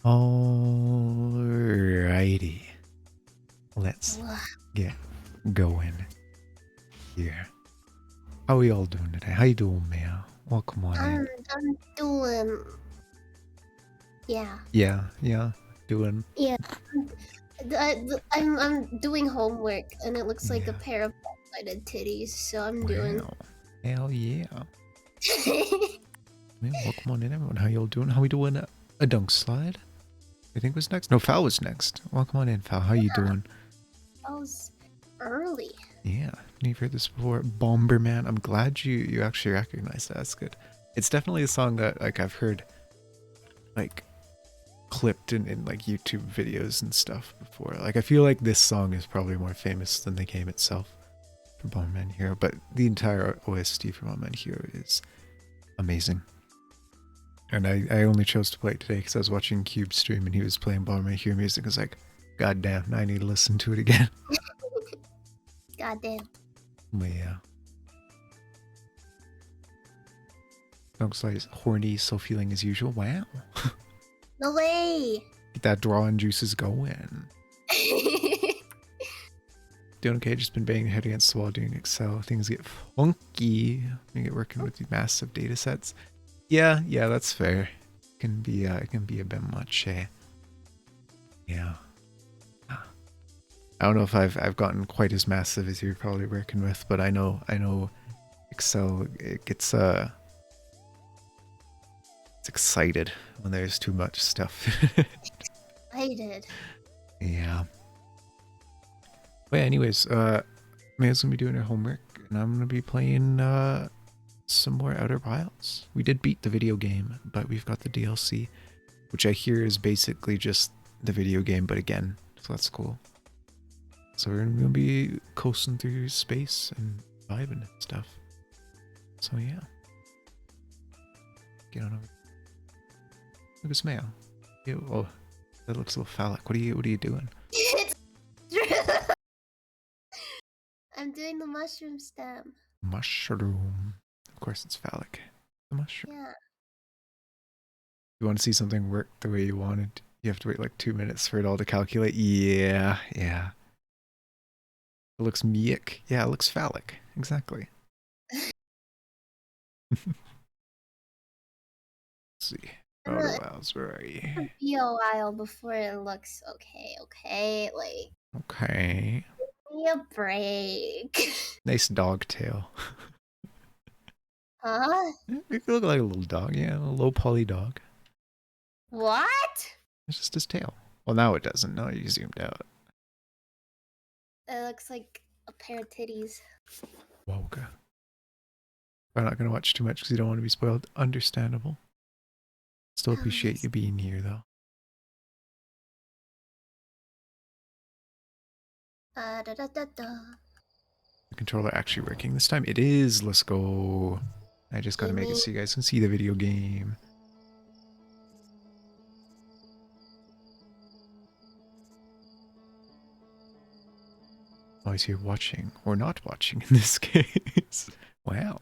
Alrighty. Let's Ugh, get going here. How are we all doing today? How you doing, Mia? Welcome on in. I'm doing. Yeah, Yeah. Doing. yeah. I'm doing homework, and it looks like a Yeah. pair of lopsided titties. So I'm doing. Wow. Hell yeah. Man, welcome on in, everyone. How y'all doing? How we doing? A dunk slide? I think was next. No, Fal was next. Welcome on in, Fal. How you doing? That was early. Yeah. You've heard this before. Bomberman. I'm glad you actually recognize that. That's good. It's definitely a song that like I've heard like clipped in like YouTube videos and stuff before. Like I feel like this song is probably more famous than the game itself for Bomberman Hero, but the entire OST for Bomberman Hero is amazing. And I only chose to play it today because I was watching Cube stream and he was playing Bomberman Hero music. I was like, God damn, now I need to listen to it again. Goddamn. But yeah. Looks like horny, still feeling as usual. Wow. No way. Get that drawing juices going. Doing okay, just been banging head against the wall doing Excel. Things get funky when you get working with these massive data sets. Yeah, that's fair. It can be a bit much. Yeah. I don't know if I've gotten quite as massive as you're probably working with, but I know Excel it gets it's excited when there's too much stuff. Excited. Yeah. But yeah, anyways, Maya's gonna be doing her homework, and I'm gonna be playing some more Outer Wilds. We did beat the video game, but we've got the DLC, which I hear is basically just the video game, but again, so that's cool. So we're gonna be coasting through space and vibing and stuff. So yeah. Get on over. Look at Maya. Ew, oh, that looks a little phallic. What are you doing? It's I'm doing the mushroom stem. Mushroom. Of course it's phallic. The mushroom. Yeah. You want to see something work the way you wanted, you have to wait like 2 minutes for it all to calculate. Yeah. It looks meic. Yeah, it looks phallic. Exactly. Let's see. Outer Wilds, where are you? It'll be a while before it looks okay. Like, Okay. give me a break. Nice dog tail. Huh? It could look like a little dog, yeah, a low poly dog. What? It's just his tail. Well, now it doesn't. Now you zoomed out. It looks like a pair of titties. Whoa, okay. I'm not going to watch too much because you don't want to be spoiled. Understandable. Still appreciate you being here, though. The controller actually working this time? It is. Let's go. I just got to make it so you guys can see the video game. Oh, is he watching or not watching in this case? Wow.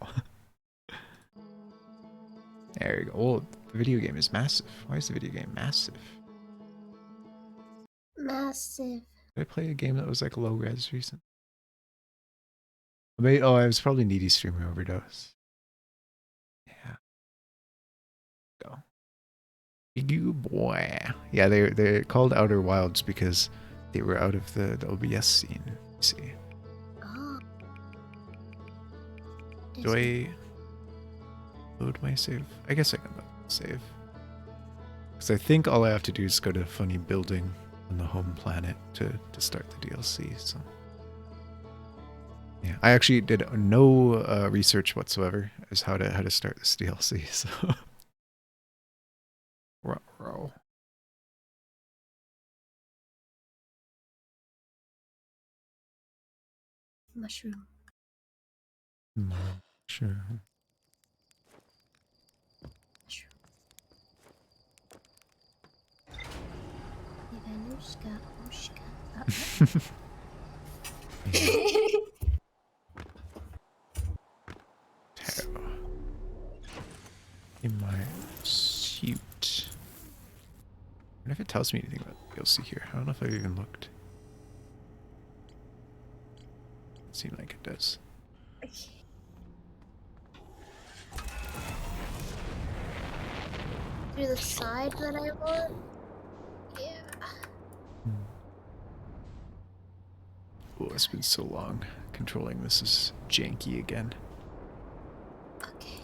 There you go. Oh, the video game is massive. Why is the video game massive? Massive. Did I play a game that was like low res recent? Oh, I was probably Needy Streamer Overdose. Yeah. Go. You boy. Yeah, they're called Outer Wilds because they were out of the OBS scene. You see. Oh. Do I load my save? I guess I can load save. Because I think all I have to do is go to a funny building on the home planet to start the DLC, so. Yeah, I actually did no research whatsoever as how to start this DLC, so. Ruh-roh. Mushroom. Sure. Mushroom. Ivanushka, Ushka. In my suit. wonder if it tells me anything about the DLC here. I don't know if I've even looked. It seems like it does. Okay. Through the side that I want? Yeah. Oh, it's been so long. Controlling this is janky again. Okay.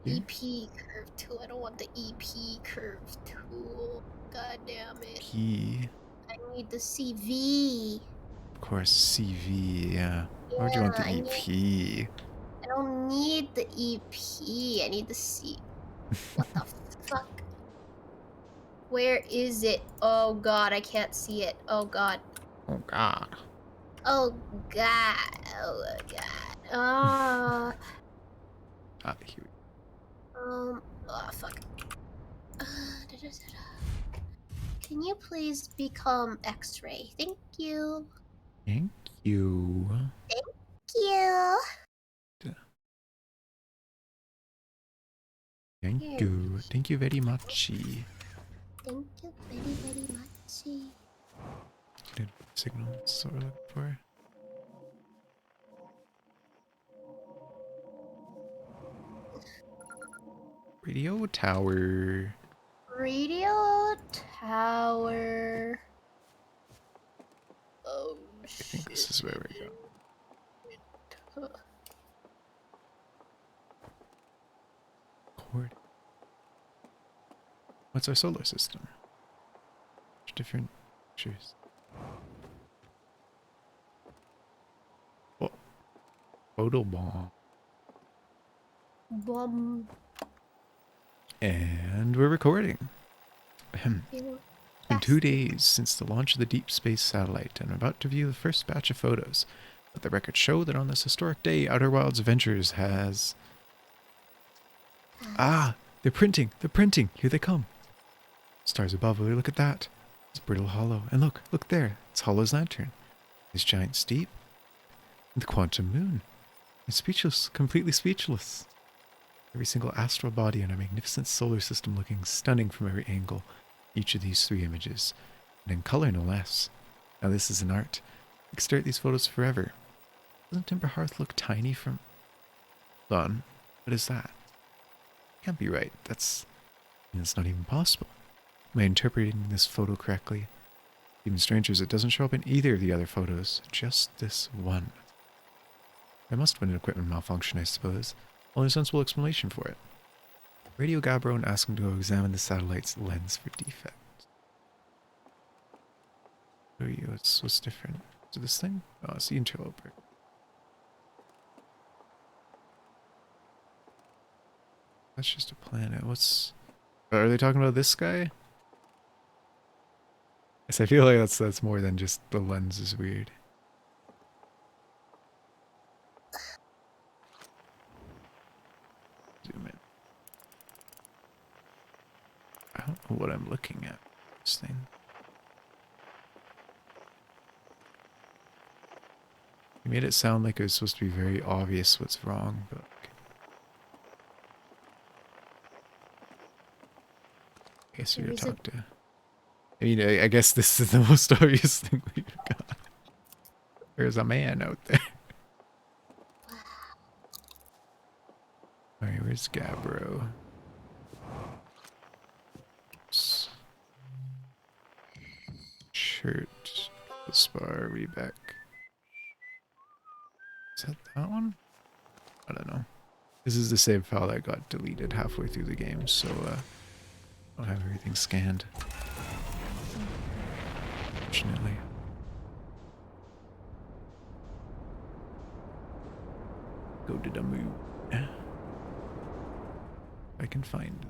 EP curve tool. I don't want the EP curve tool. God damn it. P. I need the CV. Of course, CV, yeah. Why would you want Yeah, the EP? I don't need the EP. I need the C. What the fuck? Where is it? Oh god, I can't see it. Oh god. Oh god. Oh god. Oh god. Ah. Here we Oh fuck. Can you please become X-ray? Thank you. Thank you. Thank you. Thank Here. you. Thank you very much. Thank you very, very much. Good signal. That's what we're looking for. Radio tower. Radio tower. Oh I think this is where we're going. Cord. What's our solar system? Different pictures. Oh, photo bomb. Bomb. And we're recording. Ahem. It's been 2 days since the launch of the deep space satellite, and I'm about to view the first batch of photos. Let the records show that on this historic day, Outer Wilds Adventures has... Ah! They're printing! They're printing! Here they come! Stars above, will you look at that? It's brittle hollow. And look there. It's Hollow's lantern. His giant steep. And the quantum moon. I'm speechless, completely speechless. Every single astral body in our magnificent solar system looking stunning from every angle. Each of these 3 images. And in color, no less. Now this is an art. I could stare at these photos forever. Doesn't Timber Hearth look tiny from... Hold on. What is that? Can't be right. That's not even possible. Am I interpreting this photo correctly? Even stranger is it doesn't show up in either of the other photos. Just this one. There must have been an equipment malfunction, I suppose. Only sensible explanation for it. Radio Gabbro asked him to go examine the satellite's lens for defects. What's different? Is it this thing? Oh, it's the interloper. That's just a planet. Are they talking about this guy? Yes, I feel like that's more than just the lens is weird. Zoom in. I don't know what I'm looking at. This thing. He made it sound like it was supposed to be very obvious what's wrong, but okay. I guess we're gonna talk to... I mean, I guess this is the most obvious thing we've got. There's a man out there. Alright, where's Gabbro? Shirt. Spar, Rebeck. Is that one? I don't know. This is the save file that got deleted halfway through the game, so I don't have everything scanned. Fortunately. Go to the moon. I can find it.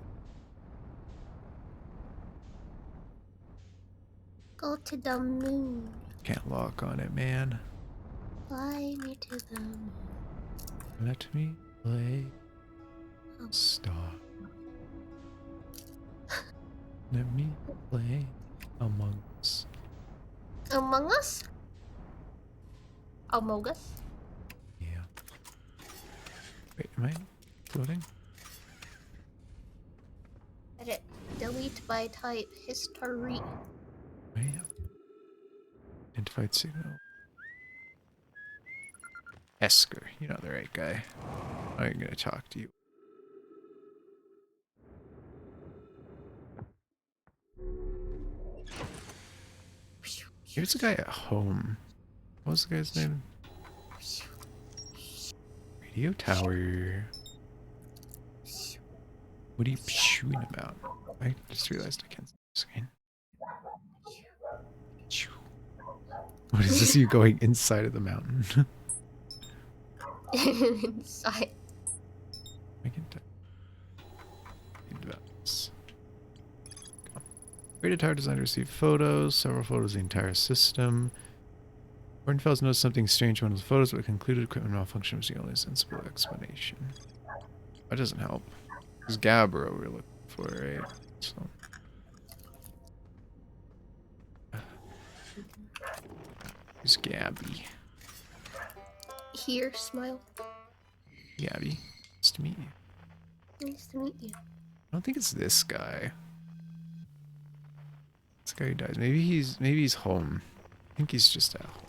Go to the moon. Can't lock on it, man. Fly me to the moon. Let me play. Stop. Let me play Among Us. Among Us? Among Us? Yeah. Wait, am I floating? Edit. Delete by type. History. Wait. Identified signal. Esker, you're not the right guy. I'm gonna talk to you. Here's a guy at home. What was the guy's name? Radio tower. What are you shooting about? I just realized I can't see the screen. What is this? You going inside of the mountain? Inside. I can about this. Radio tower designer received photos, several photos of the entire system. Ornfels noticed something strange in one of the photos, but concluded equipment malfunction was the only sensible explanation. That doesn't help. It's Gabbro we're looking for, right? So. Who's Gabby? Here, smile. Gabby, nice to meet you. Nice to meet you. I don't think it's this guy. This guy who dies. Maybe he's home. I think he's just at home.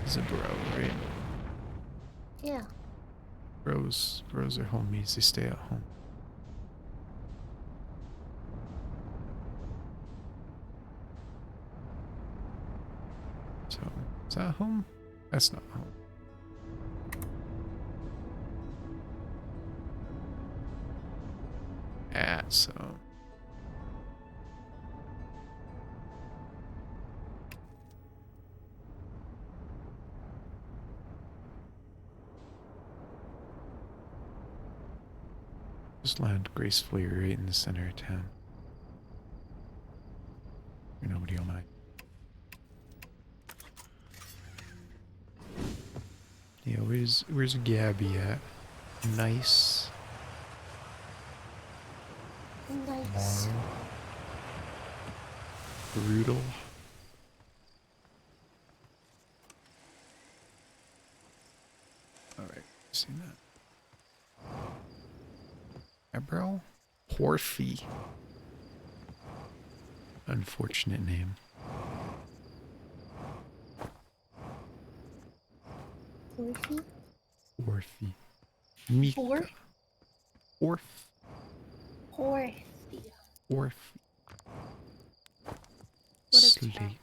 He's a bro, right? Yeah. Bros are homies. They stay at home. So, is that home? That's not home. So. Just land gracefully right in the center of town. Nobody will mind. Yeah, where's Gabby at? Nice. Nice. Brutal. Alright, seen that. Eyebrow? Horfy. Unfortunate name. Orphy? Orphy. Mika. Orf. Orphy. Orphy. What is Slate.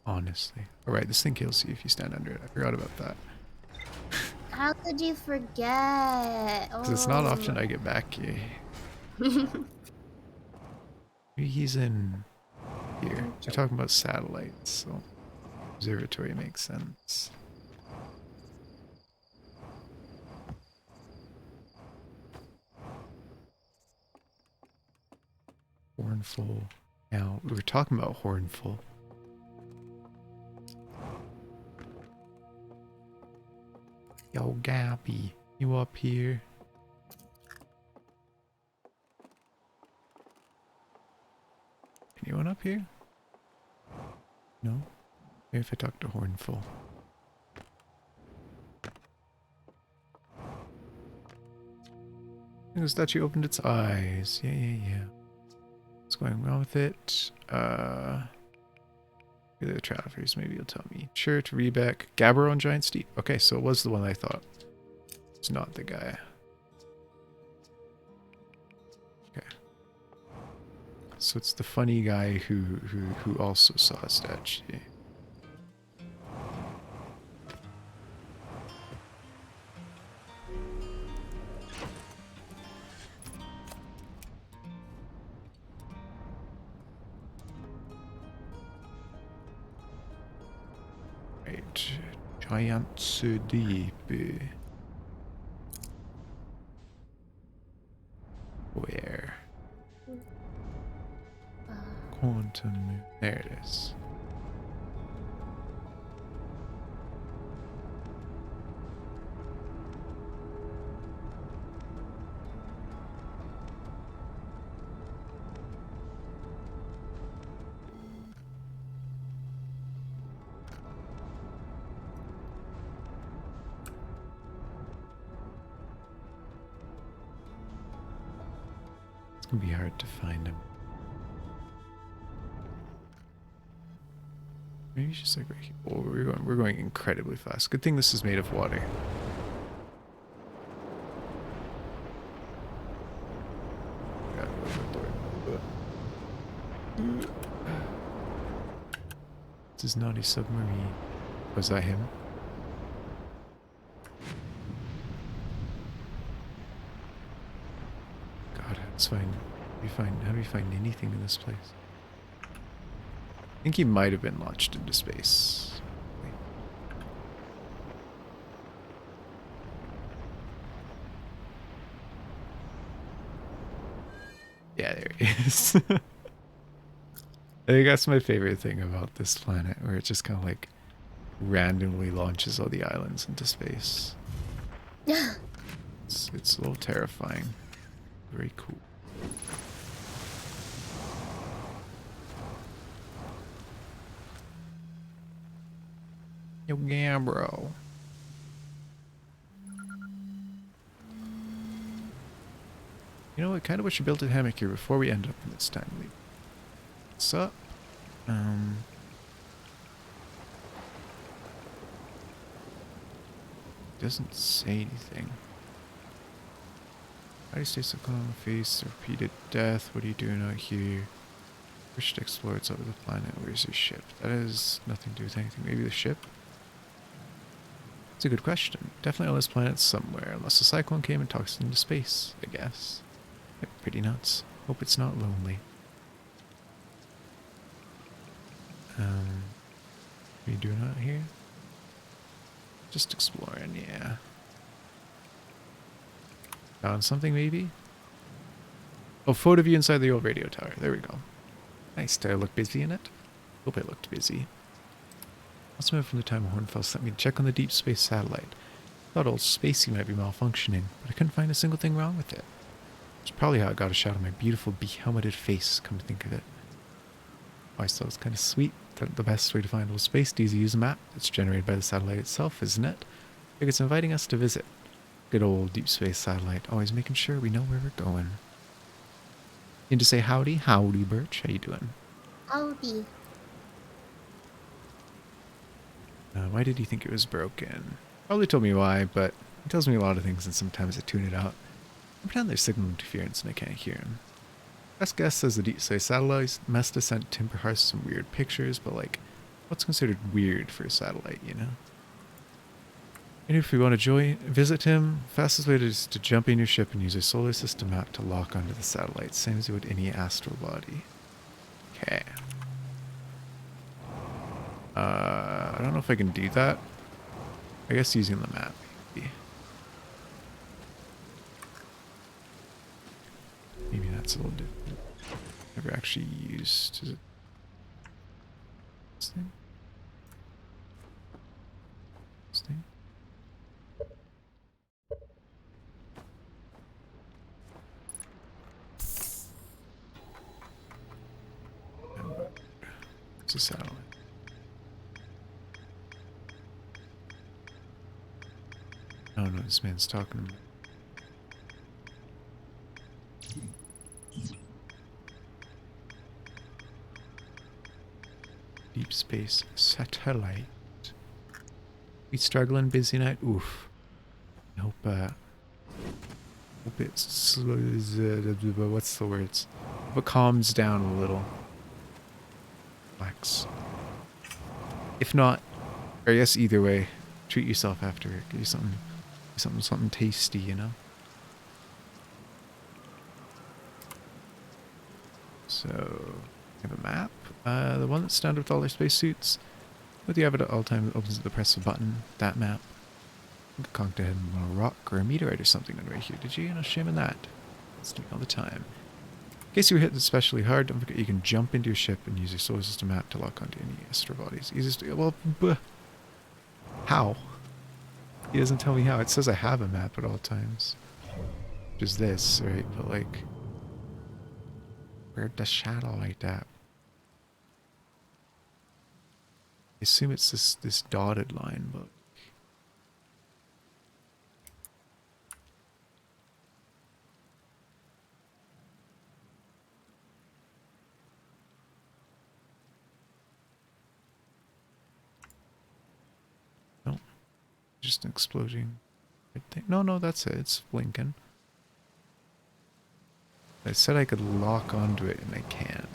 Honestly. Alright, this thing kills you if you stand under it. I forgot about that. How could you forget? Because it's not often I get back here. Maybe he's in here. We're talking about satellites, so observatory makes sense. Hornful. Now, we were talking about Hornful. Yo, Gabby, you up here? Anyone up here? No? Maybe if I talk to Hornful. The statue opened its eyes. Yeah. What's going wrong with it? The travelers, maybe you'll tell me. Church, Rebeck, Gabbro and Giant Steep. Okay, so it was the one I thought. It's not the guy. Okay. So it's the funny guy who also saw a statue. Right. Giant Deep. Where? Quantum. There it is. It'd be hard to find him. Maybe it's just like right here. Oh, we're going incredibly fast. Good thing this is made of water. This is not a submarine. Was that him? God, it's fine. How do we find anything in this place? I think he might have been launched into space. Yeah, there he is. I think that's my favorite thing about this planet, where it just kind of like randomly launches all the islands into space. It's a little terrifying. Very cool. Yo, Gambro. You know, I kind of wish I built a hammock here before we end up in this time leap. What's up? Doesn't say anything. How do you stay so calm on the face? Repeated death. What are you doing out here? Wish to explore its over the planet. Where's your ship? That has nothing to do with anything. Maybe the ship? It's a good question. Definitely on this planet somewhere, unless a cyclone came and tossed it into space, I guess. Yeah, pretty nuts. Hope it's not lonely. What are you doing out here? Just exploring, yeah. Found something, maybe? Oh, photo view inside the old radio tower. There we go. Nice. Did I look busy in it? Hope I looked busy. Must have been from the time Hornfell sent me to check on the deep space satellite. Thought old Spacey might be malfunctioning, but I couldn't find a single thing wrong with it. It's probably how I got a shot of my beautiful be-helmeted face, come to think of it. I thought it was kind of sweet that the best way to find old space is to use a map that's generated by the satellite itself, isn't it? I think it's inviting us to visit. Good old deep space satellite, always making sure we know where we're going. Need to say howdy? Howdy, Birch. How you doing? Howdy. Why did he think it was broken? Probably told me why, but he tells me a lot of things and sometimes I tune it out. I pretend there's signal interference and I can't hear him. Best guess says the deep space satellite must have sent Timberhurst some weird pictures, but like, what's considered weird for a satellite, you know? And if we want to visit him, fastest way is to jump in your ship and use a solar system map to lock onto the satellite, same as you would any astral body. Okay. I don't know if I can do that. I guess using the map, maybe. Maybe that's a little different. Never actually used. Is it this thing? This thing? It's a satellite. I don't know what this man's talking about. Deep space satellite. We struggling, busy night. Oof. I hope it's what's the words? Hope it calms down a little. Relax. If not, or I guess either way, treat yourself after it. Get you something tasty, you know. So, we have a map. The one that's standard with all their spacesuits. With you have it at all times, it opens at the press of a button. That map. I think I conked ahead on a rock or a meteorite or something on right here. Did you? No shame in that. It's doing all the time. In case you were hit especially hard, don't forget you can jump into your ship and use your solar system map to lock onto any astral bodies. Easiest to, well, how? He doesn't tell me how. It says I have a map at all times. Which is this, right? But like, where'd the satellite at? I assume it's this dotted line, but Just an exploding thing. No, no, that's it. It's blinking. I said I could lock onto it, and I can.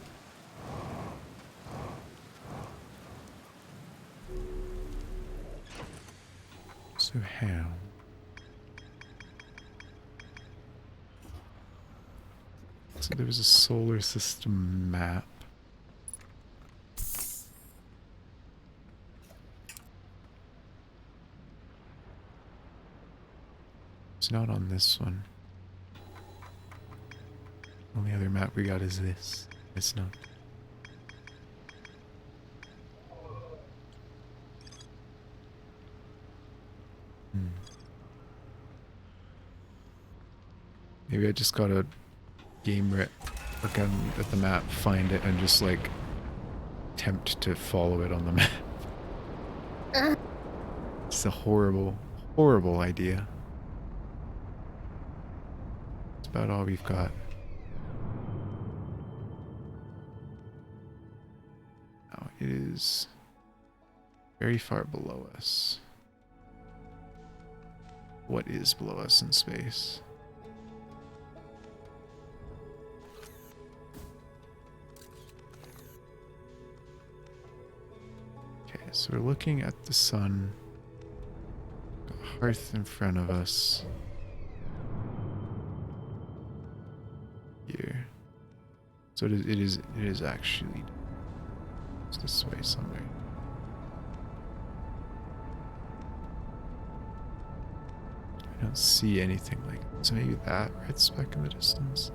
So how? So there was a solar system map. It's not on this one. Only other map we got is this. It's not. Maybe I just gotta game rip, look at the map, find it, and just like attempt to follow it on the map. It's a horrible, horrible idea. It's about all we've got. Now it is very far below us. What is below us in space? Okay, so we're looking at the sun. Got a hearth in front of us. Here. So it is actually it's this way somewhere. I don't see anything like it. So maybe that red speck in the distance.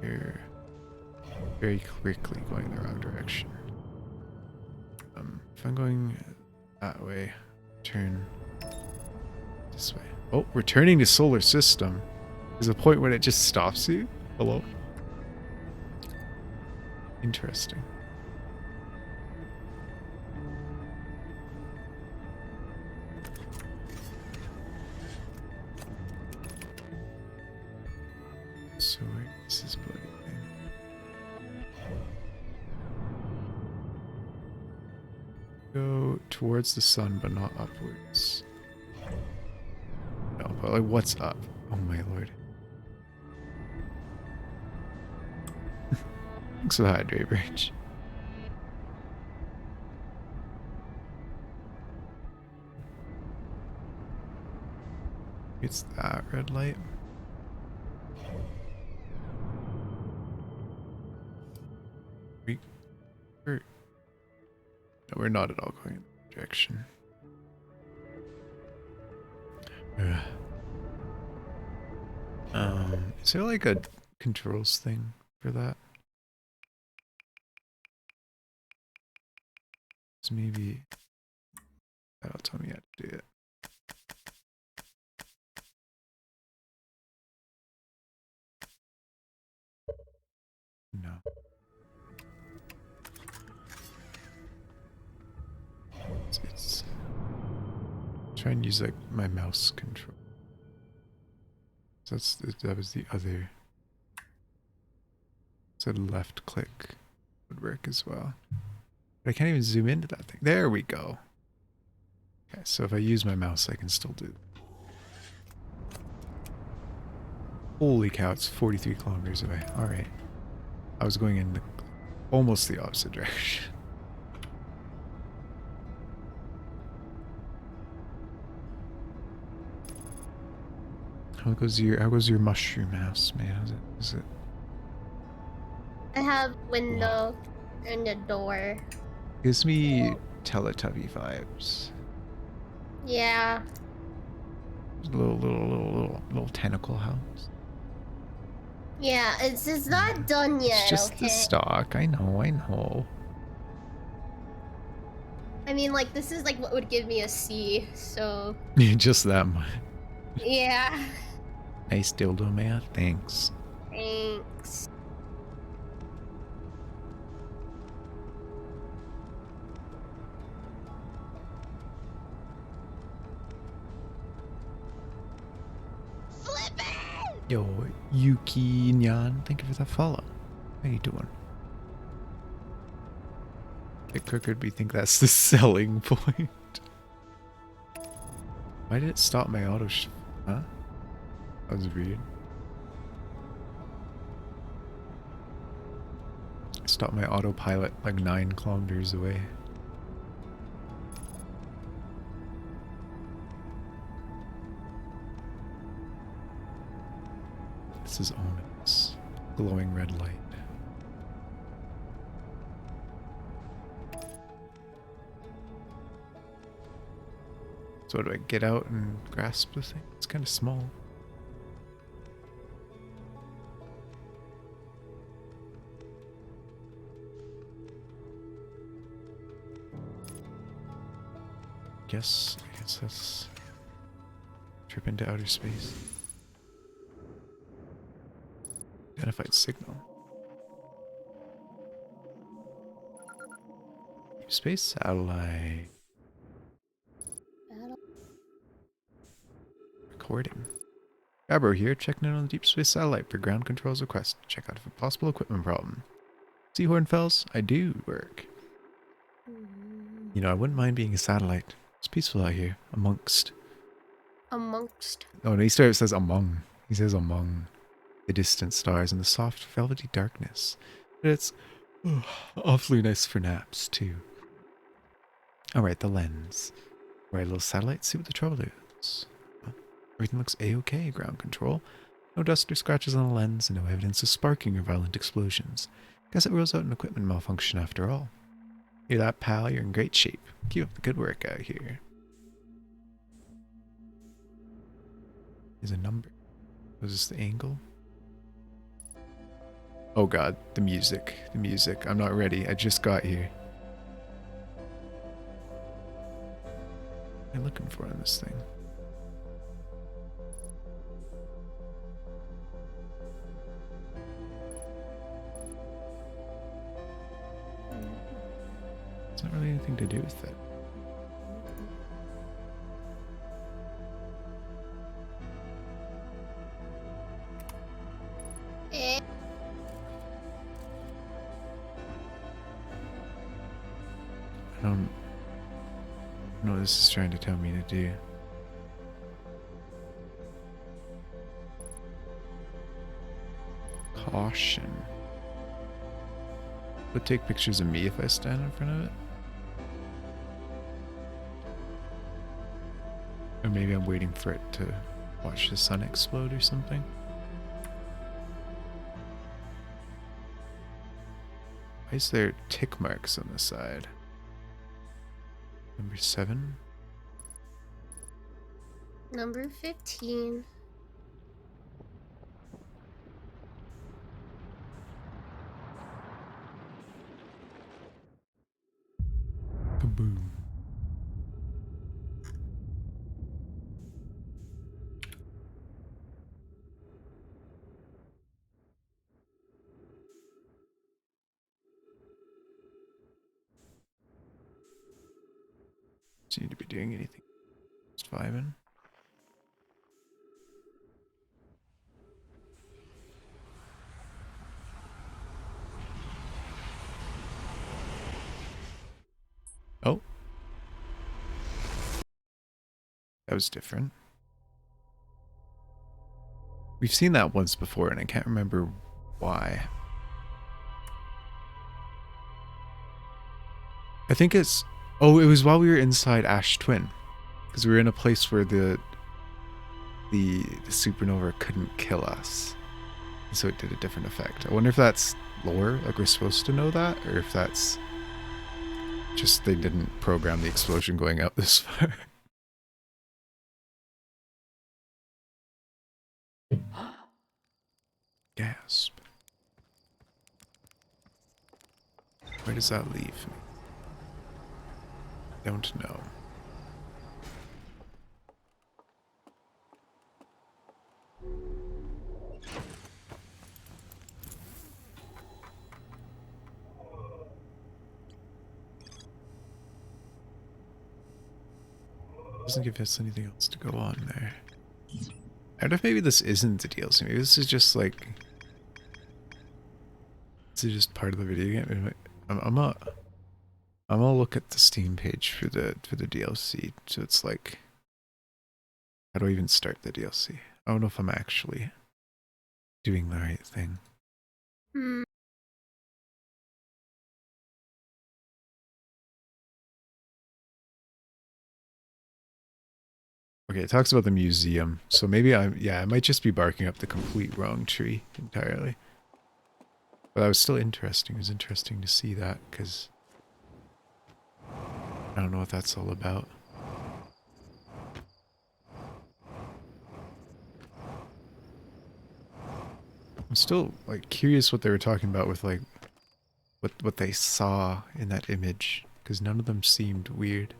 We're very quickly going the wrong direction. If I'm going that way, turn this way. Oh, returning to solar system. There's a point when it just stops you. Hello? Interesting. So where is this bloody thing? Go towards the sun, but not upwards. No, but like, what's up? Oh my lord. Thanks for the hydrate bridge. It's that red light. No, we're not at all going in that direction. Is there like a controls thing for that? So maybe that'll tell me how to do it. No. It's try and use like my mouse control. So that was the other. So left click would work as well. But I can't even zoom into that thing. There we go. Okay, so if I use my mouse, I can still do it. Holy cow, it's 43 kilometers away. Alright. I was going in almost the opposite direction. How goes your mushroom house, man? Is it I have window and a door. gives me Teletubby vibes. Yeah. Little tentacle house. Yeah, it's not done yet. It's just okay? the stock. I know. I mean, like, this is like what would give me a C, so. Just that much. Yeah. Nice dildo, man. Thanks. Thanks. Yo, Yuki Nyan, thank you for that follow. How you doing? It could be think that's the selling point. Why did it stop my auto huh? That was weird. It stopped my autopilot like 9 kilometers away. This is ominous. Glowing red light. So do I get out and grasp the thing? It's kind of small. I guess that's trip into outer space. Identified signal. Deep space satellite. Recording. Fabro here, checking in on the deep space satellite for ground control's request. Check out if a possible equipment problem. See Hornfells? I do work. You know, I wouldn't mind being a satellite. It's peaceful out here. Amongst. Oh, no, he says among. He says among the distant stars and the soft, velvety darkness. But it's awfully nice for naps, too. Alright, the lens. Right, little satellite, see what the trouble is. Everything looks a-okay, ground control. No dust or scratches on the lens, and no evidence of sparking or violent explosions. Guess it rules out an equipment malfunction after all. Hear that, pal? You're in great shape. Keep up the good work out here. Is a number. Was this the angle? Oh god, the music. The music. I'm not ready. I just got here. What am I looking for in this thing? It's not really anything to do with it. I don't know what this is trying to tell me to do. Caution. Would take pictures of me if I stand in front of it? Or maybe I'm waiting for it to watch the sun explode or something. Why is there tick marks on the side? Number 7? Number 15. Kaboom. Seem to be doing anything. Just vibing. Oh. That was different. We've seen that once before and I can't remember why. I think it's... Oh, it was while we were inside Ash Twin. Because we were in a place where the supernova couldn't kill us. And so it did a different effect. I wonder if that's lore, like we're supposed to know that, or if that's just they didn't program the explosion going out this far. Gasp. Where does that leave me? Don't know. Doesn't give us anything else to go on there. I wonder if maybe this isn't the DLC. Maybe this is just like, this is just part of the video game. I'm gonna look at the Steam page for the DLC. So it's like, how do I even start the DLC? I don't know if I'm actually doing the right thing. Hmm. Okay, it talks about the museum. So maybe I might just be barking up the complete wrong tree entirely. But that was still interesting. It was interesting to see that because I don't know what that's all about. I'm still like curious what they were talking about with like what they saw in that image because none of them seemed weird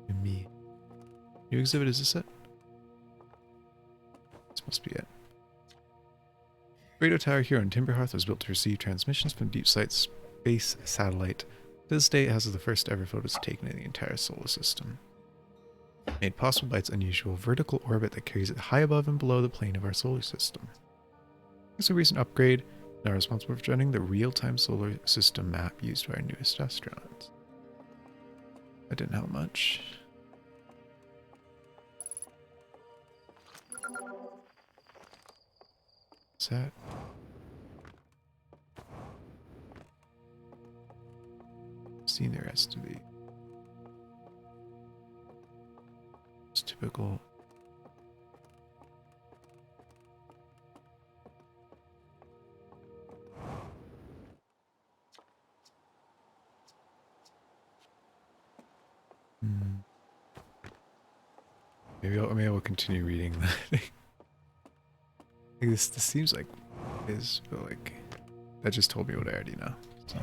to me. New exhibit, is this it? This must be it. Radio tower here on Timberhearth was built to receive transmissions from deep space satellite. To this day, it has the first ever photos taken in the entire solar system. Made possible by its unusual vertical orbit that carries it high above and below the plane of our solar system. It's a recent upgrade, now responsible for running the real-time solar system map used by our newest astronauts. That didn't help much. What's that? Seen the rest of the... It's typical... Maybe I will continue reading that. This seems like it is, but like that just told me what I already know. So.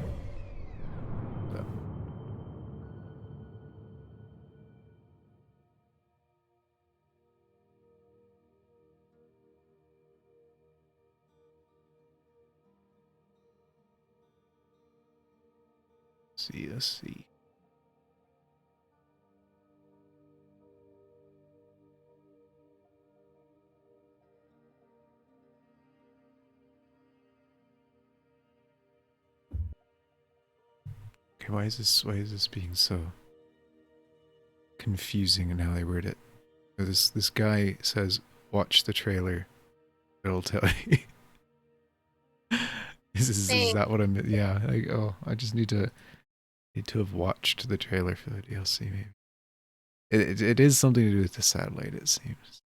Let's see. Okay, why is this being so confusing in how they word it? So this guy says, watch the trailer. It'll tell you. Is that what I'm, yeah, like, oh, I just need to have watched the trailer for the DLC maybe. It is something to do with the satellite, it seems.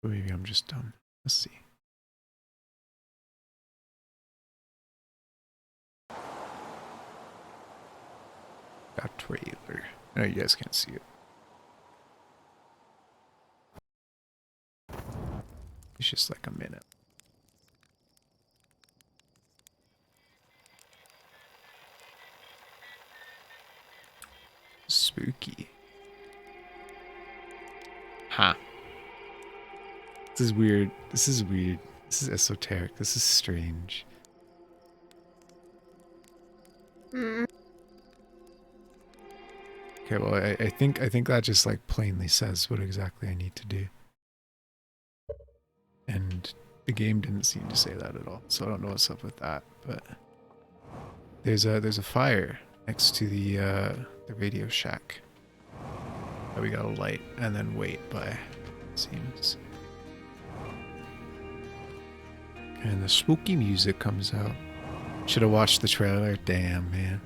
But maybe I'm just dumb. Let's see. That trailer. No, you guys can't see it. It's just like a minute. Spooky. Huh. This is weird. This is weird. This is esoteric. This is strange. Hmm. Okay, well, I think that just like plainly says what exactly I need to do. And the game didn't seem to say that at all, so I don't know what's up with that. But there's a fire next to the Radio Shack that we gotta light and then wait by. It seems. And the spooky music comes out. Should have watched the trailer. Damn, man.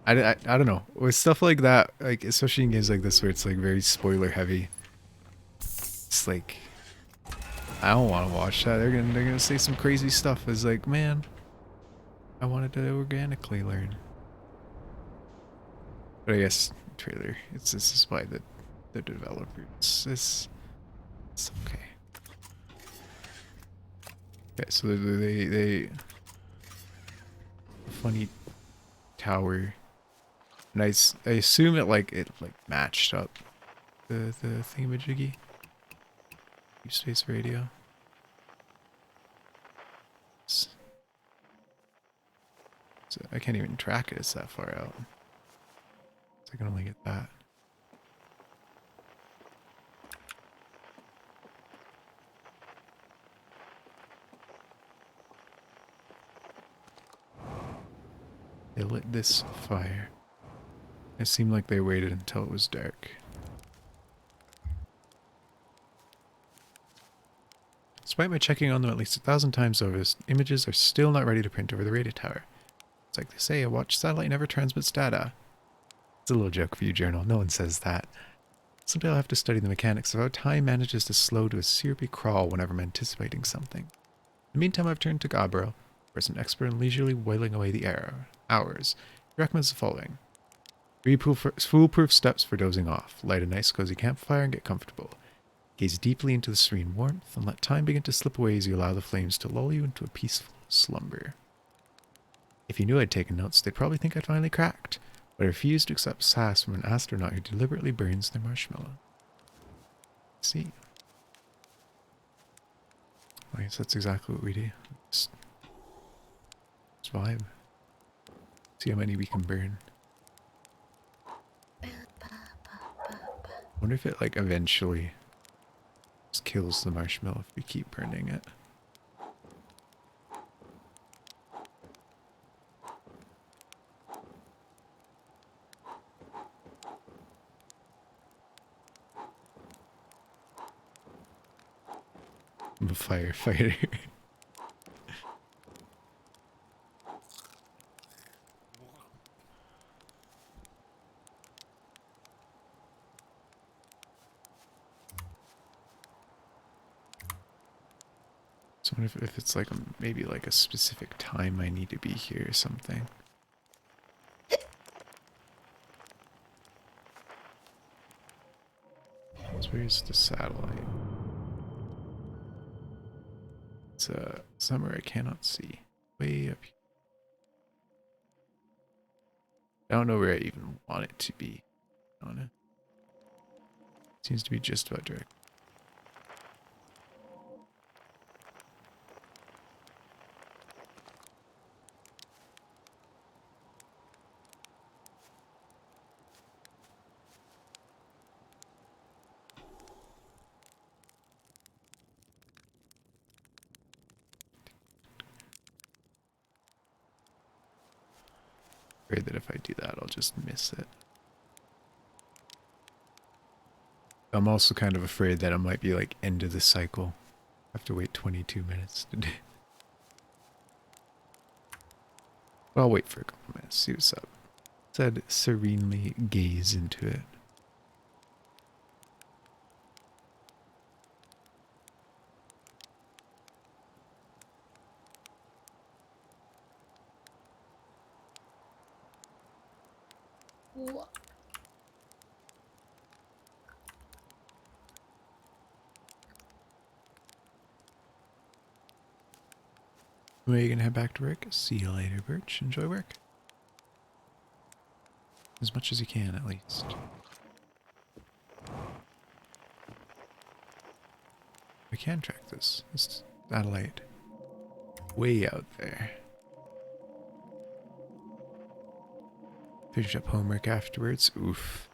I don't know. With stuff like that, like especially in games like this where it's like very spoiler heavy. It's like I don't want to watch that. They're gonna say some crazy stuff. It's like, man, I wanted to organically learn. But I guess trailer. This is by the developers. It's okay. Okay, so they funny tower. And I assume it matched up the thingamajiggy. Deep space radio. So I can't even track it, it's that far out. It's I can only get that. They lit this fire. It seemed like they waited until it was dark. Despite my checking on them at least 1,000 times over, images are still not ready to print over the radio tower. It's like they say, a watch satellite never transmits data. It's a little joke for you, Journal. No one says that. Someday I'll have to study the mechanics of how time manages to slow to a syrupy crawl whenever I'm anticipating something. In the meantime, I've turned to Gabriel, who is an expert in leisurely whiling away the hours. He recommends the following. 3 foolproof steps for dozing off. Light a nice cozy campfire and get comfortable. Gaze deeply into the serene warmth and let time begin to slip away as you allow the flames to lull you into a peaceful slumber. If you knew I'd taken notes, they'd probably think I'd finally cracked, but I refuse to accept sass from an astronaut who deliberately burns their marshmallow. See? I guess that's exactly what we do. Just vibe. See how many we can burn. I wonder if it like eventually just kills the marshmallow if we keep burning it. I'm a firefighter. So I wonder if it's like maybe like a specific time I need to be here or something. So where's the satellite? It's somewhere I cannot see. Way up here. I don't know where I even want it to be. On it. Seems to be just about direct. Afraid that if I do that, I'll just miss it. I'm also kind of afraid that it might be like end of the cycle. I have to wait 22 minutes to do. Well, I'll wait for a couple minutes, see what's up. Said serenely gaze into it. What? When are you gonna head back to work? See you later, Birch. Enjoy work. As much as you can, at least. We can track this. It's satellite. Way out there. Finish up homework afterwards. Oof.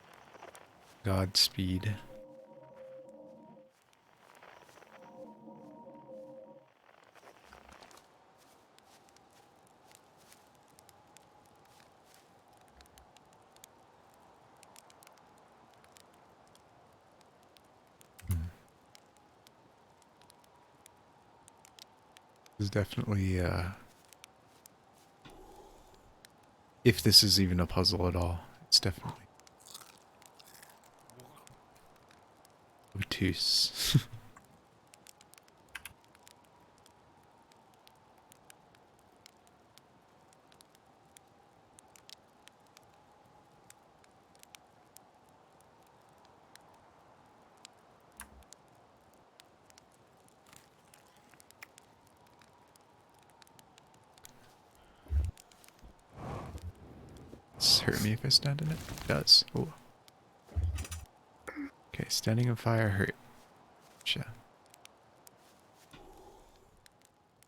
Godspeed. This is definitely, if this is even a puzzle at all, it's definitely obtuse. Does it hurt me if I stand in it? It does. Oh. Okay, standing in fire hurt. Gotcha.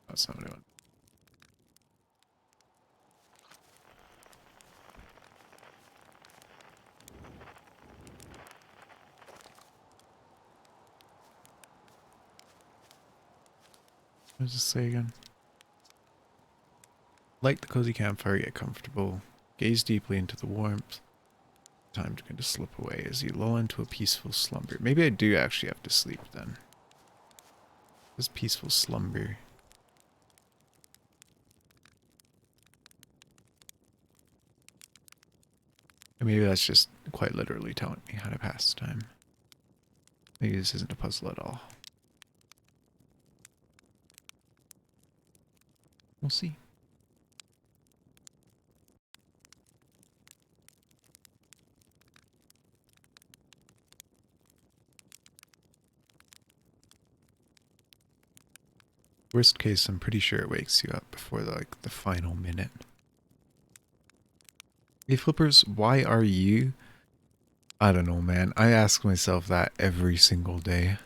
That's not what I want. What does it say again? Light the cozy campfire, get comfortable. Gaze deeply into the warmth. Time to kind of slip away as you lull into a peaceful slumber. Maybe I do actually have to sleep then. This peaceful slumber. And maybe that's just quite literally telling me how to pass time. Maybe this isn't a puzzle at all. We'll see. Worst case, I'm pretty sure it wakes you up before the final minute. Hey Flippers, why are you? I don't know, man. I ask myself that every single day.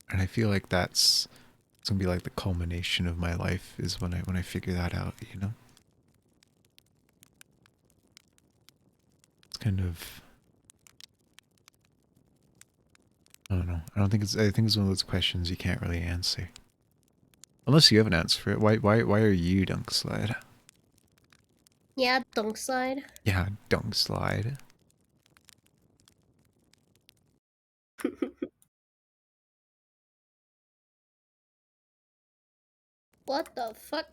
And I feel like it's gonna be like the culmination of my life is when I figure that out, you know? It's kind of, I don't know. I think it's one of those questions you can't really answer. Unless you have an answer for it. Why are you Dunk Slide? Yeah, Dunk Slide. Yeah, Dunk Slide. What the fuck?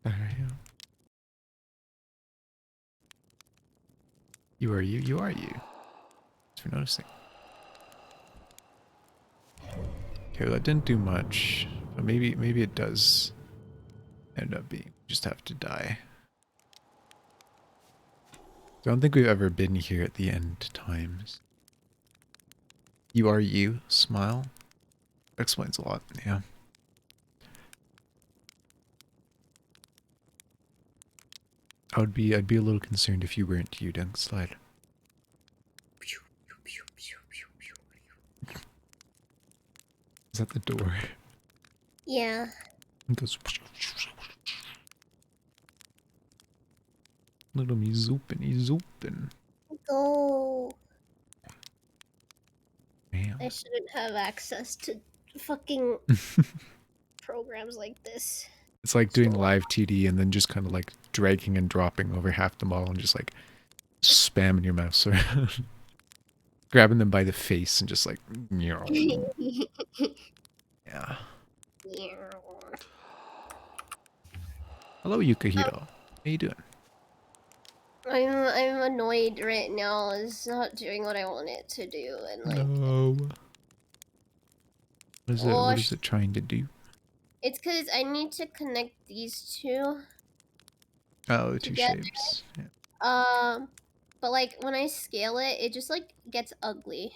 Alright. You are you. You are you. Thanks for noticing. Okay, well, that didn't do much. But maybe it does end up being. Just have to die. I don't think we've ever been here at the end times. You are you. Smile. Explains a lot. Yeah. I'd be a little concerned if you weren't you, Dunk Slide. Is that the door? Yeah. It goes. Look at me zooping. He's zooping. Go. Man. I shouldn't have access to fucking programs like this. It's like doing So, live TD and then just kind of like dragging and dropping over half the model and just like spamming your mouse around. Grabbing them by the face and just like, yeah. Hello, Yukahiro. How you doing? I'm annoyed right now. It's not doing what I want it to do, and like. No. Oh, What is it trying to do? it's because I need to connect these two. Oh, the two together. shapes. Yeah. But like when I scale it, it just like gets ugly.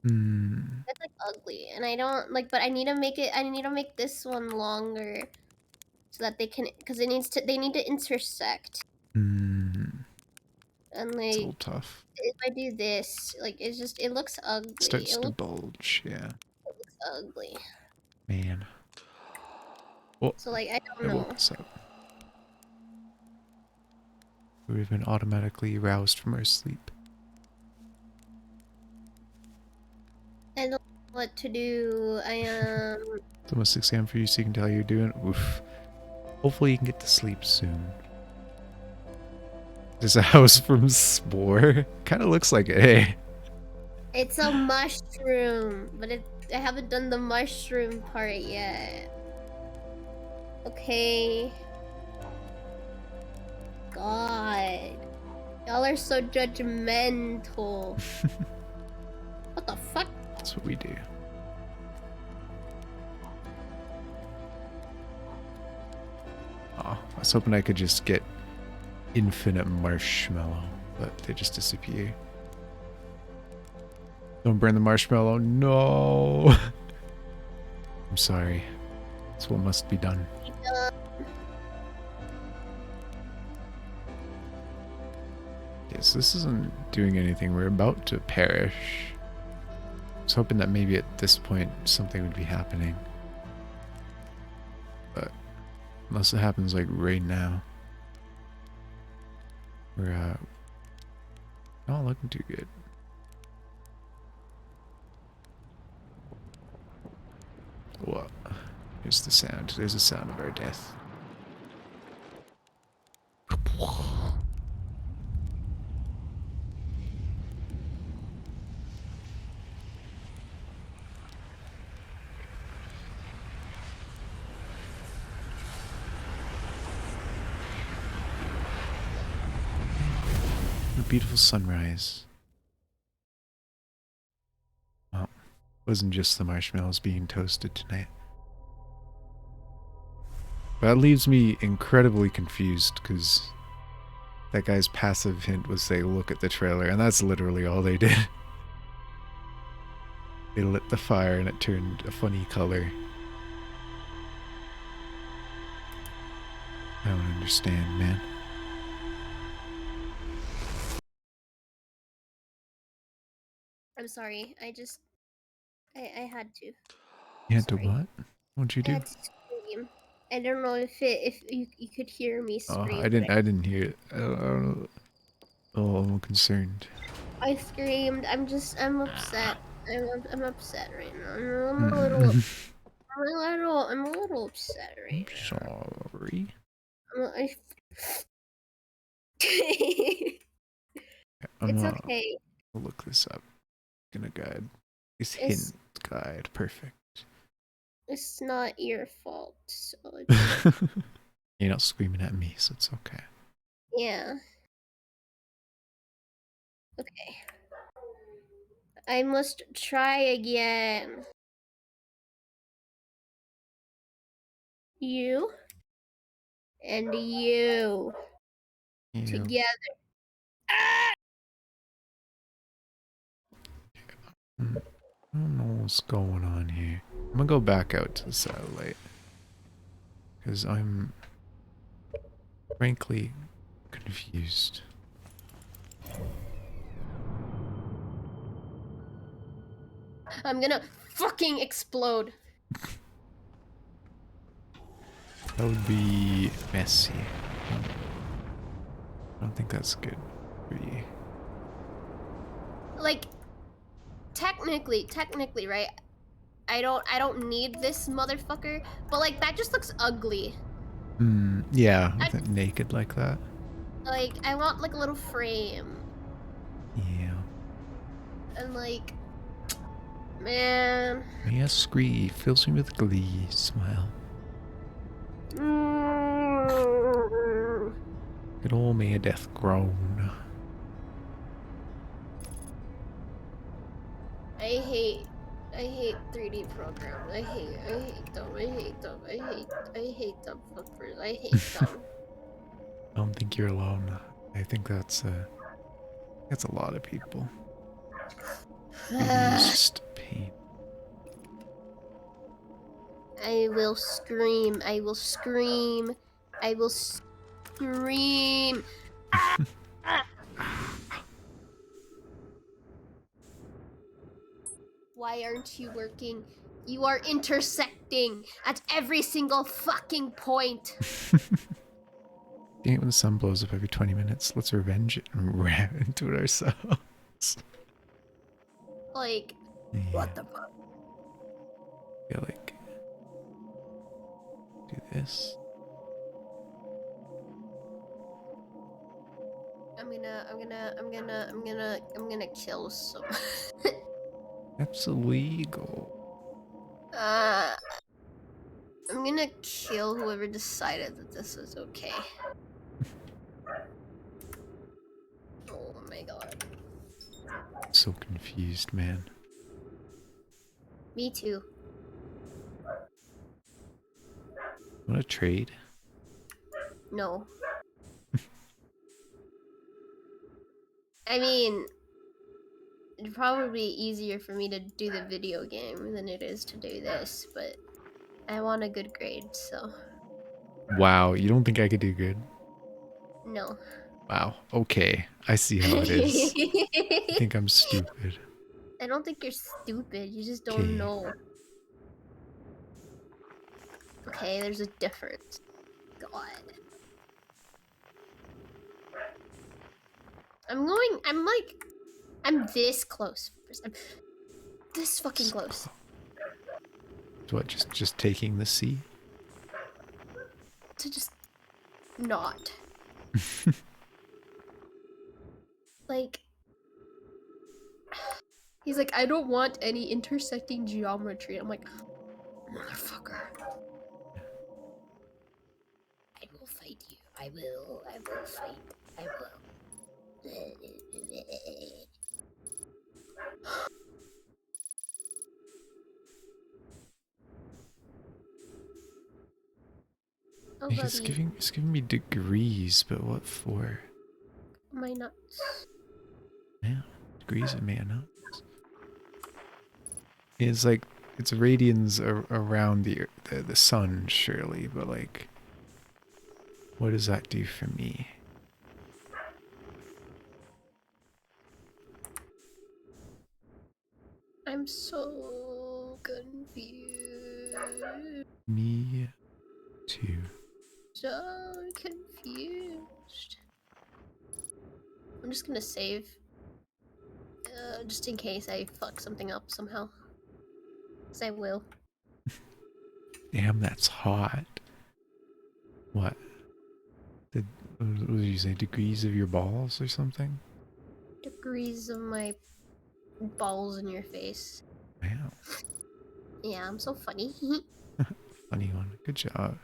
Hmm. It's like ugly, and I don't like. But I need to make it. I need to make this one longer, so that they can, because it needs to. They need to intersect. Hmm. And It's a little like, tough. if I do this, like it's just it looks ugly. Starts to bulge. Yeah. It looks ugly. Man. Well, So like I I don't woke know. us up. We've been automatically roused from our sleep. I don't know what to do. It's almost 6 a.m. for you, so you can tell how you're doing. Oof. Hopefully you can get to sleep soon. There's a house from Spore. Kind of looks like it, hey. It's a mushroom, but I haven't done the mushroom part yet. Okay. God. Y'all are so judgmental. What the fuck? That's what we do. Oh, I was hoping I could just get infinite marshmallow, but they just disappear. Don't burn the marshmallow. No. I'm sorry. It's what must be done. Yes, this isn't doing anything. We're about to perish. I was hoping that maybe at this point something would be happening. But unless it happens like right now, we're not looking too good. Whoa. Here's the sound. There's the sound of our death. A beautiful sunrise. Well, wasn't just the marshmallows being toasted tonight. That leaves me incredibly confused because that guy's passive hint was say, look at the trailer, and that's literally all they did. They lit the fire and it turned a funny color. I don't understand, man. I'm sorry. I had to. You had to Sorry. what? What'd you I do? had to scream. I don't know if you could hear me Oh, scream, I but didn't hear it. I don't know. Oh, I'm concerned. I screamed. I'm upset. I'm upset right now. Mm. I'm a little upset I'm right now. sorry. I, I'm it's gonna okay. look this up. Gonna guide. This It's hint guide. Perfect. it's not your fault, so it's You're not screaming at me, so it's okay. yeah. Okay. I must try again. You and you You. together. Ah! I don't know what's going on here. I'm gonna go back out to the satellite. Because I'm frankly confused. I'm gonna fucking explode. That would be messy. I don't think that's good for you. Like technically, right? I don't need this motherfucker, but like that just looks ugly. Yeah, with it naked like that. Like I want like a little frame Yeah. and like man. Mia Scree fills me with glee. Smile. Good old Mia Death groan. I hate 3D programs. I hate them. I hate them fuckers. I hate them. I don't think you're alone. I think that's a lot of people. 3D is just pain. I will scream. I will scream. I will scream. Ah! Ah! Why aren't you working? You are intersecting at every single fucking point. Dang it, when the sun blows up every 20 minutes, let's revenge it and ram into it ourselves. Like, Yeah, what the fuck? yeah, like, do this. I'm gonna kill some. That's illegal. uh, I'm gonna kill whoever decided that this is okay. Oh my god. So confused, man. Me too. Want to trade? No. I mean, it'd probably be easier for me to do the video game than it is to do this, but I want a good grade, so Wow, you don't think I could do good? no. Wow, okay. I see how it is. You think I'm stupid. I don't think you're stupid, you just don't Okay. know. Okay, there's a difference. God. I'm this close. I'm this fucking So close. What, just taking the C? To just not. Like, he's like, I don't want any intersecting geometry. I'm like, motherfucker. I will fight you. I will fight. I will. Oh, It's buddy. giving me degrees, but what for? My nuts. Yeah, degrees of mana. It's like it's radians around the sun, surely, but like, what does that do for me? I'm so confused. Me too. So confused. I'm just gonna save. Just in case I fuck something up somehow. Because I will. Damn, that's hot. What? Did what did you say? Degrees of your balls or something? Degrees of my balls in your face. Wow, Yeah, I'm so funny. funny one. Good job.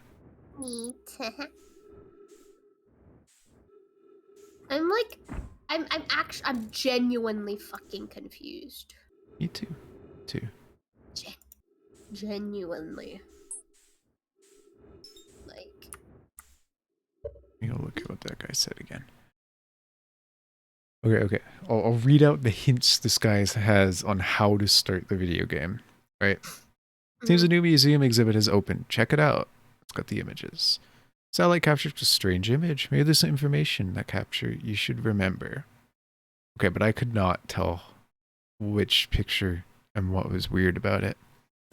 Neat. I'm like, I'm genuinely fucking confused. Me too. Too. Genuinely. Like, Let me go look at what that guy said again. Okay. I'll read out the hints this guy has on how to start the video game. Right? Seems a new museum exhibit has opened. Check it out. It's got the images. Satellite captured a strange image. Maybe there's some information that capture you should remember. Okay, but I could not tell which picture and what was weird about it.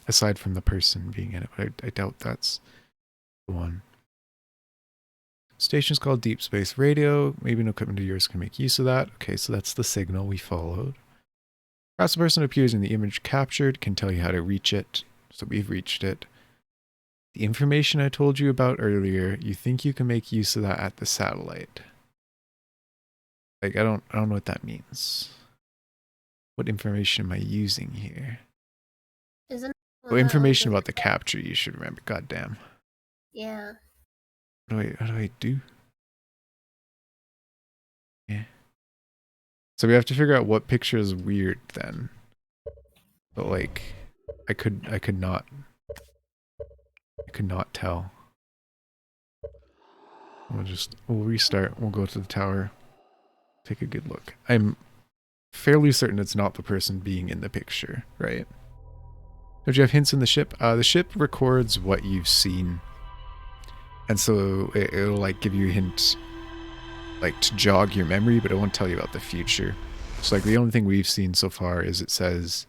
Aside from the person being in it, but I doubt that's the one. Station's called Deep Space Radio. Maybe an equipment of yours can make use of that. Okay, so that's the signal we followed. Perhaps the person who appears in the image captured can tell you how to reach it. So we've reached it. The information I told you about earlier, you think you can make use of that at the satellite. Like, I don't know what that means. What information am I using here? isn't Oh, information about the capture you should remember. God damn. Yeah. How do I do? Yeah. So we have to figure out what picture is weird then. But like, I could not tell. We'll restart. We'll go to the tower. Take a good look. I'm fairly certain it's not the person being in the picture, right? Don't you have hints in the ship? The ship records what you've seen. And so it'll like give you a hint like to jog your memory, but it won't tell you about the future. So like the only thing we've seen so far is it says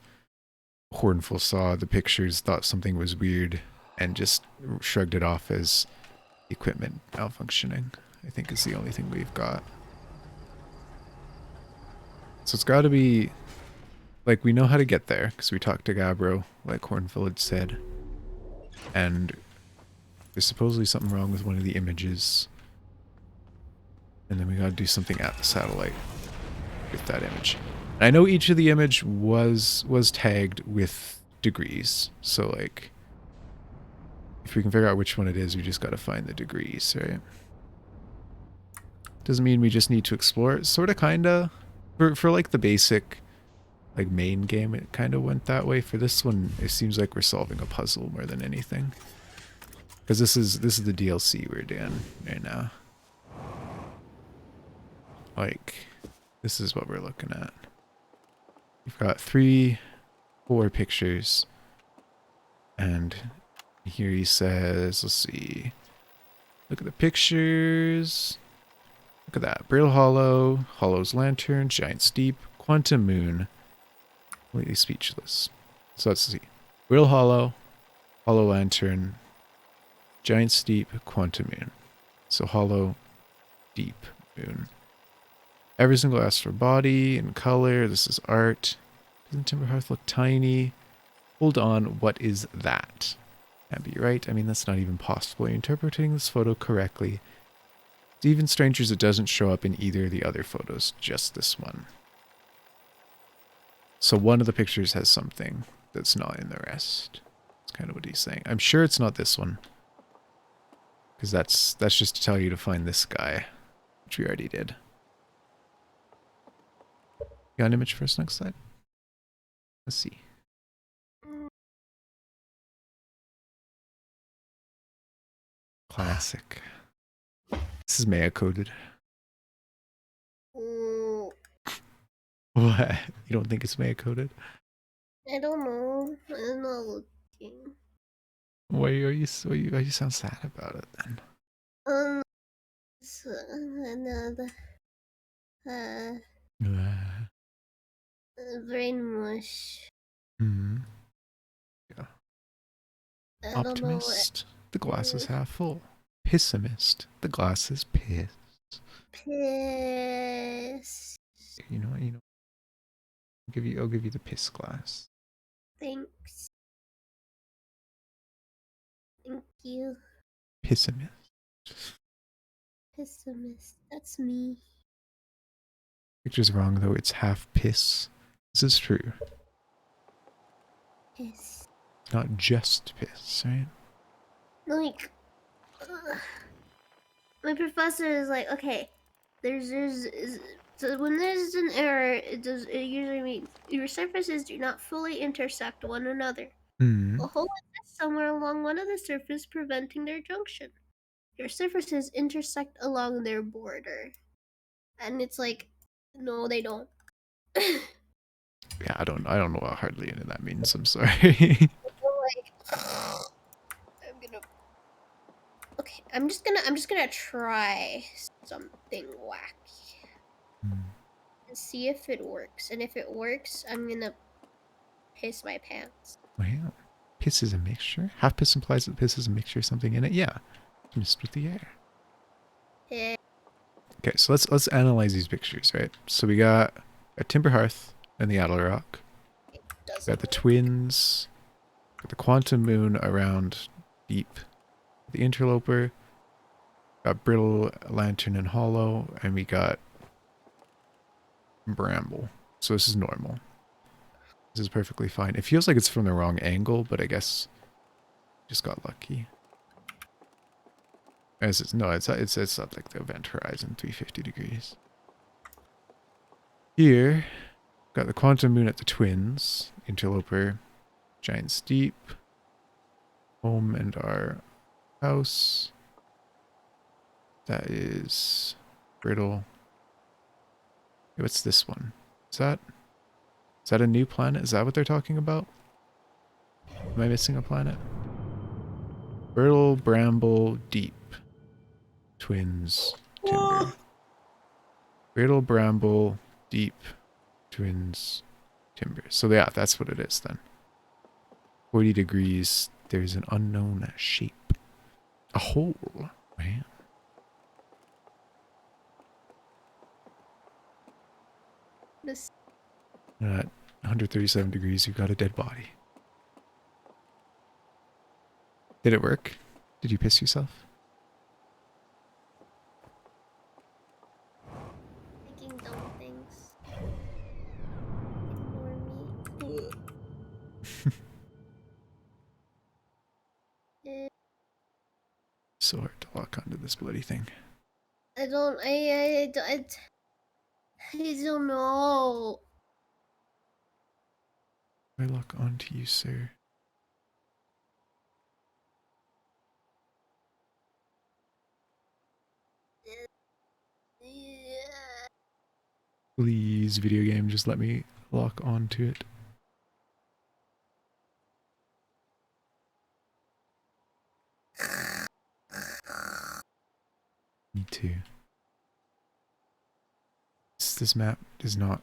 Hornful saw the pictures, thought something was weird, and just shrugged it off as equipment malfunctioning. I think is the only thing we've got. So it's got to be like we know how to get there because we talked to Gabbro, like Hornful had said, and there's supposedly something wrong with one of the images, and then we got to do something at the satellite with that image. And I know each of the image was tagged with degrees, so like if we can figure out which one it is, we just got to find the degrees, right? Doesn't mean we just need to explore it. Sort of, kinda. For like the basic like main game, it kind of went that way. For this one, it seems like we're solving a puzzle more than anything. Because this is the DLC we're doing right now. Like, this is what we're looking at. We've got 4 pictures. And here he says, let's see. Look at the pictures. Look at that. Brittle Hollow, Hollow's Lantern, Giant Steep, Quantum Moon. Completely speechless. So let's see. Brittle Hollow, Hollow Lantern, Giant Steep, Quantum Moon. So Hollow, Deep Moon. Every single astral body and color. This is art. Doesn't Timberhearth look tiny? Hold on, what is that? Can't be right. I mean, that's not even possible. You're interpreting this photo correctly. To even strangers, it doesn't show up in either of the other photos, just this one. So one of the pictures has something that's not in the rest. That's kind of what he's saying. I'm sure it's not this one. Because that's just to tell you to find this guy, which we already did. Got an image for us next slide? Let's see. Classic. This is Maya coded. Mm, What? You don't think it's Maya coded? I don't know. I'm not looking. Why you sound sad about it then? So another uh, brain mush. Hmm. Yeah. I don't know what Optimist, the glass is half full. Pessimist, the glass is pissed. piss. You know what? I'll give you the piss glass. Thanks. Thank you. Pessimist. Pessimist. That's me. Picture's wrong though. It's half piss. This is true. Piss. Not just piss, right? Like, my professor is like, okay, so when there's an error, it usually means your surfaces do not fully intersect one another. Hmm. A hole exists somewhere along one of the surfaces preventing their junction. Your surfaces intersect along their border. And it's like, no, they don't. Yeah, I don't know what hardly any of that means. I'm sorry. Like, I'm gonna. Okay, I'm just gonna try something wacky Hmm. and see if it works. And if it works, I'm gonna piss my pants. Well, piss is a mixture. Half piss implies that piss is a mixture of something in it. Yeah, mixed with the air. Eh, Okay, so let's analyze these pictures, right? So we got a timber hearth and the Adler Rock. it We doesn't got the work. twins. Got the quantum moon around deep. The interloper. Got brittle, lantern, and hollow, and we got bramble. So this is normal. This is perfectly fine. It feels like it's from the wrong angle, but I guess just got lucky. As it's no, it's at like the event horizon, 350 degrees. Here, got the quantum moon at the twins, interloper, giant steep, home and our house. That is brittle. Hey, what's this one? Is that a new planet? Is that what they're talking about? Am I missing a planet? Brittle, bramble, deep. Twins, timber. Brittle, bramble, deep, twins, timber. So yeah, that's what it is then. 40 degrees, there's an unknown shape. A hole. Man. This At 137 degrees, you've got a dead body. Did it work? Did you piss yourself? thinking dumb things. Ignore me. Eh, So hard to lock onto this bloody thing. I don't. I don't know. I lock onto you, sir. Yeah. Please, video game, just let me lock onto it. Me too. This map does not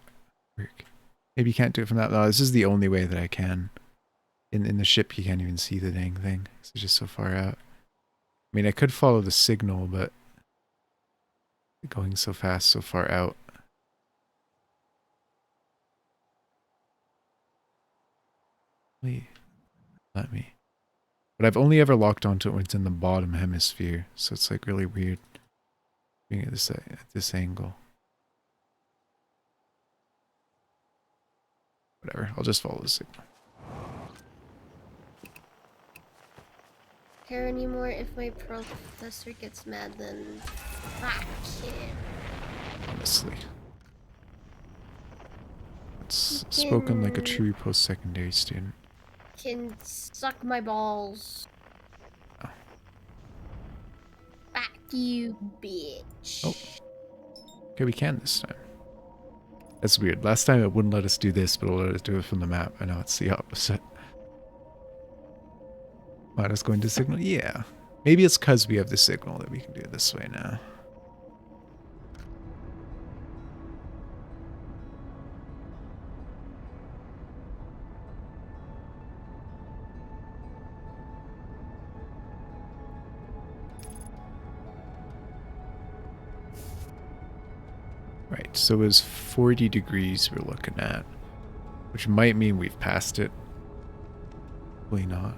work. Maybe you can't do it from that. No, this is the only way that I can. In the ship, you can't even see the dang thing. It's just so far out. I mean, I could follow the signal, but going so fast, so far out. Wait, Let me. But I've only ever locked onto it when it's in the bottom hemisphere, so it's like really weird being at this angle. Whatever, I'll just follow the signal. Care anymore if my professor gets mad, then fuck him. Honestly. It's spoken like a true post-secondary student. Can suck my balls. Oh. Fuck you, bitch. Oh. Okay, we can this time. That's weird. Last time it wouldn't let us do this, but it'll let us do it from the map. I know it's the opposite. Might us going to signal? Yeah. Maybe it's because we have the signal that we can do it this way now. Right, so it was 40 degrees we're looking at, which might mean we've passed it. Probably not.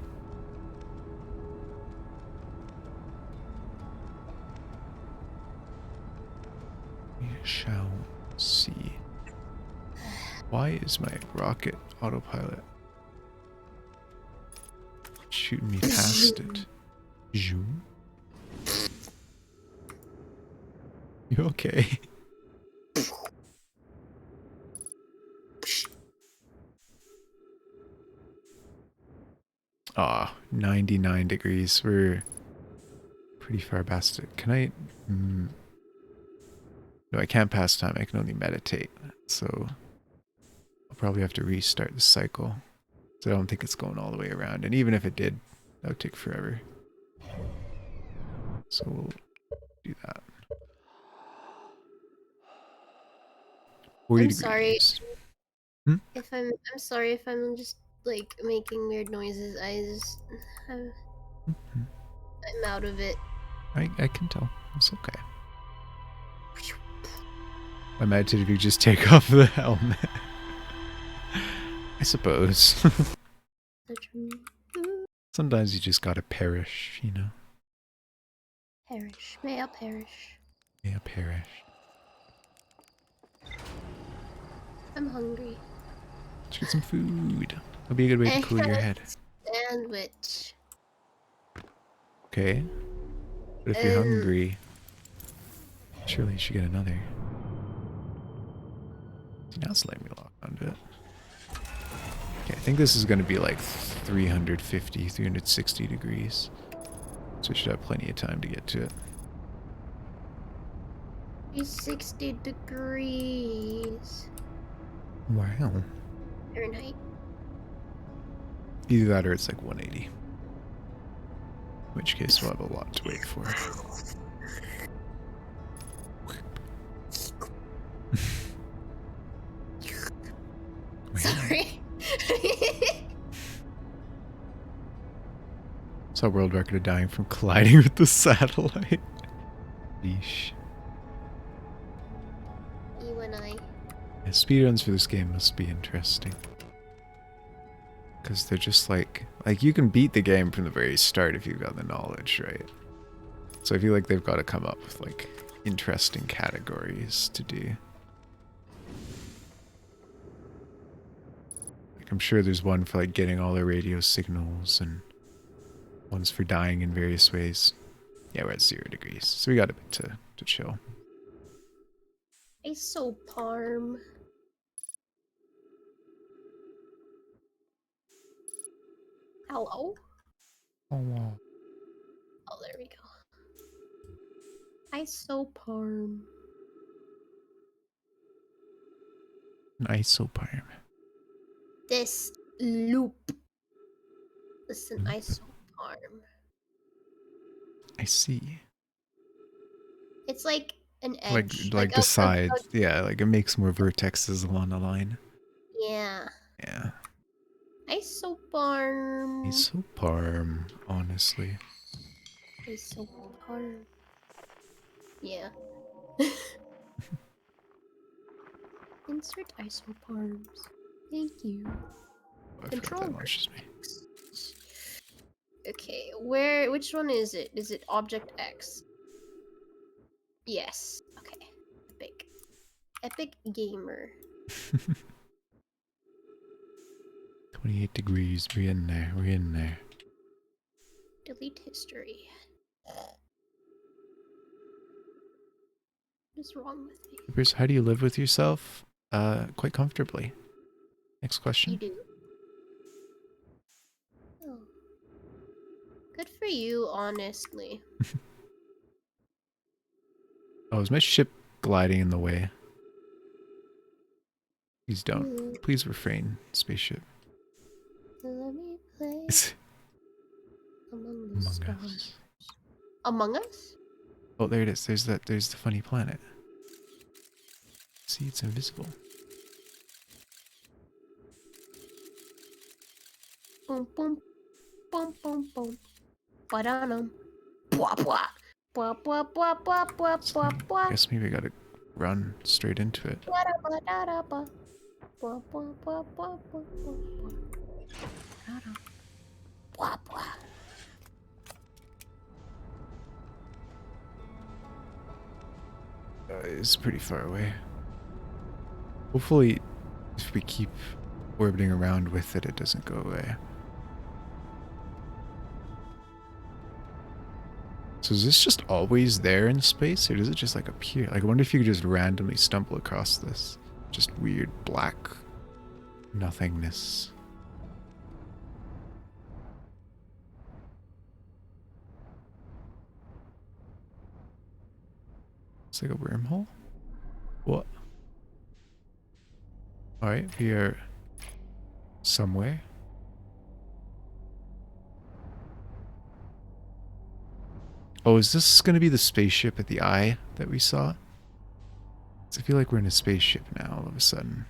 We shall see. Why is my rocket autopilot shooting me past it? Zoom? You okay? Ah, 99 degrees. We're pretty far past it. Can I... No, I can't pass time. I can only meditate. So I'll probably have to restart the cycle. So I don't think it's going all the way around. And even if it did, that would take forever. So we'll do that. 40 I'm degrees. sorry. Hmm? I'm sorry if I'm just like making weird noises. I'm out of it. I can tell. It's okay. I imagine if you just take off the helmet. I suppose. Sometimes you just gotta perish, you know? Perish. May I perish. Yeah, perish. I'm hungry. Let's get some food. That'll be a good way to cool your head. Sandwich. Okay. But if you're hungry, surely you should get another. See, now it's letting me lock onto it. Okay, I think this is going to be like 350, 360 degrees. So we should have plenty of time to get to it. 360 degrees. Wow. Fahrenheit. Either that or it's like 180. In which case we'll have a lot to wait for. Sorry. Saw world record of dying from colliding with the satellite. Yeesh. You and I. Yeah, speedruns for this game must be interesting. Because they're just like you can beat the game from the very start if you've got the knowledge, right? So I feel like they've got to come up with like interesting categories to do. Like I'm sure there's one for like getting all the radio signals and ones for dying in various ways. Yeah, we're at 0 degrees, so we got a bit to chill. Isoparm. Hello? Oh, wow. Oh, there we go. Isoparm. An isoparm. This loop. This is an isoparm. I see. It's like an edge. Like the sides. Yeah, like it makes more vertexes along the line. Yeah. Yeah. Isoparm. Isoparm, honestly. Isoparm. Yeah. Insert isoparms. Thank you. I Control forgot that launches me. Okay, where? Which one is it? Is it Object X? Yes. Okay. Epic. Epic Gamer. 28 degrees. We're in there. We're in there. Delete history. What is wrong with me? Bruce, how do you live with yourself? Quite comfortably. Next You question. do. Oh. Good for you, honestly. Oh, is my ship gliding in the way? Please don't. Ooh, Please refrain, spaceship. let me play It's Among the Among Stars. Us. Among Us? Oh, there it is. There's that. There's the funny planet. See, it's invisible. Boom, boom, boom, boom, boom. Ba-da-dum. Bwah, bwah. Bwah, bwah, bwah, bwah, bwah, bwah, I bwah. guess maybe I gotta run straight into it. Ba-da-ba-da-da-ba. Bwah, bwah, bwah, bwah, bwah, bwah, bwah. Ba-da-dum. Bwah, bwah. It's pretty far away. Hopefully, if we keep orbiting around with it, it doesn't go away. So is this just always there in space, or does it just like appear? Like, I wonder if you could just randomly stumble across this. Just weird black nothingness. It's like a wormhole? What? Alright, we are somewhere. Oh, is this going to be the spaceship at the eye that we saw? I feel like we're in a spaceship now all of a sudden.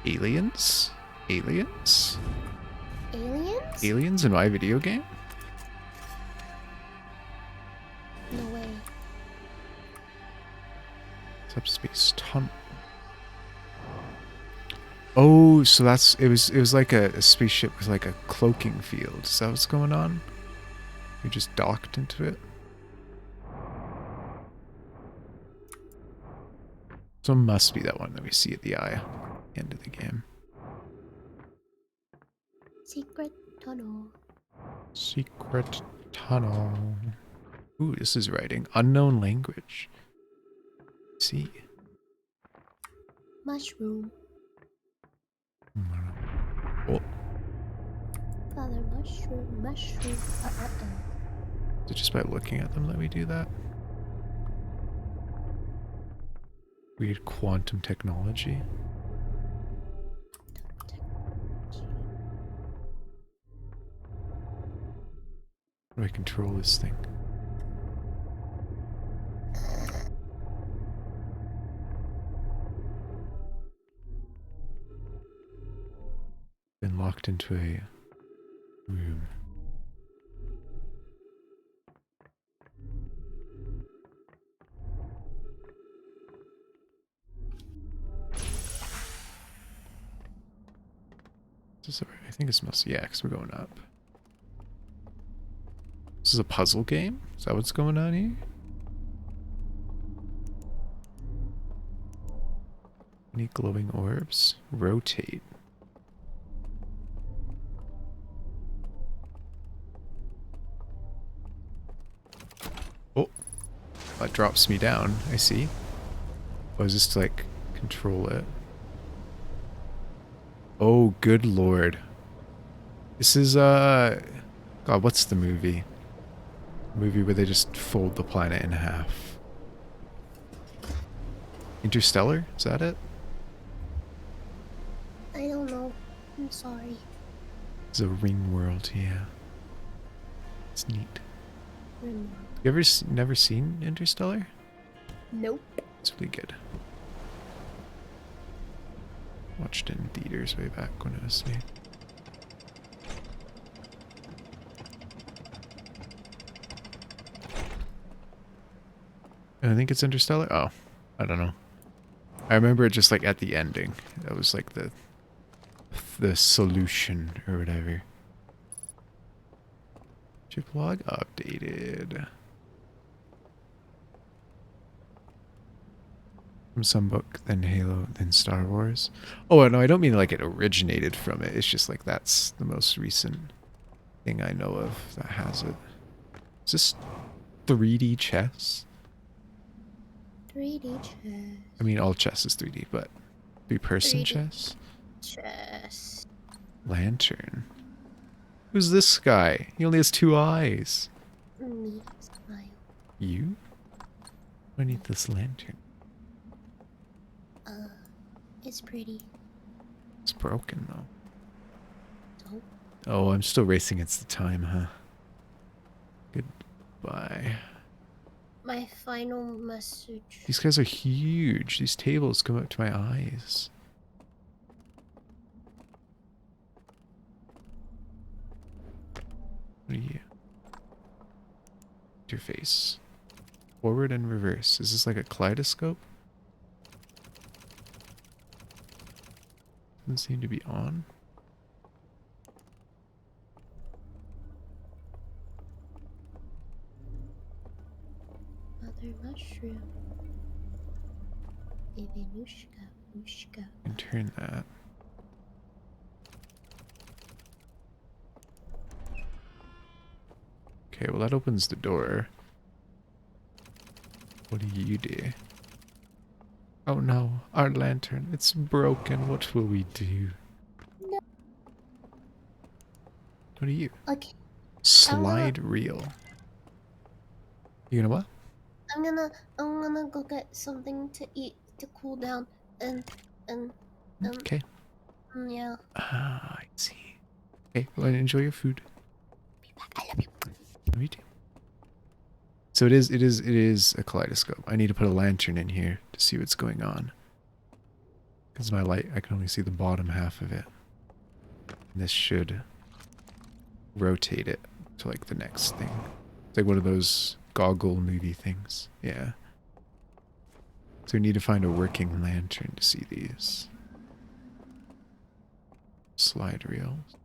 Aliens? Aliens? Aliens? Aliens in my video game? No way. Subspace tunnel. Oh, so that's it was like a spaceship with like a cloaking field. Is that what's going on? We just docked into it. So it must be that one that we see at the eye end of the game. Secret tunnel. Secret tunnel. Ooh, this is writing. Unknown language. See. Mushroom. Oh, Father mushroom. Mushroom. is it just by looking at them that we do that? Weird quantum technology. How do I control this thing? Been locked into a room. Is this, I think it's mostly, yeah, because we're going up. This is a puzzle game? Is that what's going on here? Any glowing orbs? Rotate. Oh, that drops me down. I see. Oh, is this to like control it? Oh, good lord. This is, God, what's the movie? The movie where they just fold the planet in half. Interstellar? Is that it? I don't know. I'm sorry. It's a ring world, yeah. It's neat. Rim. You ever never seen Interstellar? Nope. It's really good. Watched it in theaters way back when I was new. I think it's Interstellar. Oh, I don't know. I remember it just like at the ending. That was like the solution or whatever. Chip log updated. From some book, then Halo, then Star Wars. Oh, no, I don't mean like it originated from it. It's just like that's the most recent thing I know of that has it. Is this 3D chess? 3D chess. I mean, all chess is 3D, but 3-person 3D chess? chess. Lantern. Who's this guy? He only has 2 eyes. Me smile. You? I need this lantern. It's pretty. It's broken, though. So Oh, I'm still racing against the time, huh? Goodbye. my final message. These guys are huge. These tables come up to my eyes. What are you? Your face. Forward and reverse. Is this like a kaleidoscope? Doesn't seem to be on. Mother mushroom. Ivanushka. Ushka. And turn that. Okay, well that opens the door. What do you do? Oh no, our lantern. It's broken. What will we do? No. What are you? Okay. Slide reel. You gonna what? I'm gonna go get something to eat to cool down and Okay. yeah. Ah, I see. Okay, well enjoy your food. Be back. I love you. Me too. So it is a kaleidoscope. I need to put a lantern in here to see what's going on. Because my light, I can only see the bottom half of it. And this should rotate it to like the next thing. It's like one of those goggle movie things. Yeah. So we need to find a working lantern to see these. Slide reels.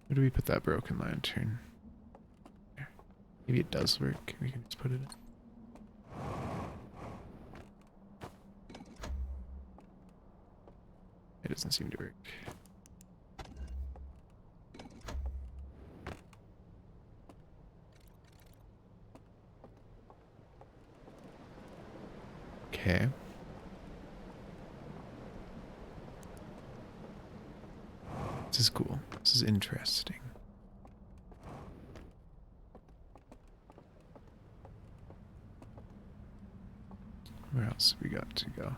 Where do we put that broken lantern? There. Maybe it does work. We can just put it in. It doesn't seem to work. Okay. This is cool. This is interesting. Where else have we got to go?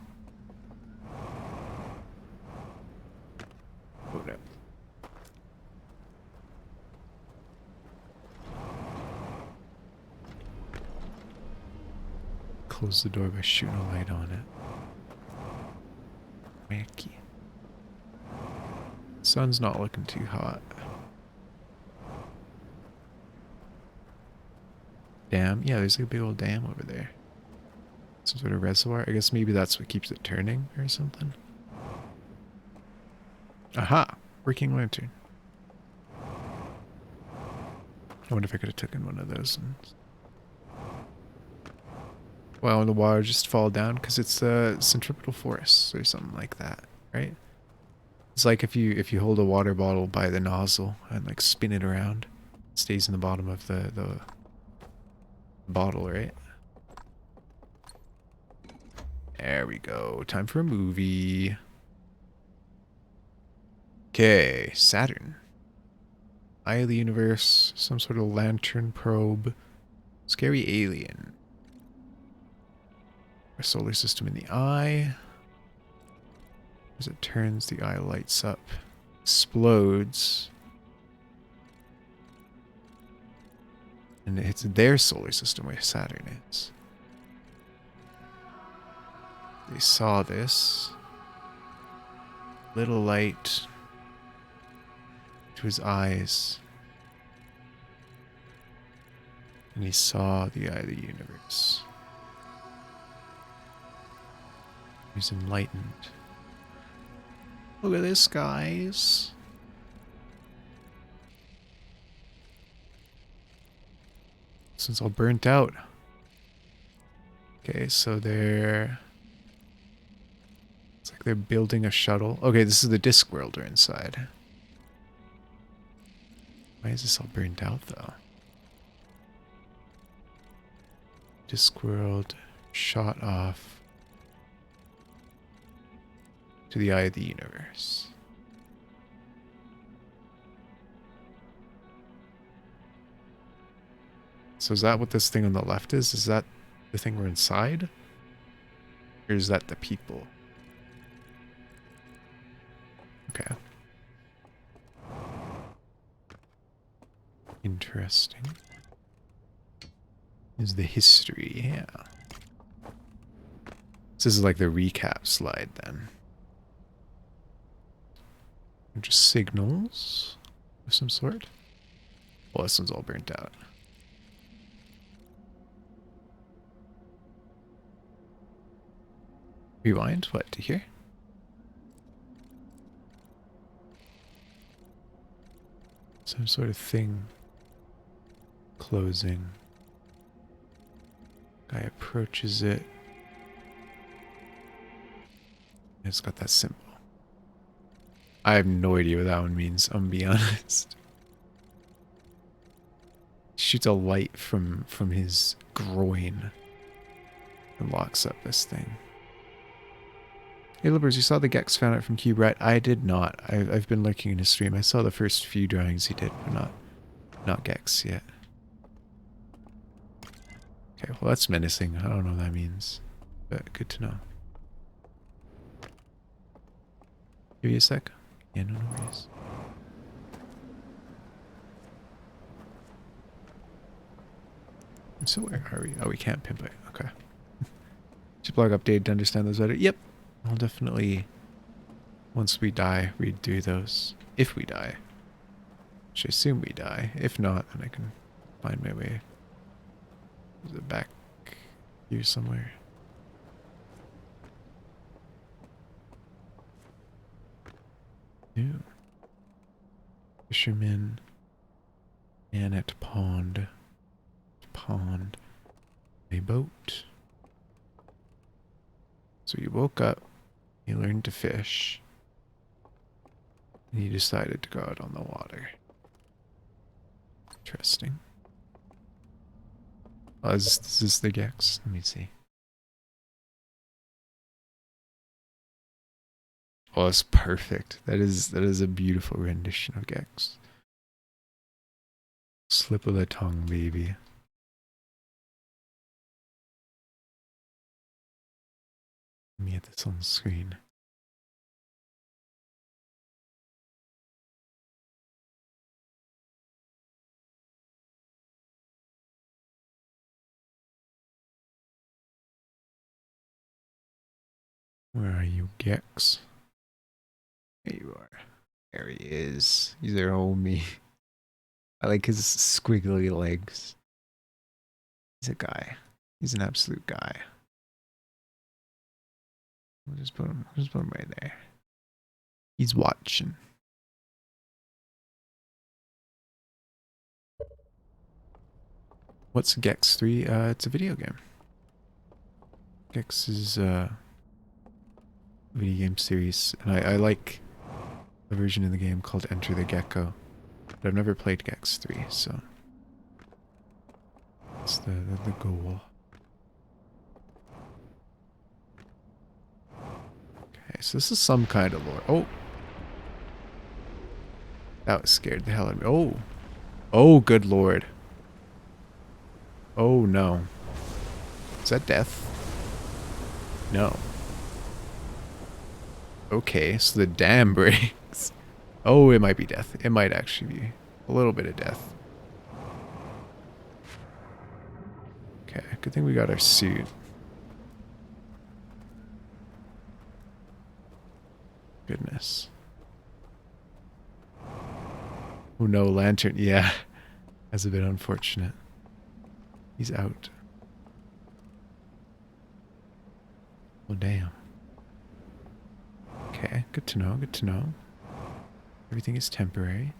Oh no. Close the door by shooting a light on it. Wacky. Sun's not looking too hot. Dam? Yeah, there's like a big old dam over there. Some sort of reservoir. I guess maybe that's what keeps it turning or something. Aha! Working lantern. I wonder if I could have taken one of those. Well, the water just fall down because it's centripetal force or something like that, right? It's like if you hold a water bottle by the nozzle and like spin it around, it stays in the bottom of the bottle, right? There we go. Time for a movie. Okay, Saturn. Eye of the universe, some sort of lantern probe, scary alien. Our solar system in the eye. As it turns, the eye lights up, explodes, and it hits their solar system where Saturn is. They saw this. Little light to his eyes. And he saw the eye of the universe. He's enlightened. Look at this, guys. This one's all burnt out. Okay, so they're... It's like they're building a shuttle. Okay, this is the Discworld are inside. Why is this all burnt out, though? Discworld shot off to the eye of the universe. So is that what this thing on the left is? Is that the thing we're inside? Or is that the people? Okay. Interesting. Is the history, yeah. This is like the recap slide then. Just signals of some sort. Well, this one's all burnt out. Rewind? What, to here? Some sort of thing closing. Guy approaches it. It's got that symbol. I have no idea what that one means, I'm gonna be honest. Shoots a light from his groin and locks up this thing. Hey Lippers, you saw the Gex found out from Cube, right? I did not. I've been lurking in his stream. I saw the first few drawings he did, but not Gex yet. Okay, well that's menacing. I don't know what that means, but good to know. Give you a sec. Yeah, no worries. So where are we? Oh, we can't pimp it. Okay. Should blog update to understand those better. Yep. I'll definitely, once we die, read through those. If we die. Which I assume we die. If not, then I can find my way. Is it back here somewhere? Ew. Fisherman. Man at pond. Pond. A boat. So you woke up. You learned to fish. And you decided to go out on the water. Interesting. Oh, is this the Gex? Let me see. Oh, it's perfect. That is a beautiful rendition of Gex. Slip of the tongue, baby. Let me get this on the screen. Where are you, Gex? There you are. There he is. He's there, homie. I like his squiggly legs. He's a guy. He's an absolute guy. We'll just put him right there. He's watching. What's Gex 3? It's a video game. Gex is a video game series, and I like a version of the game called Enter the Gecko. But I've never played Gex 3, so that's the goal. Okay, so this is some kind of lore. Oh! That was scared the hell out of me. Oh! Oh, good lord. Oh no. Is that death? No. Okay, so the dam breaks. Oh, it might be death. It might actually be a little bit of death. Okay, good thing we got our suit. Goodness. Oh no, lantern. Yeah. That's a bit unfortunate. He's out. Oh damn. Okay, good to know, good to know. Everything is temporary.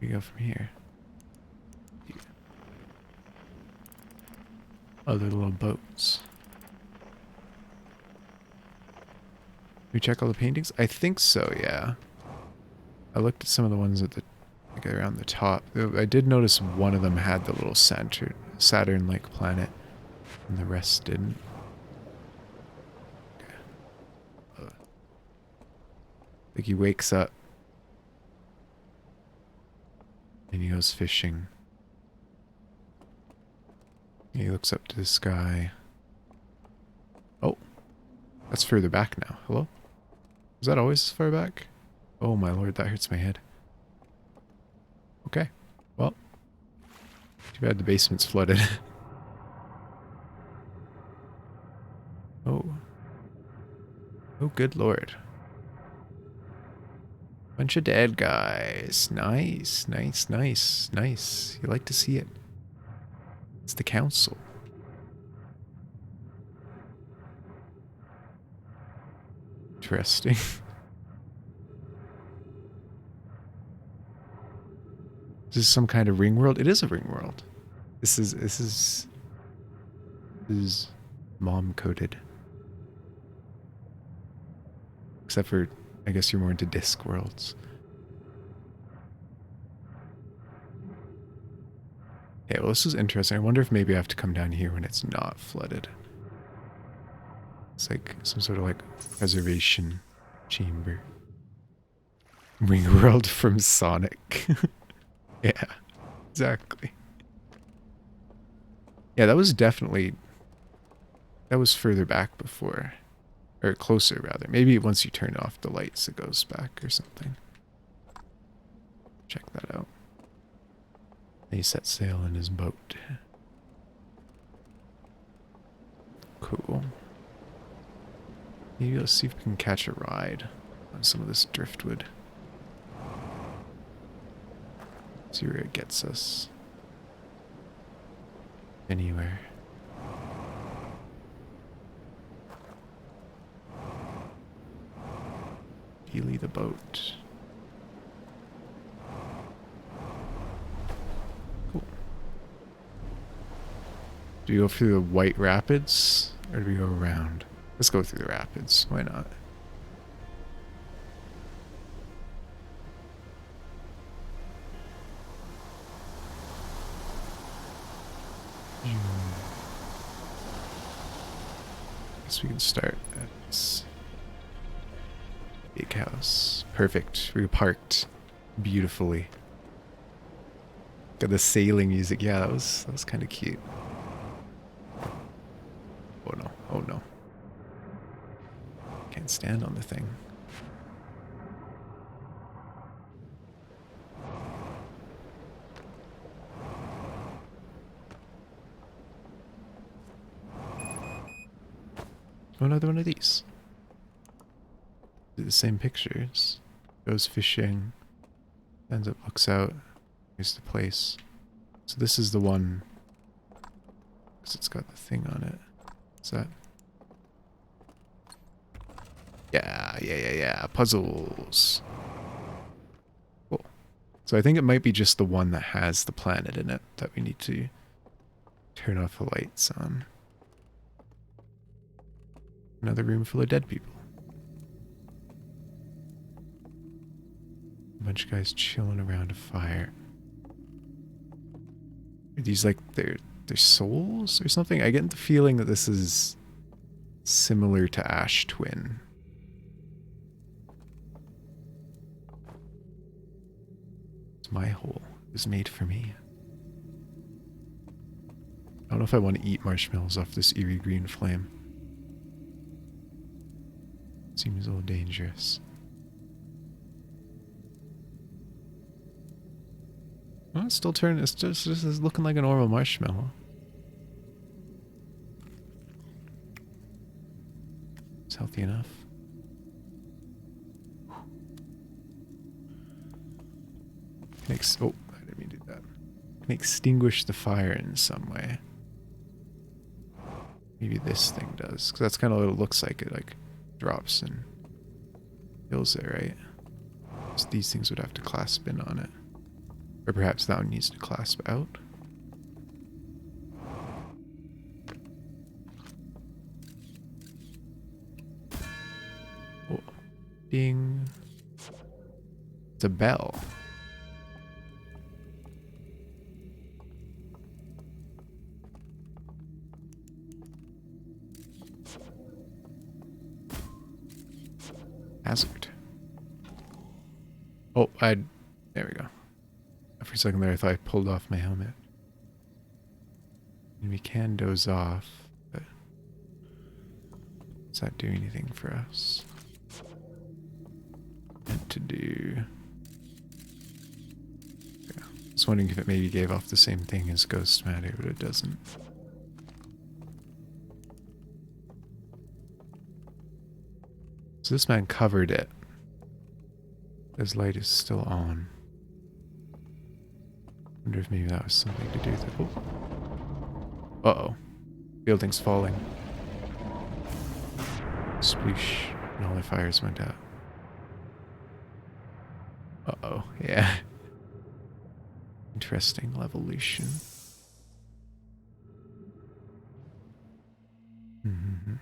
We go from here. Other little boats. We check all the paintings? I think so, yeah. I looked at some of the ones at the like around the top. I did notice one of them had the little Saturn-like planet, and the rest didn't. Like he wakes up and he goes fishing. He looks up to the sky. Oh, that's further back now. Hello? Was that always this far back? Oh my lord, that hurts my head. Okay, well, too bad the basement's flooded. Oh. Oh, good lord. Bunch of dead guys. Nice, nice, nice, nice. You like to see it. It's the council. Interesting. Is this some kind of ring world? It is a ring world. This is mom coded. Except for, I guess you're more into disc worlds. Yeah, well, this is interesting. I wonder if maybe I have to come down here when it's not flooded. It's like some sort of like preservation chamber. Ring world from Sonic. Yeah, exactly. Yeah, that was definitely... That was further back before. Or closer, rather. Maybe once you turn off the lights, it goes back or something. Check that out. He set sail in his boat. Cool. Maybe let's see if we can catch a ride on some of this driftwood. See where it gets us. Anywhere. Healy the boat. Cool. Do we go through the White Rapids? Or do we go around? Let's go through the rapids. Why not? Guess we can start at this big house. Perfect. We parked beautifully. Got the sailing music. Yeah, that was kind of cute. Oh no. Oh no. Can't stand on the thing. Oh, another one of these. Do the same pictures. Goes fishing. Ends up, looks out. Here's the place. So this is the one. Because it's got the thing on it. What's that? Yeah. Puzzles. Cool. So I think it might be just the one that has the planet in it that we need to turn off the lights on. Another room full of dead people. A bunch of guys chilling around a fire. Are these like their souls or something? I get the feeling that this is similar to Ash Twin. It's my hole. It was made for me. I don't know if I want to eat marshmallows off this eerie green flame. Seems a little dangerous. Well, it's still turning. It's just this is looking like a normal marshmallow. It's healthy enough. oh, I didn't mean to do that. Can extinguish the fire in some way. Maybe this thing does, because that's kind of what it looks like. It like drops and kills it, right? So these things would have to clasp in on it. Or perhaps that one needs to clasp out. Oh, ding. It's a bell. Hazard. Oh, there we go. For a second there, I thought I pulled off my helmet. And we can doze off, but does that do anything for us? Meant to do. Yeah. I was wondering if it maybe gave off the same thing as ghost matter, but it doesn't. So this man covered it. His light is still on. Wonder if maybe that was something to do with it. Oh. Uh-oh. Building's falling. Sploosh. And all the fires went out. Uh-oh. Yeah. Interesting evolution. Mm-hmm.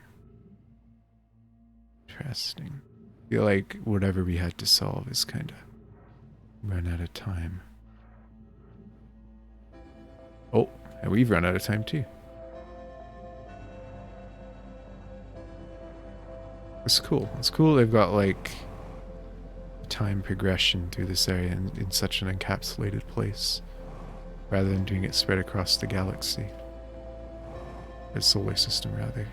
Interesting. I feel like whatever we had to solve is kind of run out of time. Oh, and we've run out of time too. It's cool. It's cool they've got like time progression through this area in such an encapsulated place, rather than doing it spread across the galaxy. The solar system, rather.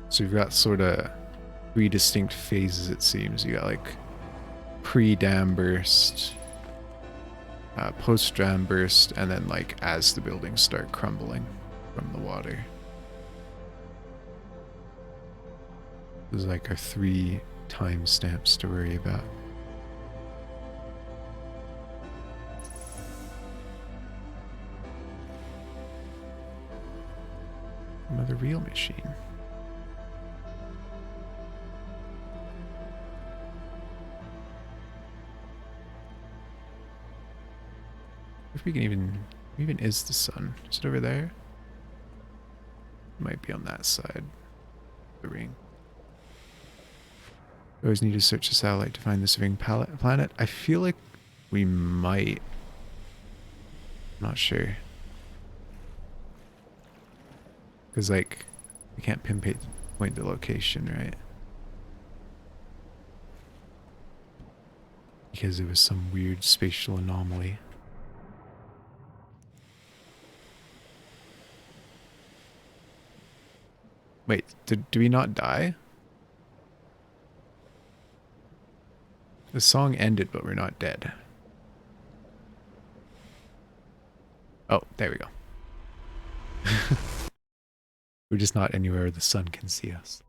So you've got sort of 3 distinct phases, it seems. You got like pre-dam burst, post-dam burst, and then like as the buildings start crumbling from the water. There's like our 3 timestamps to worry about. Another real machine. If we can even is the sun? Is it over there? It might be on that side. The ring. We always need to search the satellite to find this ring planet. I feel like we might. I'm not sure. Because like we can't pinpoint the location, right? Because it was some weird spatial anomaly. Wait, do we not die? The song ended, but we're not dead. Oh, there we go. We're just not anywhere the sun can see us.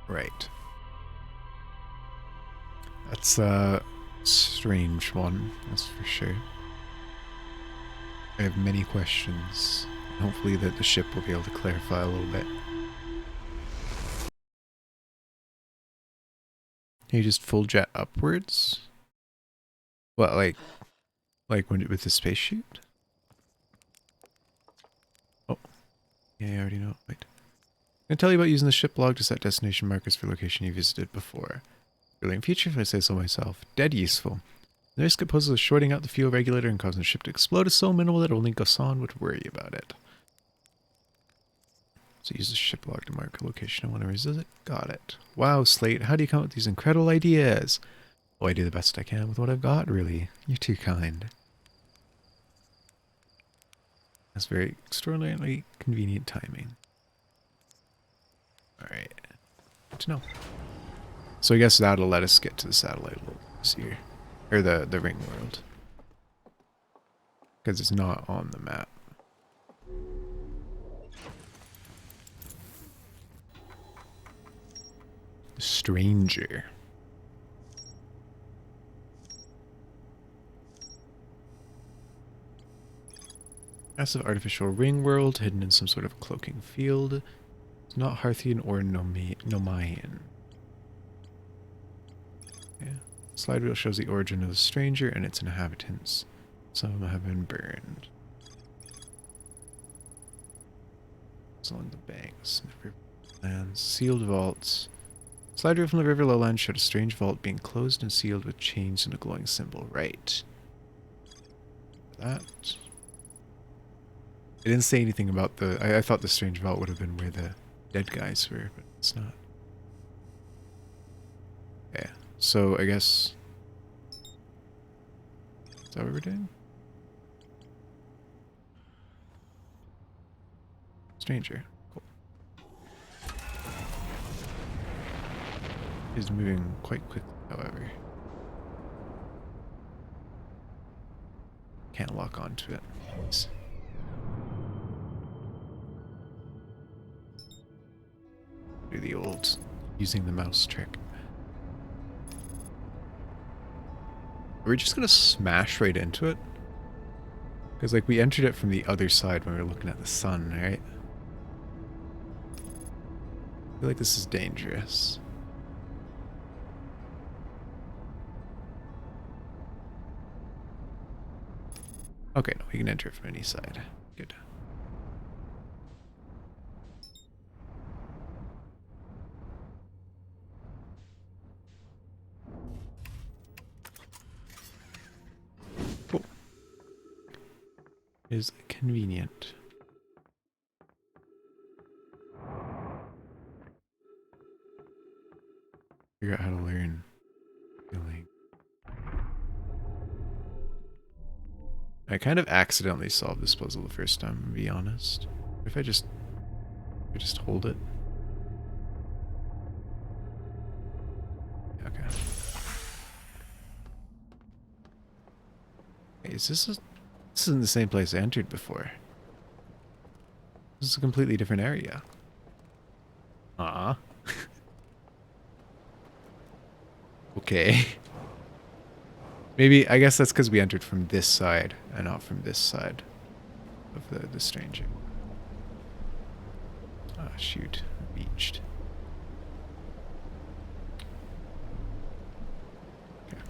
Right. That's a strange one, that's for sure. I have many questions. Hopefully that the ship will be able to clarify a little bit. Can you just full jet upwards? What, like when with the space chute? Oh, yeah, I already know. Wait. I'm gonna tell you about using the ship log to set destination markers for location you visited before. Really in future, if I say so myself, dead useful. The risk it poses of shorting out the fuel regulator and causing the ship to explode is so minimal that only Gassan would worry about it. So use the ship log to mark a location I want to revisit. Got it. Wow, Slate, how do you come up with these incredible ideas? Oh, I do the best I can with what I've got, really. You're too kind. That's very extraordinarily convenient timing. Alright. Good to know. So I guess that'll let us get to the satellite a little easier. Or the ring world. Because it's not on the map. Stranger. Massive artificial ring world hidden in some sort of cloaking field. It's not Harthian or Nomian. Yeah. Slide wheel shows the origin of the stranger and its inhabitants. Some of them have been burned. It's along the banks, the river lands, sealed vaults. Slide wheel from the river lowlands showed a strange vault being closed and sealed with chains and a glowing symbol. Right. That. It didn't say anything about the... I thought the strange vault would have been where the dead guys were, but it's not. Yeah. So, I guess... Is that what we're doing? Stranger. Cool. Is moving quite quickly, however. Can't lock onto it. Nice. Do the old using the mouse trick. Are we just gonna smash right into it? Because like we entered it from the other side when we were looking at the sun, right? I feel like this is dangerous. Okay, no, we can enter it from any side. Good. Cool. Is convenient. Figure out how to learn healing. I kind of accidentally solved this puzzle the first time, to be honest. If I just hold it. Okay. Hey, is this isn't the same place I entered before. This is a completely different area. Okay. Maybe, I guess that's because we entered from this side and not from this side of the stranger. Ah, shoot. Beached. Okay.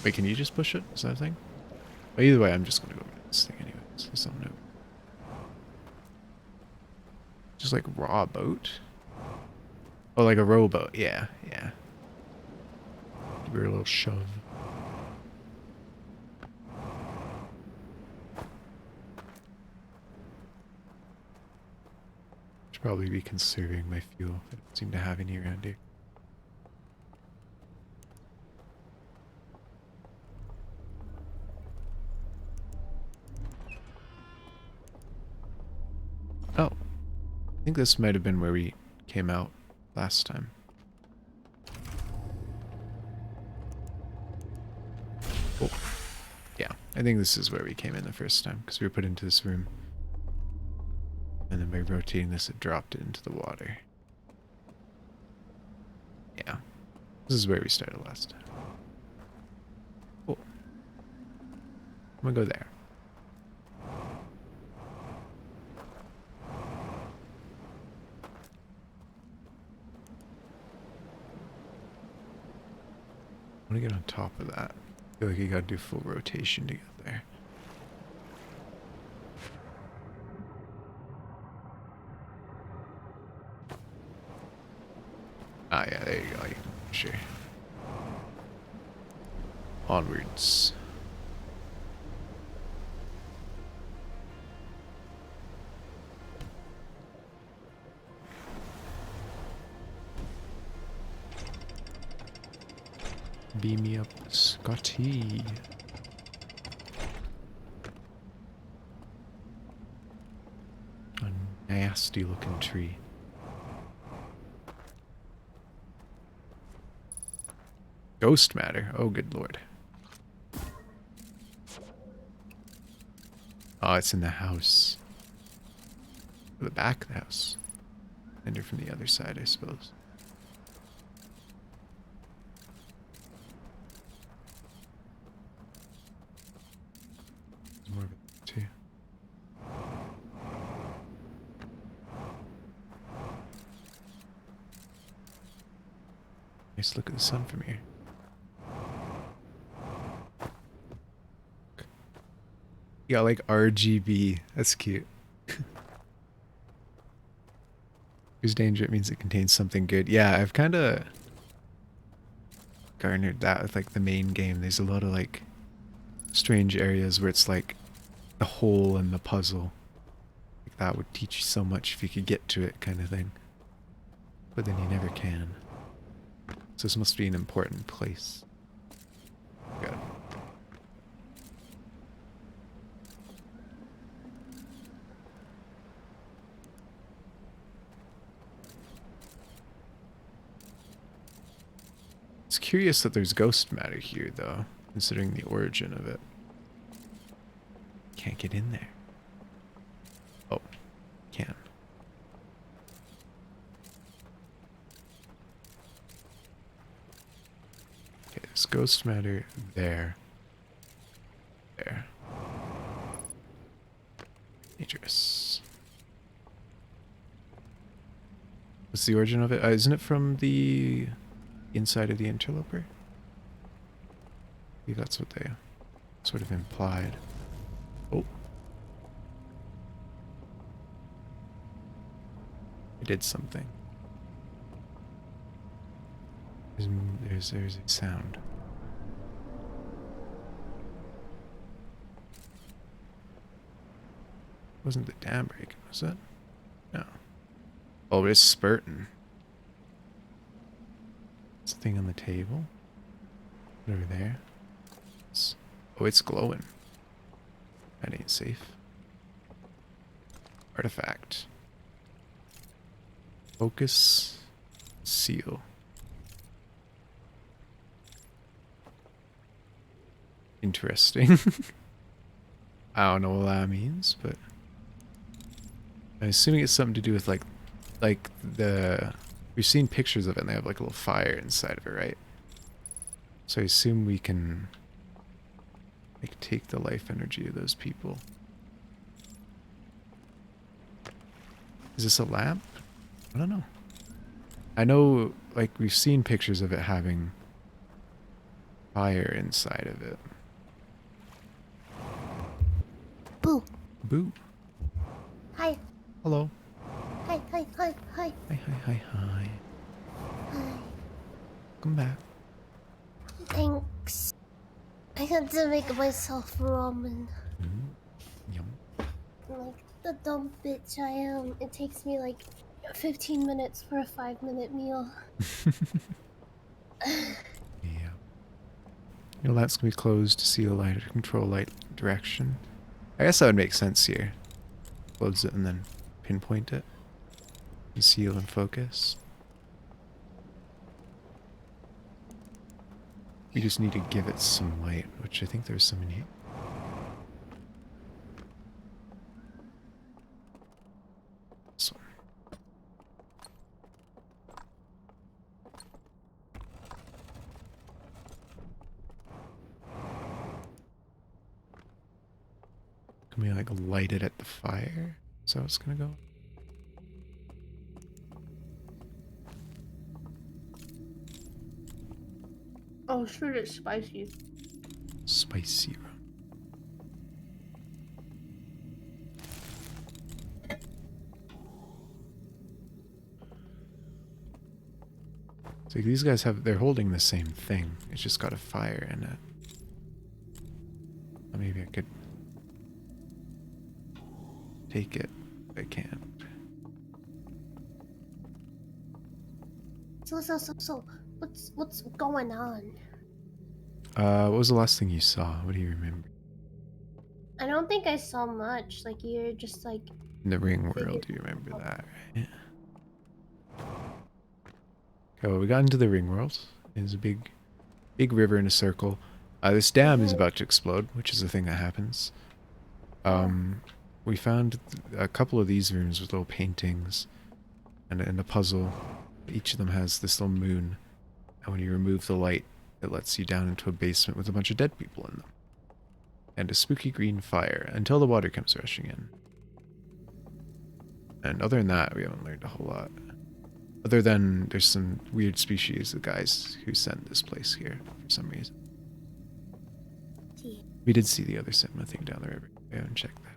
Wait, can you just push it? Is that a thing? Well, either way, I'm just going to go over this thing anyways. There's something new. Just like raw boat? Oh, like a rowboat. Yeah, yeah. Give her a little shove. Should probably be conserving my fuel. I don't seem to have any around here. Oh. I think this might have been where we came out last time. Oh. Yeah, I think this is where we came in the first time, because we were put into this room. And then by rotating this, it dropped it into the water. Yeah. This is where we started last time. Cool. I'm gonna go there. I want to get on top of that. I feel like you gotta do full rotation to get there. Ah, yeah, there you go. Sure. Onwards. Beam me up, Scotty. A nasty looking tree. Ghost matter. Oh, good lord. Oh, it's in the house. The back of the house. Enter from the other side, I suppose. More of it, too. Nice look at the sun from here. You got like RGB. That's cute. There's danger, it means it contains something good. Yeah, I've kind of garnered that with like the main game. There's a lot of like strange areas where it's like the hole in the puzzle. Like that would teach you so much if you could get to it, kind of thing. But then you never can. So this must be an important place. Got it. It's curious that there's ghost matter here, though, considering the origin of it. Can't get in there. Oh, can. Okay, there's ghost matter there. There. Dangerous. What's the origin of it? Isn't it from the inside of the interloper? I believe that's what they sort of implied. Oh. I did something. There's a sound. Wasn't the dam breaking, was it? No. Oh, it's spurting. It's a thing on the table. Over there. Oh, it's glowing. That ain't safe. Artifact. Focus. Seal. Interesting. I don't know what that means, but I'm assuming it's something to do with like the, we've seen pictures of it and they have like a little fire inside of it, right? So I assume we can like take the life energy of those people. Is this a lamp? I don't know. I know like we've seen pictures of it having fire inside of it. Boo. Boo. Hi. Hello. Hi, hi, hi, hi. Hi, hi, hi, hi. Hi. Come back. Thanks. I had to make myself ramen. Yum. Like the dumb bitch I am. It takes me like 15 minutes for a 5-minute meal. Yeah. Your lamps can be closed to seal light or control light direction. I guess that would make sense here. Close it and then pinpoint it. And seal and focus. We just need to give it some light, which I think there's some in here. This one. Can we like light it at the fire? Is that how it's gonna go? Oh, sure, it's spicy. Spicy rum. So these guys they're holding the same thing. It's just got a fire in it. Or maybe I could take it. I can't. So, what's going on? What was the last thing you saw? What do you remember? I don't think I saw much. Like, you're just like... In the ring world, do you remember that, right? Okay, well, we got into the ring world. There's a big big river in a circle. This dam is Mhm. about to explode, which is a thing that happens. Oh. We found a couple of these rooms with little paintings and a puzzle. Each of them has this little moon, and when you remove the light, it lets you down into a basement with a bunch of dead people in them. And a spooky green fire until the water comes rushing in. And other than that, we haven't learned a whole lot. Other than there's some weird species of guys who sent this place here for some reason. We did see the other cinema thing down the river. We haven't checked that.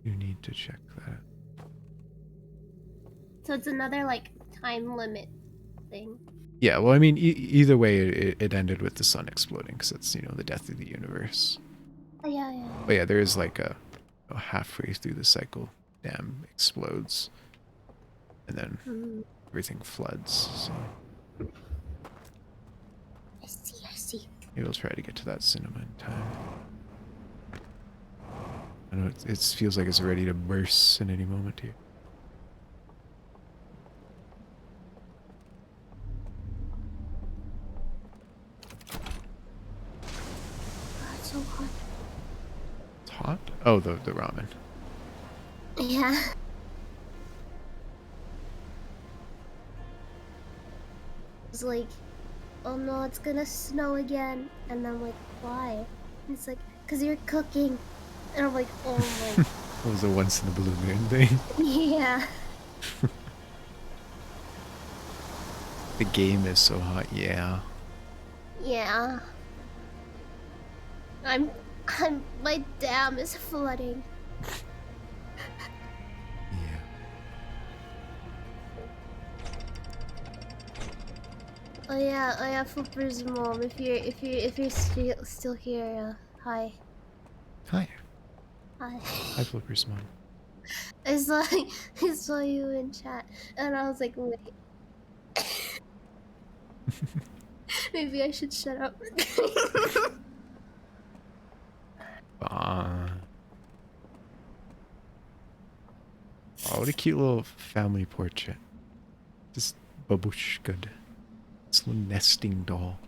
You need to check that. So it's another like time limit thing. Yeah, well, I mean, either way, it ended with the sun exploding because it's, you know, the death of the universe. Oh, yeah. But yeah, there is like halfway through the cycle, dam explodes, and then everything floods. So I see. maybe we'll try to get to that cinema in time. I know it feels like it's ready to burst in any moment here. Oh, it's so hot. It's hot? Oh, the ramen. Yeah. It's like, oh no, it's gonna snow again. And I'm like, why? And it's like, cause you're cooking. And I'm like, oh my. It was a once in a blue moon thing. Yeah. The game is so hot, yeah. Yeah. My dam is flooding. Yeah. Oh yeah, Flipper's mom. If you're still here, hi. Hi. Hi. Hi, Flipper's mom. I saw I saw you in chat, and I was like, wait. Maybe I should shut up. Oh, what a cute little family portrait. Just babushka. This little nesting doll.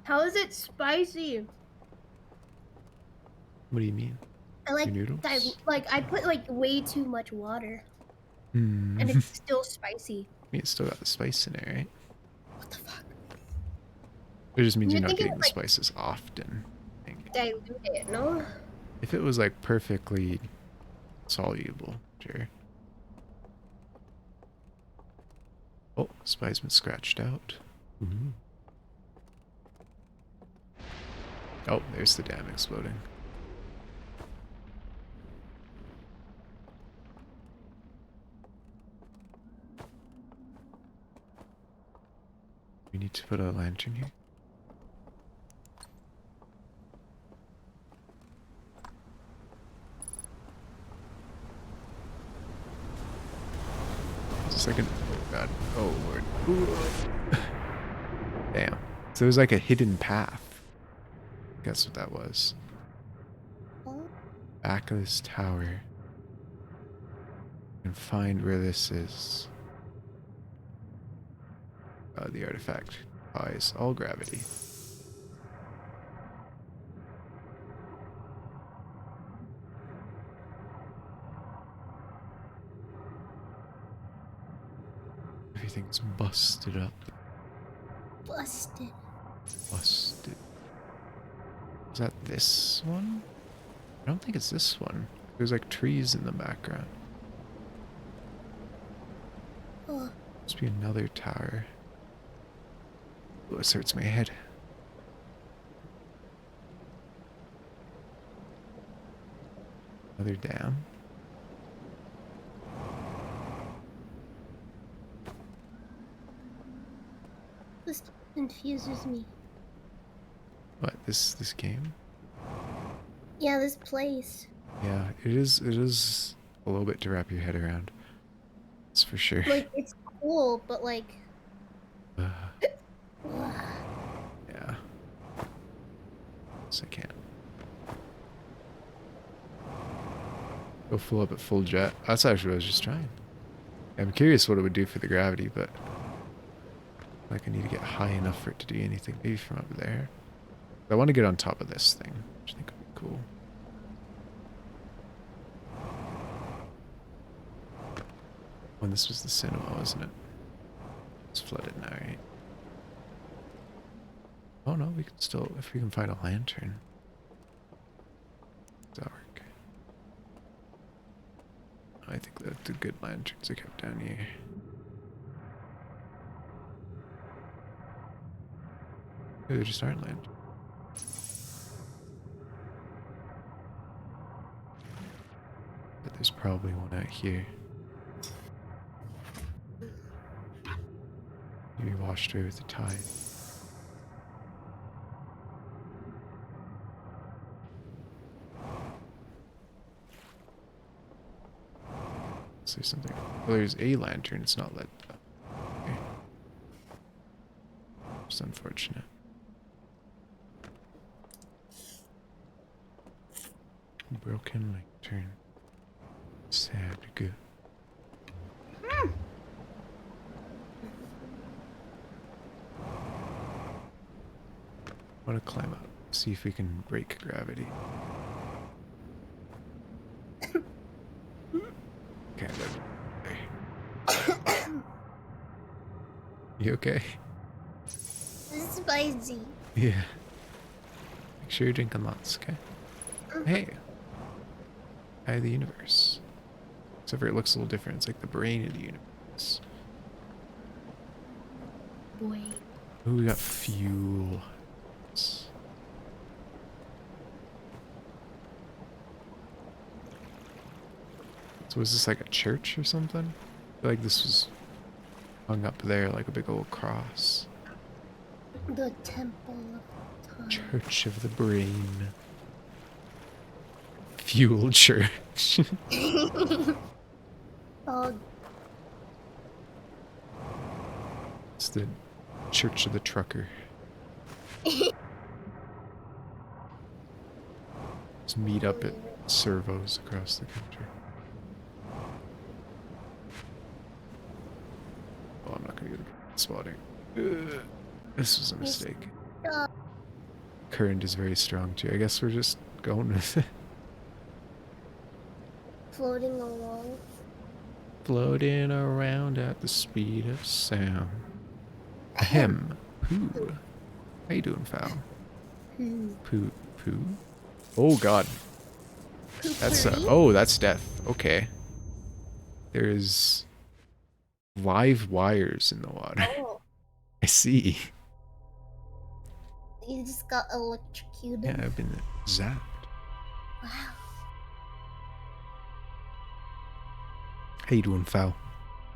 How is it spicy? What do you mean? I like Your noodles? I put like way too much water, Hmm. and it's still spicy. I mean, it's still got the spice in it, right? What the fuck? It just means You you're would not think it getting would the like spices often. I think. dilute it, no? If it was like perfectly soluble, sure. Oh, spice been scratched out. Ooh. Oh, there's the dam exploding. We need to put a lantern here. Just like an, oh god, oh lord. Ooh. Damn. So there's like a hidden path. Guess what that was. Oh, Back of this tower. And find where this is. The artifact defies all gravity. Everything's busted up. busted. Busted. Is that this one? I don't think it's this one. There's like trees in the background. Oh, Must be another tower. Oh, this hurts my head. Another dam. this confuses me. What, this game? Yeah, this place. Yeah, it is a little bit to wrap your head around. That's for sure. Like, it's cool, but like. Uh, Ugh. yeah. Yes, I can. Go full up at full jet. That's actually what I was just trying. I'm curious what it would do for the gravity, but like I need to get high enough for it to do anything. Maybe from up there. I want to get on top of this thing, which I think would be cool. When this was the cinema, wasn't it? It's flooded now, right? Oh no, we can still, if we can find a lantern. Does that work? I think that the good lanterns are kept down here. Maybe they just aren't lanterns. But there's probably one out here. Maybe washed away with the tide. Say something. Well, there's a lantern. It's not lit. Okay. It's unfortunate. Broken lantern. Sad. Good. I want to climb up. See if we can break gravity. Okay, you okay? This is spicy. Yeah. Make sure you're drinking lots, okay? Hey. Eye of the universe. Except for it looks a little different. It's like the brain of the universe. Boy. Ooh, we got fuel. So was this like a church or something? I feel like this was hung up there like a big old cross. The temple of time. Church of the brain. Fuel church. Oh, It's the church of the trucker. Just meet up at servos across the country. Oh, I'm not gonna get a spotting. Ugh. This was a mistake. Current is very strong too. I guess we're just going with it. floating along. Floating around at the speed of sound. Ahem. Poo. How you doing, Fowl? Poo. Poo. Oh god. That's oh, that's death. Okay. There's live wires in the water. Oh, I see. you just got electrocuted. Yeah, I've been zapped. Wow. How you doing, Fowl?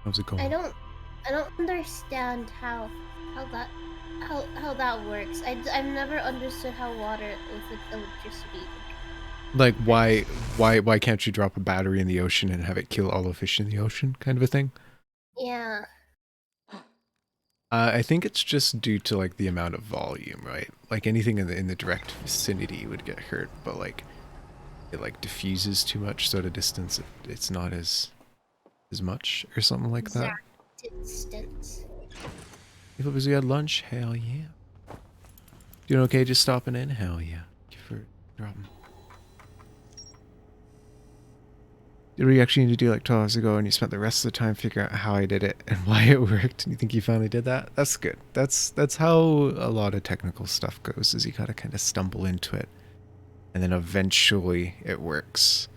How's it going? I don't understand how that works. I've never understood how water with electricity. Like why can't you drop a battery in the ocean and have it kill all the fish in the ocean, kind of a thing? Yeah. I think it's just due to like the amount of volume, right? Like anything in the direct vicinity would get hurt, but like it like diffuses too much, so at a distance it's not as much or something like that. Distance. If it was we had lunch, hell yeah. Doing okay? Just stopping in, hell yeah. Thank you for dropping. Did we actually need to do like 12 hours ago and you spent the rest of the time figuring out how I did it and why it worked and you think you finally did that? That's good. That's how a lot of technical stuff goes, is you gotta kind of stumble into it and then eventually it works.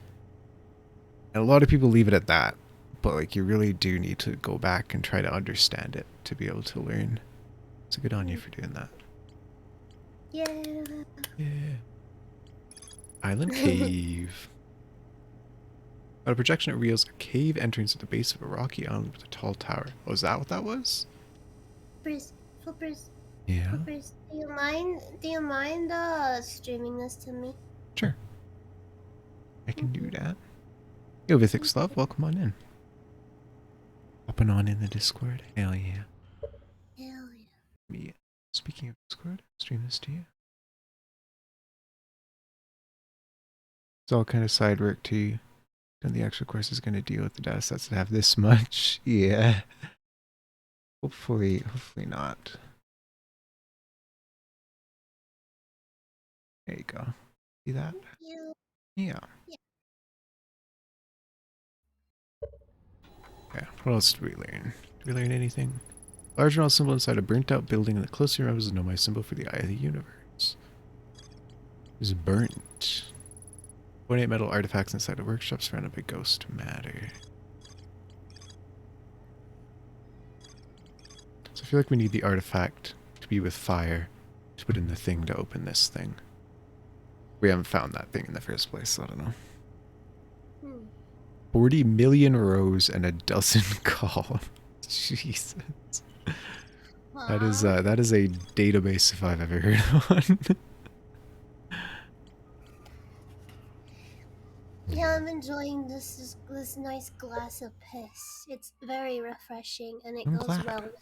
And a lot of people leave it at that, but like you really do need to go back and try to understand it to be able to learn. So good on you for doing that. Yeah. Yeah. Island cave. At a projection, it reveals a cave entrance at the base of a rocky island with a tall tower. Oh, is that what that was? Flippers. Yeah. Flippers. Do you mind streaming this to me? Sure. I can do that. Yo, Vithix Love, welcome on in. Hopping on in the Discord. Hell yeah. Hell yeah. Me. Speaking of Discord, stream this to you. It's all kind of side work too. And the actual course is going to deal with the data sets that have this much. Yeah. Hopefully not. There you go. See that? You. Yeah. Yeah. Yeah. What else did we learn? Did we learn anything? Large round symbol inside a burnt out building that closely resembles a nomai symbol for the eye of the universe. Is burnt. 28 metal artifacts inside a workshop surrounded by ghost matter. So I feel like we need the artifact to be with fire to put in the thing to open this thing. We haven't found that thing in the first place, so I don't know. 40 million rows and a dozen columns. Jesus. That is a database if I've ever heard of one. Yeah, I'm enjoying this nice glass of piss. It's very refreshing, and it I'm goes glad. well with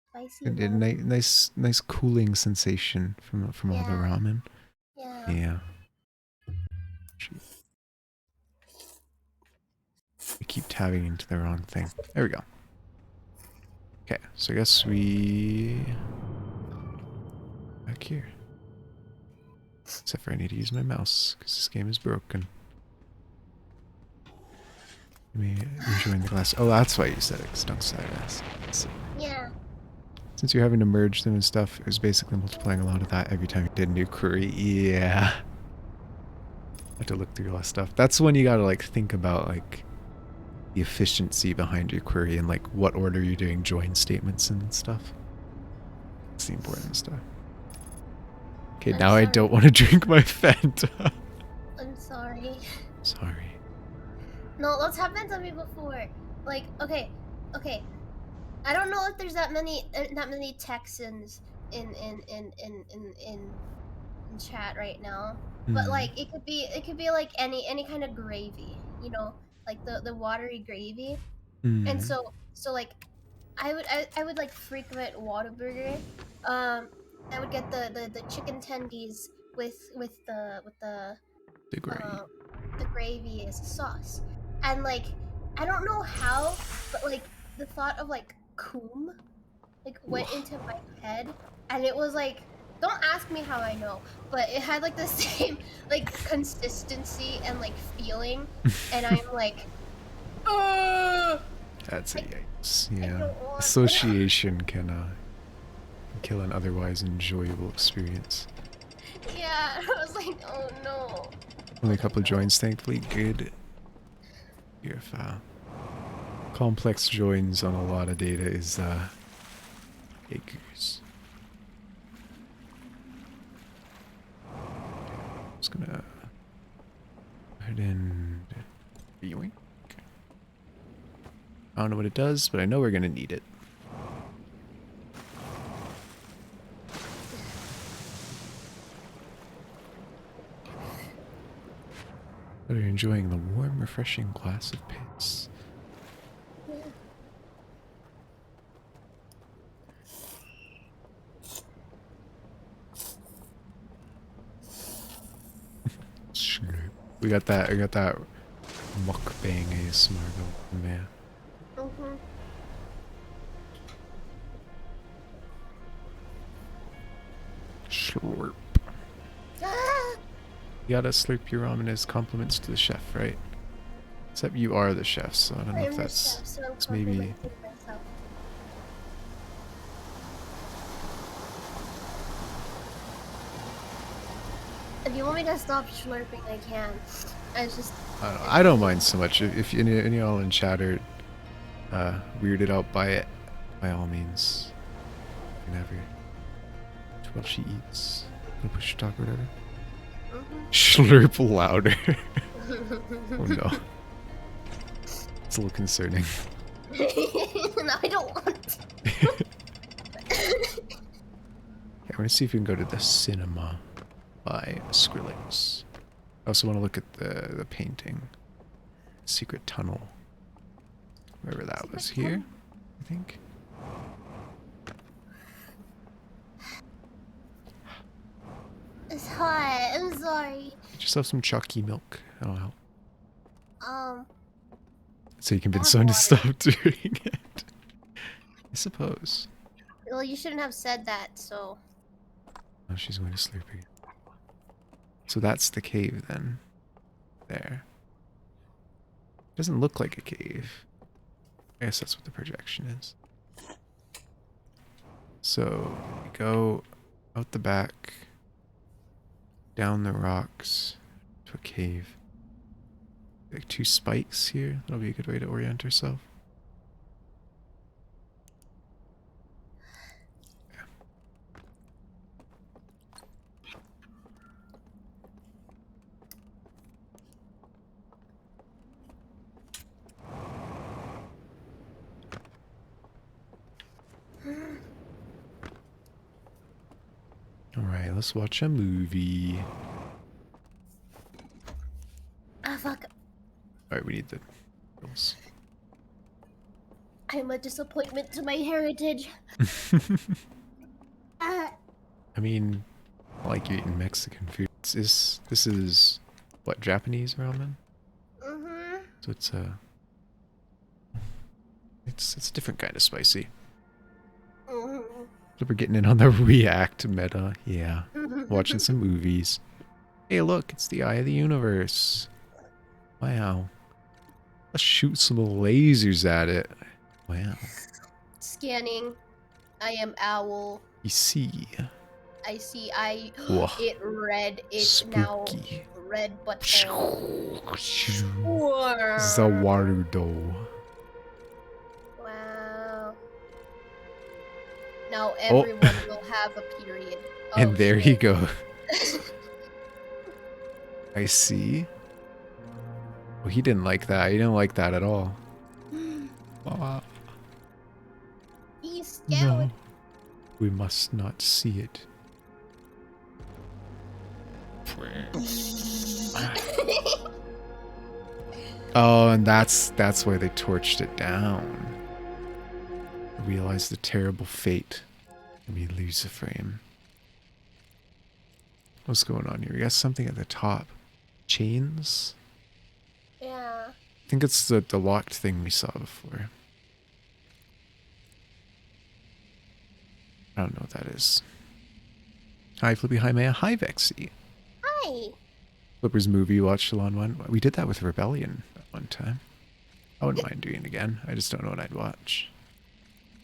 spicy And a ramen. nice cooling sensation from all the Yeah, ramen. yeah. Yeah. I keep tabbing into the wrong thing. There we go. Okay, so I guess we back here. Except for I need to use my mouse because this game is broken. Me enjoying the glass. Oh, that's why you said it. Stunk side ass. Yeah. Since you're having to merge them and stuff, it was basically multiplying a lot of that every time you did a new query. Yeah. I have to look through all that stuff. That's when you gotta like think about like the efficiency behind your query and like what order you're doing join statements and stuff. It's the important stuff. Okay, I'm now I sorry. don't want to drink my Fanta. I'm sorry. Sorry. No, that's happened to me before. Like, okay. I don't know if there's that many Texans in chat right now, but Hmm. like it could be like any kind of gravy, like the watery gravy. And Hmm. so like I would like frequent Whataburger. I would get the chicken tendies with Degree. uh, the gravy as a sauce. And like I don't know how, but like the thought of like coom like went into my head, and it was like, don't ask me how I know, but it had like the same like consistency and like feeling, and I'm like, oh, That's a I, yikes. I Yeah. don't want it. Association can kill an otherwise enjoyable experience. Yeah, I was like, oh no. Only Oh a my couple of god. joins, thankfully. Good. If complex joins on a lot of data is acres. Just gonna go ahead and yoink. I don't know what it does, but I know we're gonna need it. But you're enjoying the warm, refreshing glass of piss. Slurp. We got that. I got that mukbang ASMR going, man. Mm-hmm. Slurp. Ah! You gotta slurp your ramen as compliments to the chef, right? Except you are the chef, so I don't know if I'm the that's chef, so I'm maybe. complimenting myself. If you want me to stop slurping, I can. I just. I don't know. I don't mind so much. If any y'all in chat are weirded out by it, by all means, whenever. While she eats, gonna push your talk or whatever. Slurp louder. Oh no, it's a little concerning. No, I don't want. I want to see if we can go to the cinema by Skrillex. I also want to look at the painting. Secret tunnel. Wherever that was. Here, I think. It's hot. I'm sorry. Get yourself some chalky milk. That'll help. Um, So you convince have someone to water. stop doing it. I suppose. Well, you shouldn't have said that, so... Oh, she's going to sleep again. So that's the cave then. There. Doesn't look like a cave. I guess that's what the projection is. So we go out the back, down the rocks to a cave. Like 2 spikes here. That'll be a good way to orient ourselves. Alright, let's watch a movie. Ah, fuck. Alright, we need the girls. I'm a disappointment to my heritage. Ah. I mean, I like eating Mexican food. This is what, Japanese ramen? Mm-hmm. So it's a different kind of spicy. Mm-hmm. So we're getting in on the React meta. Yeah. Watching some movies. Hey look, it's the eye of the universe. Wow. Let's shoot some lasers at it. Wow. Scanning. I am owl. You see. I see. Whoa. It red. It's Spooky. now red but Zawarudo. Wow. Now everyone will have a period. And Oh, there shit. you go. I see. Well, he didn't like that. He didn't like that at all. He's No. scared. We must not see it. Oh, and that's why they torched it down. Realize the terrible fate. We lose a frame. What's going on here? We got something at the top. Chains? Yeah. I think it's the locked thing we saw before. I don't know what that is. Hi, Flippy. Hi, Maya. Hi, Vexy. Hi. Flipper's movie you watched along one. We did that with Rebellion at one time. I wouldn't mind doing it again. I just don't know what I'd watch.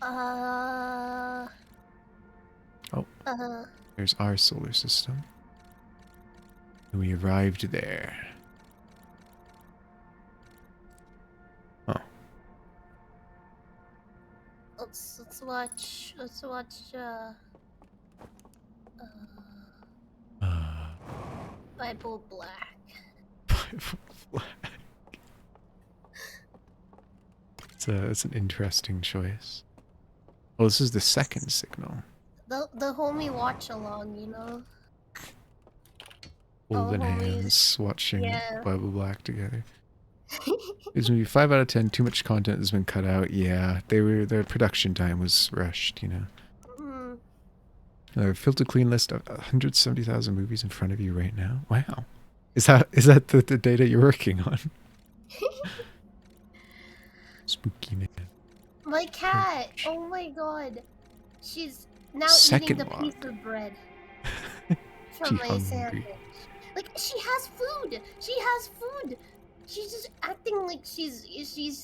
Oh. There's our solar system. And we arrived there. Oh. Let's watch Bible Black. Bible flag. It's an interesting choice. Well, this is the second signal. The homie watch along, you know. Holding homies. hands, watching Yeah. Bible Black together. It's maybe 5 out of 10. Too much content has been cut out. Yeah, their production time was rushed. You know. Filter clean list of 170,000 movies in front of you right now. Wow, is that the data you're working on? Spooky man. My cat. Oh my god. She's now Second eating the piece of bread from She my hungry. sandwich. Like she has food. She has food. She's just acting like she's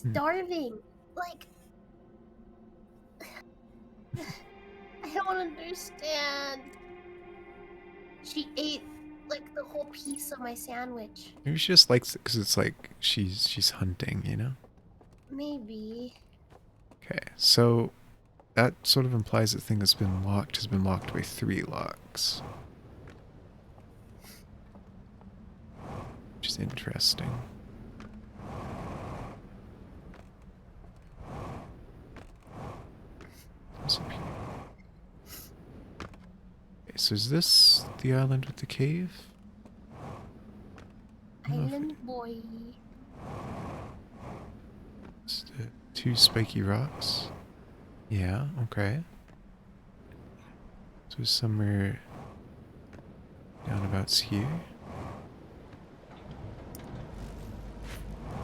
starving. Like I don't understand. She ate like the whole piece of my sandwich. Maybe she just likes it because it's like she's hunting, you know. Maybe. Okay, so that sort of implies the thing that's been locked has been locked by 3 locks. Which is interesting. What's up here? Okay, so is this the island with the cave? I don't know if Island boy. it's the 2 spiky rocks. Yeah, okay. So somewhere downabouts here.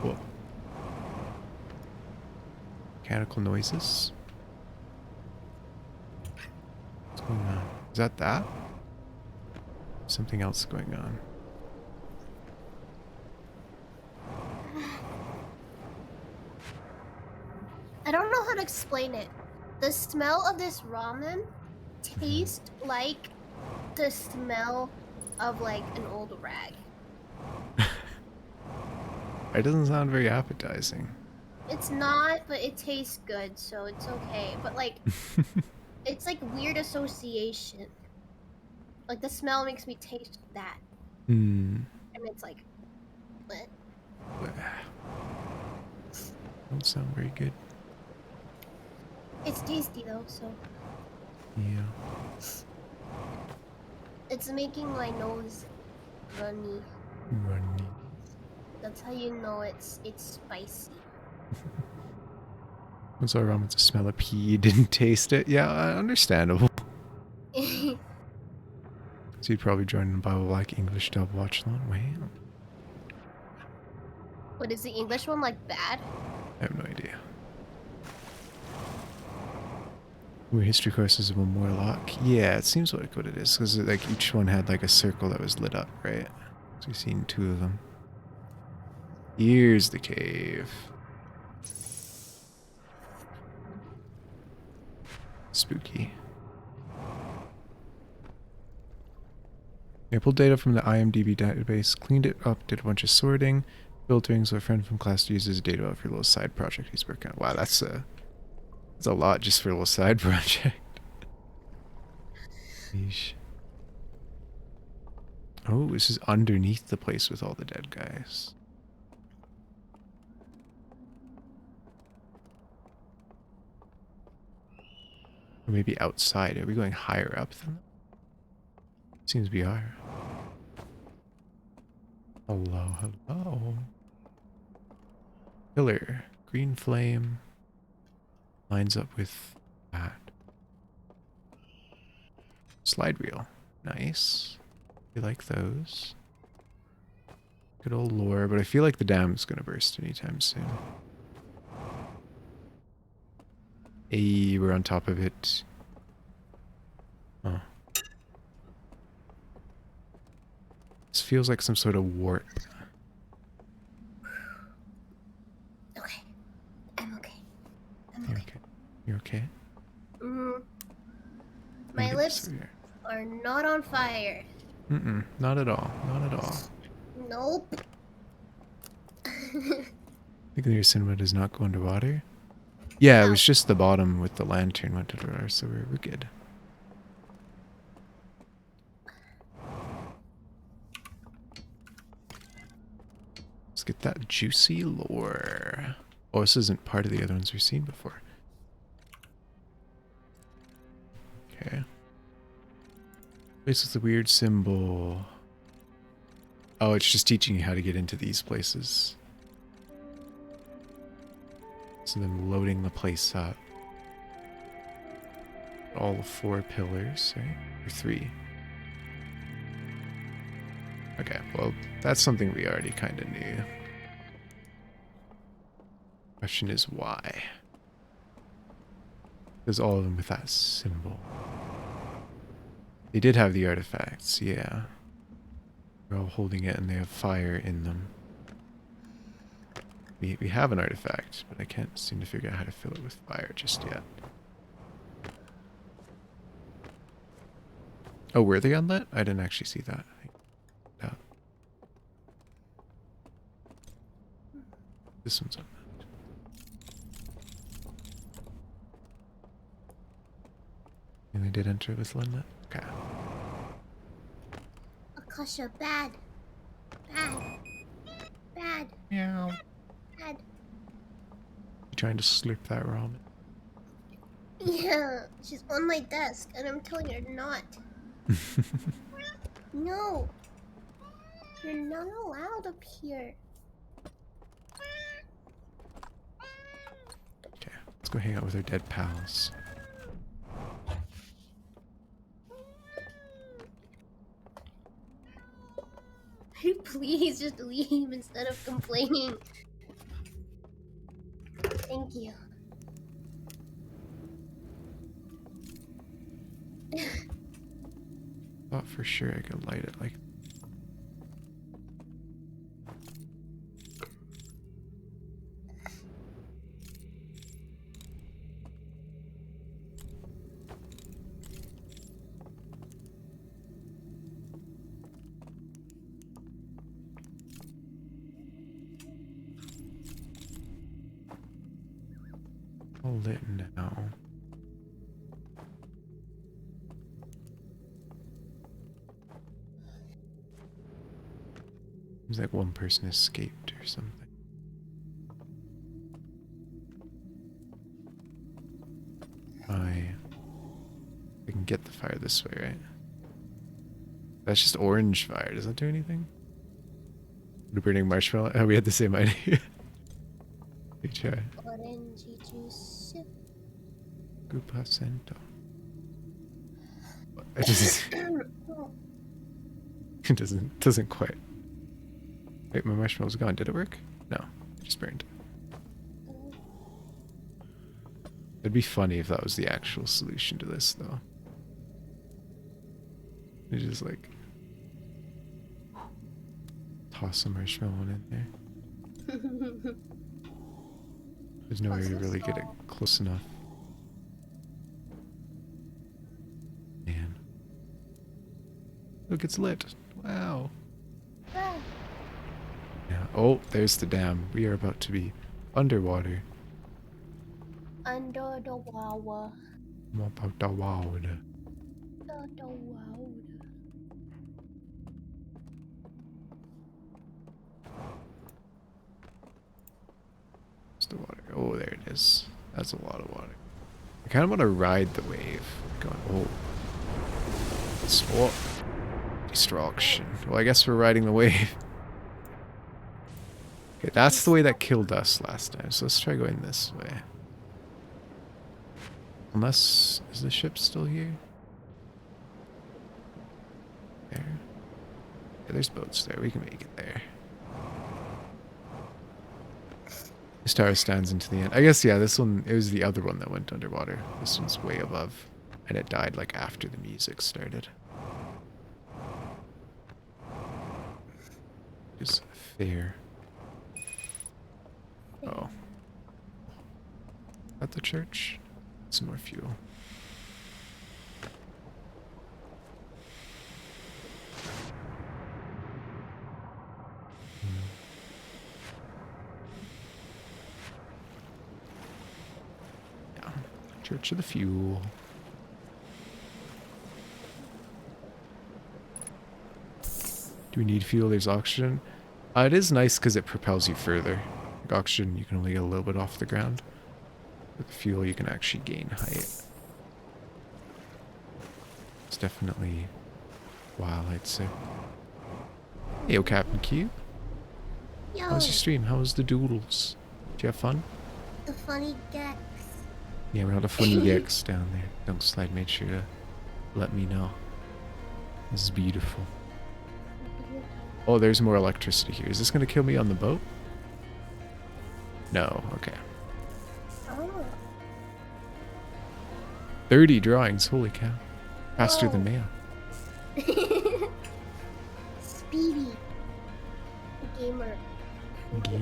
Whoa. mechanical noises. What's going on? Is that? Something else going on. I don't know how to explain it. The smell of this ramen tastes like the smell of like an old rag. It doesn't sound very appetizing. It's not, but it tastes good, so it's okay. But like, it's like weird association. Like the smell makes me taste that, Hmm. and it's like, what? Don't sound very good. It's tasty though, so Yeah. it's making my nose runny. Runny. That's how you know it's spicy. What's our ramen to smell a pea? You didn't taste it? Yeah, understandable. So you'd probably join the Bible Black English dub watch along. Wow. What is the English one like bad? I have no idea. Were history courses of a Morlock? Yeah, it seems like what it is, because like each one had like a circle that was lit up, right? So we've seen 2 of them. Here's the cave. Spooky. I pulled data from the IMDb database, cleaned it up, did a bunch of sorting, filtering, so a friend from class uses data for a little side project he's working on. Wow, that's a lot just for a little side project. Yeesh. Oh, this is underneath the place with all the dead guys. Or maybe outside. Are we going higher up than that? Seems to be higher. Hello, hello. Pillar. Green flame. Lines up with that. Slide reel. Nice. We like those. Good old lore, but I feel like the dam's gonna burst anytime soon. Hey, we're on top of it. Oh. This feels like some sort of warp. Okay. I'm okay. You're okay. You're okay? Mm. My lips are not on fire. Mm-mm. Not at all. Not at all. Nope. Nuclear cinema does not go underwater? Yeah, it was just the bottom with the lantern went underwater, so we're good. Let's get that juicy lore. Oh, this isn't part of the other ones we've seen before. Okay. Place with the weird symbol. Oh, it's just teaching you how to get into these places. So then loading the place up. All 4 pillars, right? Or 3. Okay, well, that's something we already kind of knew. Question is why? There's all of them with that symbol. They did have the artifacts, yeah. They're all holding it and they have fire in them. We have an artifact, but I can't seem to figure out how to fill it with fire just yet. Oh, were they unlit? I didn't actually see that. No. This one's unlit. And they did enter with unlit? Okay. Akasha, bad. Bad. Bad. Meow. Bad. You trying to slurp that ramen? Yeah, she's on my desk, and I'm telling her not. No. You're not allowed up here. Okay, let's go hang out with our dead pals. Please just leave instead of complaining. Thank you. Thought for sure I could light it like. All lit now. Seems like one person escaped or something. I can get the fire this way, right? That's just orange fire. Does that do anything? The burning marshmallow? Oh, we had the same idea. Good try. Orangey juice. Gupacento. It just it doesn't quite. Wait, my marshmallow's gone. Did it work? No, it just burned. It'd be funny if that was the actual solution to this, though. You just like toss a marshmallow in there. There's no way to really get it close enough. Man. Look, it's lit. Wow. Ah. Yeah. Oh, there's the dam. We are about to be underwater. Under the water. I'm about to wow. Under the water. Where's the water? Oh, there it is. That's a lot of water. I kind of want to ride the wave. Going, oh. Swap. Destruction. Well, I guess we're riding the wave. Okay, that's the way that killed us last time. So let's try going this way. Unless, is the ship still here? There. Yeah, there's boats there. We can make it there. This tower stands into the end. I guess, yeah, this one, it was the other one that went underwater. This one's way above. And it died, like, after the music started. Is fair. Oh. At the church? Some more fuel. Yeah. Church of the Fuel. Do we need fuel? There's oxygen. It is nice because it propels you further. Like oxygen, you can only get a little bit off the ground. With the fuel, you can actually gain height. It's definitely wild, I'd say. Hey, yo, Captain Cube. Yo, How was your stream? How was the doodles? Did you have fun? the funny gex. Yeah, we had a funny gex down there. Dunk Slide made sure to let me know. This is beautiful. Oh, there's more electricity here. Is this going to kill me on the boat? No, okay. Oh. 30 drawings, holy cow. Faster Whoa. than mail. Speedy. Gamer.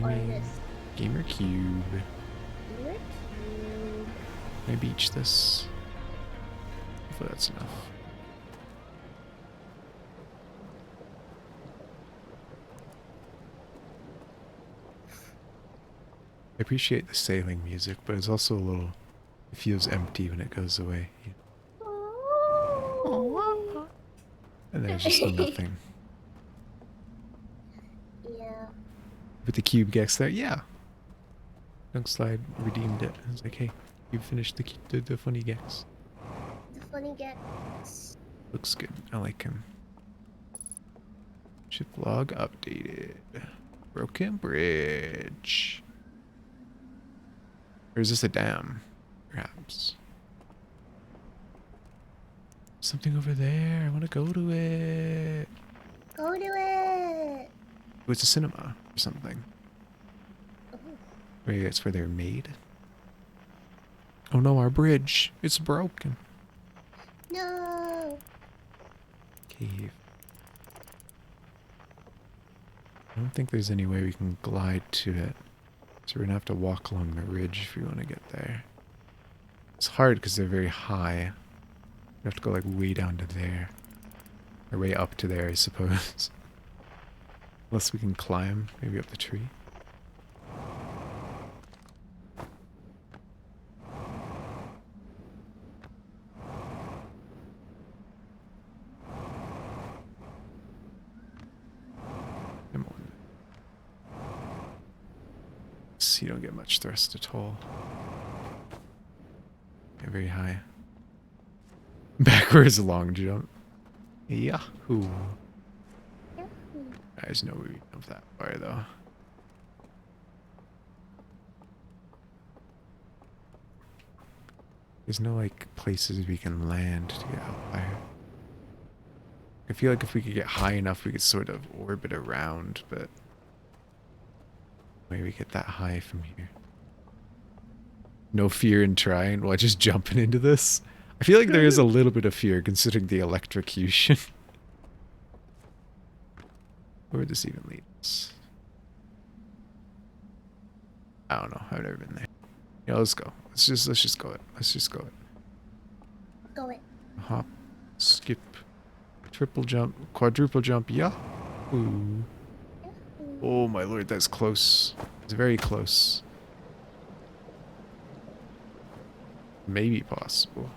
Artist. Gamer Cube. Gamer cube. Can I beach this? Hopefully that's enough. I appreciate the sailing music, but it's also a little... It feels empty when it goes away. Oh. And there's just nothing. Yeah. With the cube gex there, yeah. Dunk Slide redeemed it. I was like, hey, you finished the funny gex. The funny gex. Looks good. I like him. Ship log updated. Broken bridge. Or is this a dam? Perhaps. Something over there. I want to go to it. Go to it. Oh, it's a cinema or something. Oh. Maybe that's where they're made. Oh no, our bridge. It's broken. No. Cave. I don't think there's any way we can glide to it. So we're gonna have to walk along the ridge if we want to get there. It's hard because they're very high. We have to go like way down to there. Or way up to there, I suppose. Unless we can climb, maybe up the tree. Come on. So you don't get much thrust at all. Yeah, very high. Backwards long jump. Yahoo! There's no way we jump that far though. There's no like places we can land to get up higher. I feel like if we could get high enough we could sort of orbit around, but maybe we get that high from here. No fear in trying while just jumping into this. I feel like there is a little bit of fear considering the electrocution. Where would this even lead us? I don't know. I've never been there. Yeah, let's go. Let's just go it. Let's just go it. Go it. Hop, skip, triple jump, quadruple jump. Yeah. Ooh. Oh my lord, that's close. It's very close. Maybe possible.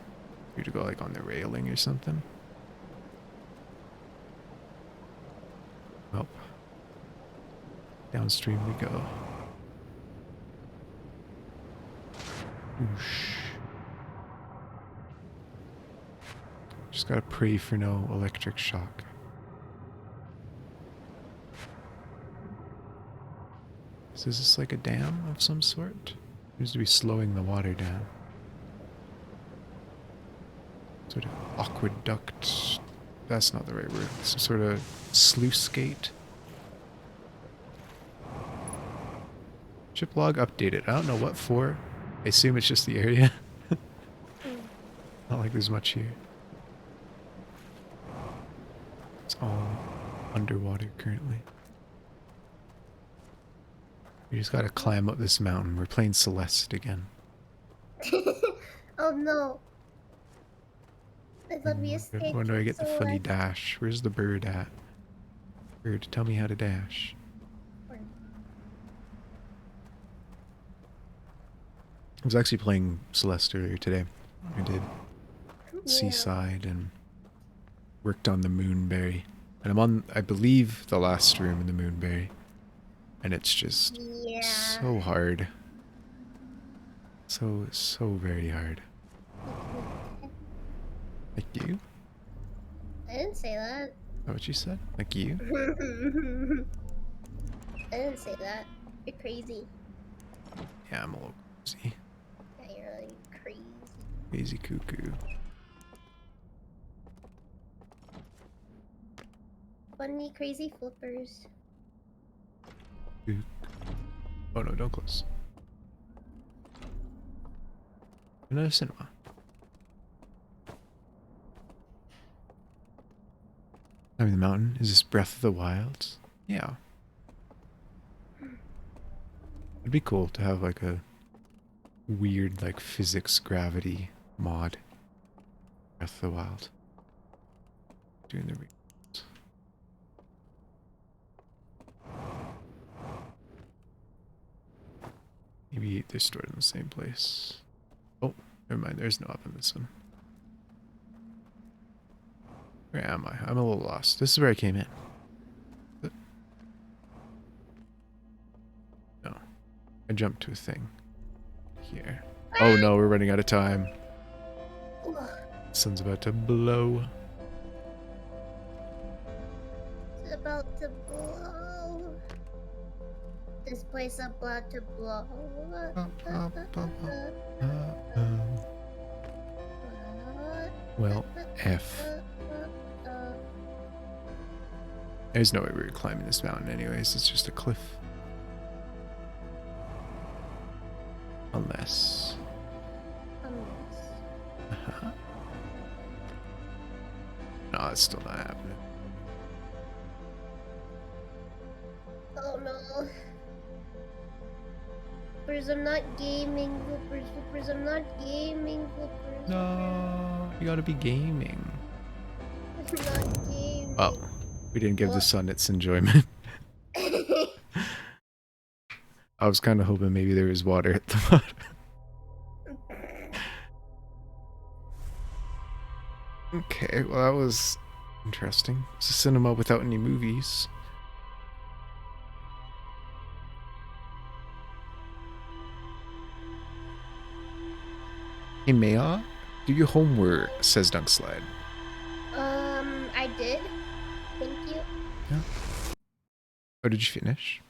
For you to go like on the railing or something. Well, downstream we go. Whoosh. Just gotta pray for no electric shock. So is this like a dam of some sort? Seems to be slowing the water down. Sort of aqueduct. That's not the right word. Some sort of sluice gate. Ship log updated. I don't know what for. I assume it's just the area. Not like there's much here. It's all underwater currently. We just gotta climb up this mountain. We're playing Celeste again. Oh no. Let me escape. When do I get the funny Celeste. dash? Where's the bird at? Bird, tell me how to dash. I was actually playing Celeste earlier today. I did Seaside and worked on the Moonberry. And I'm on, I believe, the last room in the Moonberry. And it's just so hard. So very hard. Like you? I didn't say that. Is that what you said? Like you? I didn't say that. You're crazy. Yeah, I'm a little crazy. Yeah, you're like crazy. Crazy cuckoo. Funny, crazy flippers. Oh no, don't close. Another cinema. I mean, the mountain. Is this Breath of the Wild? Yeah. It'd be cool to have like a weird like physics gravity mod. Breath of the Wild. Doing the maybe they're stored in the same place. Oh, never mind. There's no up in this one. Where am I? I'm a little lost. This is where I came in. No. I jumped to a thing. Here. Oh no, we're running out of time. Sun's about to blow. It's about to blow. This place about to blow. Well, F. There's no way we were climbing this mountain anyways, it's just a cliff. Unless... No, it's still not happening. Oh no. Flippers, I'm not gaming. Flippers, flippers, I'm not gaming. Flippers. No, you gotta be gaming. I'm not gaming. Well, we didn't give the What? sun its enjoyment. I was kind of hoping maybe there was water at the bottom. Okay, well that was interesting. It's a cinema without any movies. Hey Maya, do your homework, says Dunkslide. I did. Thank you. Yeah. Oh, did you finish?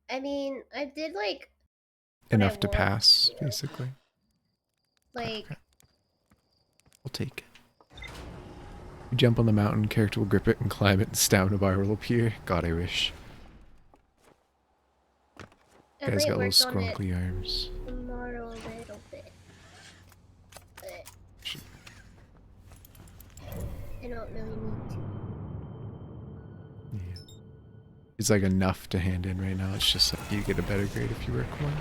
I mean, I did like what I Enough to wanted, pass, you know? basically. Like, Okay. I'll take it. You jump on the mountain, character will grip it and climb it, and stamina bar will appear. God, I wish. I Guy's might got little work on it scrunkly arms. tomorrow a little bit. But Should- I don't really need to. Yeah. It's like enough to hand in right now. It's just like you get a better grade if you work more.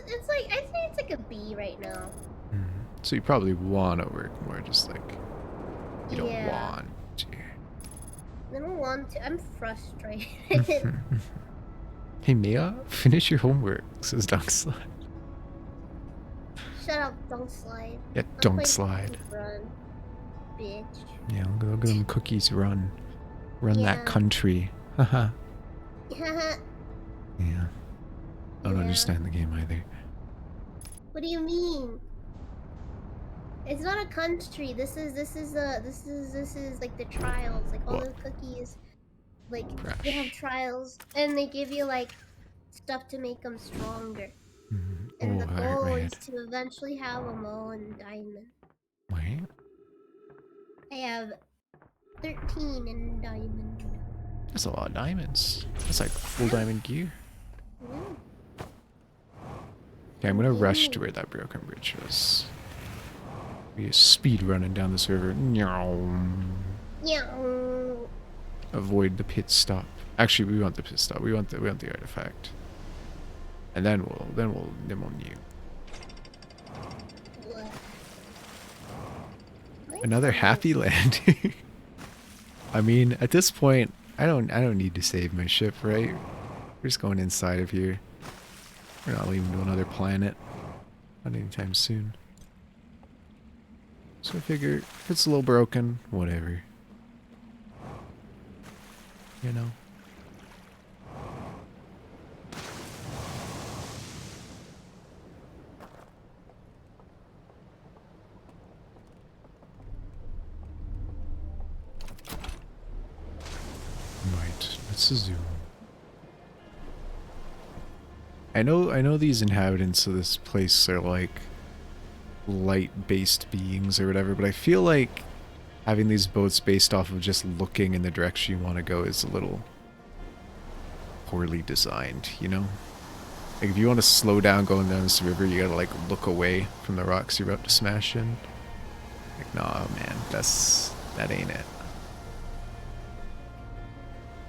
It's like, I'd say it's like a B right now. Mm. So you probably want to work more, just like you don't Yeah. want to. I don't want to. I'm frustrated. Hey Mia, finish your homework, says Dunkslide. Shut up, don't slide. Yeah, I'm don't playing slide. Cookie Run, bitch. Yeah, look at them cookies run. Run that Yeah. country. Haha. Yeah. Yeah. I don't Yeah. understand the game either. What do you mean? It's not a country. This is like the trials. Like all What? the cookies, like they have Crash. trials, and they give you like stuff to make them stronger. Mm. And Oh, the that hurt my goal is head. to eventually have them all in diamond. Wait. I have 13 in diamond. That's a lot of diamonds. That's like full diamond gear. Mm. Okay, I'm gonna rush to where that broken bridge was. We speed running down this river. Yeah. Avoid the pit stop. Actually, we want the pit stop. We want the artifact. And then we'll new. Another happy landing. I mean, at this point, I don't need to save my ship, right? We're just going inside of here. We're not leaving to another planet. Not anytime soon. So I figure if it's a little broken, whatever. You know? Right, let's zoom. I know these inhabitants of this place are like light-based beings or whatever, but I feel like having these boats based off of just looking in the direction you want to go is a little poorly designed, you know? Like if you want to slow down going down this river, you gotta like look away from the rocks you're about to smash in. Like, nah, man, that ain't it.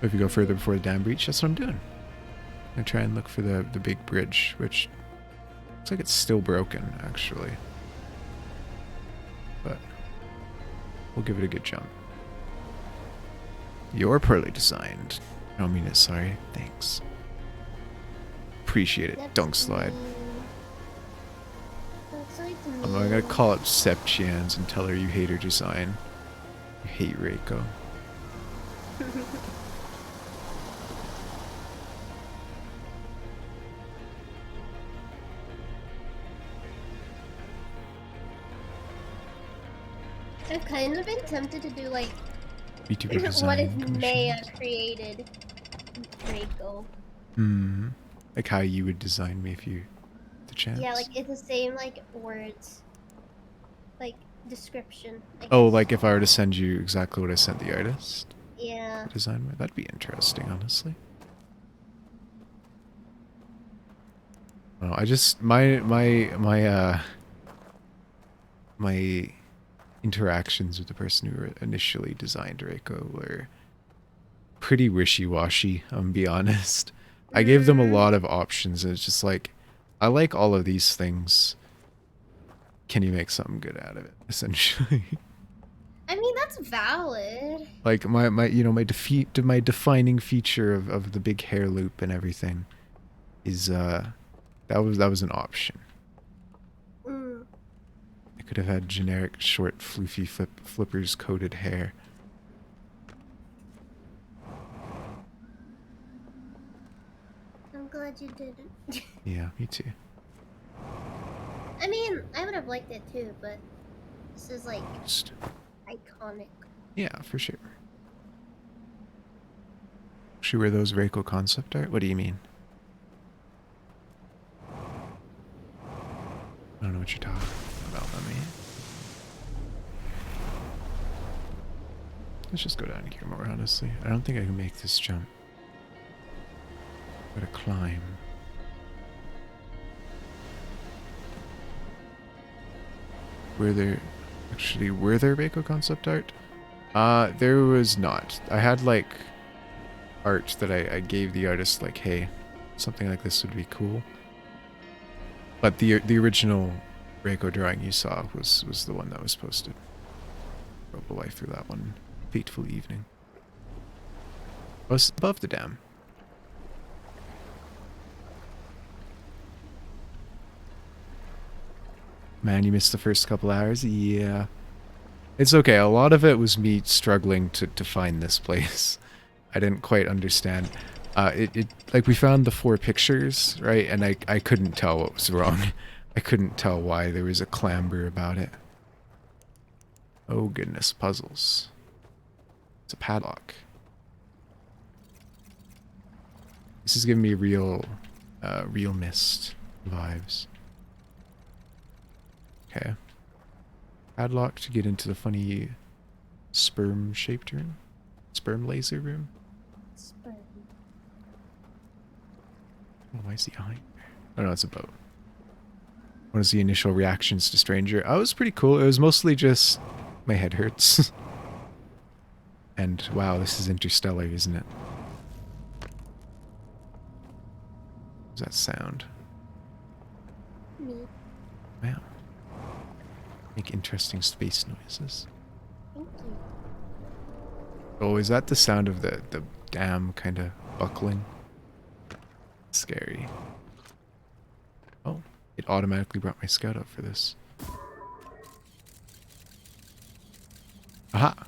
If you go further before the dam breach, that's what I'm doing. I'm gonna try and look for the big bridge, which looks like it's still broken, actually. But we'll give it a good jump. You're poorly designed. I don't mean it, sorry. Thanks. Appreciate it, Dunkslide. I'm gonna call up Sepchians and tell her you hate her design. You hate Reiko. I've kind of been tempted to do like VTuber design what if commissions. Maya created Reiko. Hmm. Like how you would design me if you had the chance. Yeah, like it's the same like words, like description. I Oh, guess. like if I were to send you exactly what I sent the artist? Yeah. Design, that'd be interesting, honestly. Oh, I just my interactions with the person who initially designed Reiko were pretty wishy-washy, I'm be honest. I gave them a Mm, lot of options, and it's just like, I like all of these things. Can you make something good out of it, essentially? I mean, that's valid. Like my you know my defining feature of the big hair loop and everything is that was an option. Mm, I could have had generic short floofy flippers coated hair. I'm glad you didn't. Yeah, me too. I mean, I would have liked it too, but this is like Just, iconic. yeah, for sure. Should we wear those Reiko concept art? What do you mean? I don't know what you're talking about, me. Let's just go down here more, honestly. I don't think I can make this jump. Gotta climb. Were there Reiko concept art? There was not. I had like art that I gave the artist like, hey, something like this would be cool. But the original Reiko drawing you saw was the one that was posted. Rope away through that one fateful evening. I was above the dam. Man, you missed the first couple hours? Yeah. It's okay. A lot of it was me struggling to find this place. I didn't quite understand. Like we found the 4 pictures, right? And I couldn't tell what was wrong. I couldn't tell why there was a clamber about it. Oh goodness, puzzles. It's a padlock. This is giving me real Mist vibes. Okay. Padlock to get into the funny sperm-shaped room? Sperm laser room? Sperm. Oh, why is he behind? Oh no, it's a boat. What is the initial reactions to Stranger? Oh, it was pretty cool. It was mostly just my head hurts. And wow, this is interstellar, isn't it? What's that sound? Me. Wow. Make interesting space noises. Thank you. Oh, is that the sound of the dam kind of buckling? Scary. Oh, it automatically brought my scout up for this. Aha!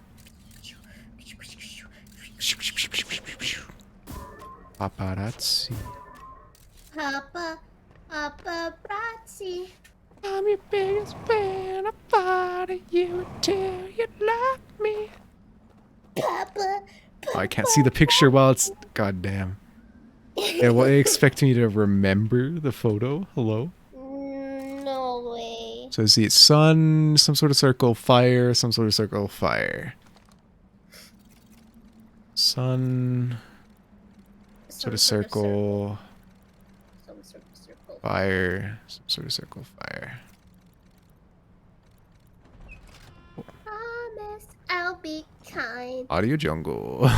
Paparazzi. Paparazzi. I'm your biggest fan. I thought of you till you left me. Papa. Oh, I can't see the picture while it's... Goddamn. Yeah, what, they expect me to remember the photo? Hello? No way. So see, it's sun, some sort of circle, fire, some sort of circle, fire. Sun, sort of circle, Some sort of circle. fire, some sort of circle, fire. Promise I'll be kind. Audio jungle.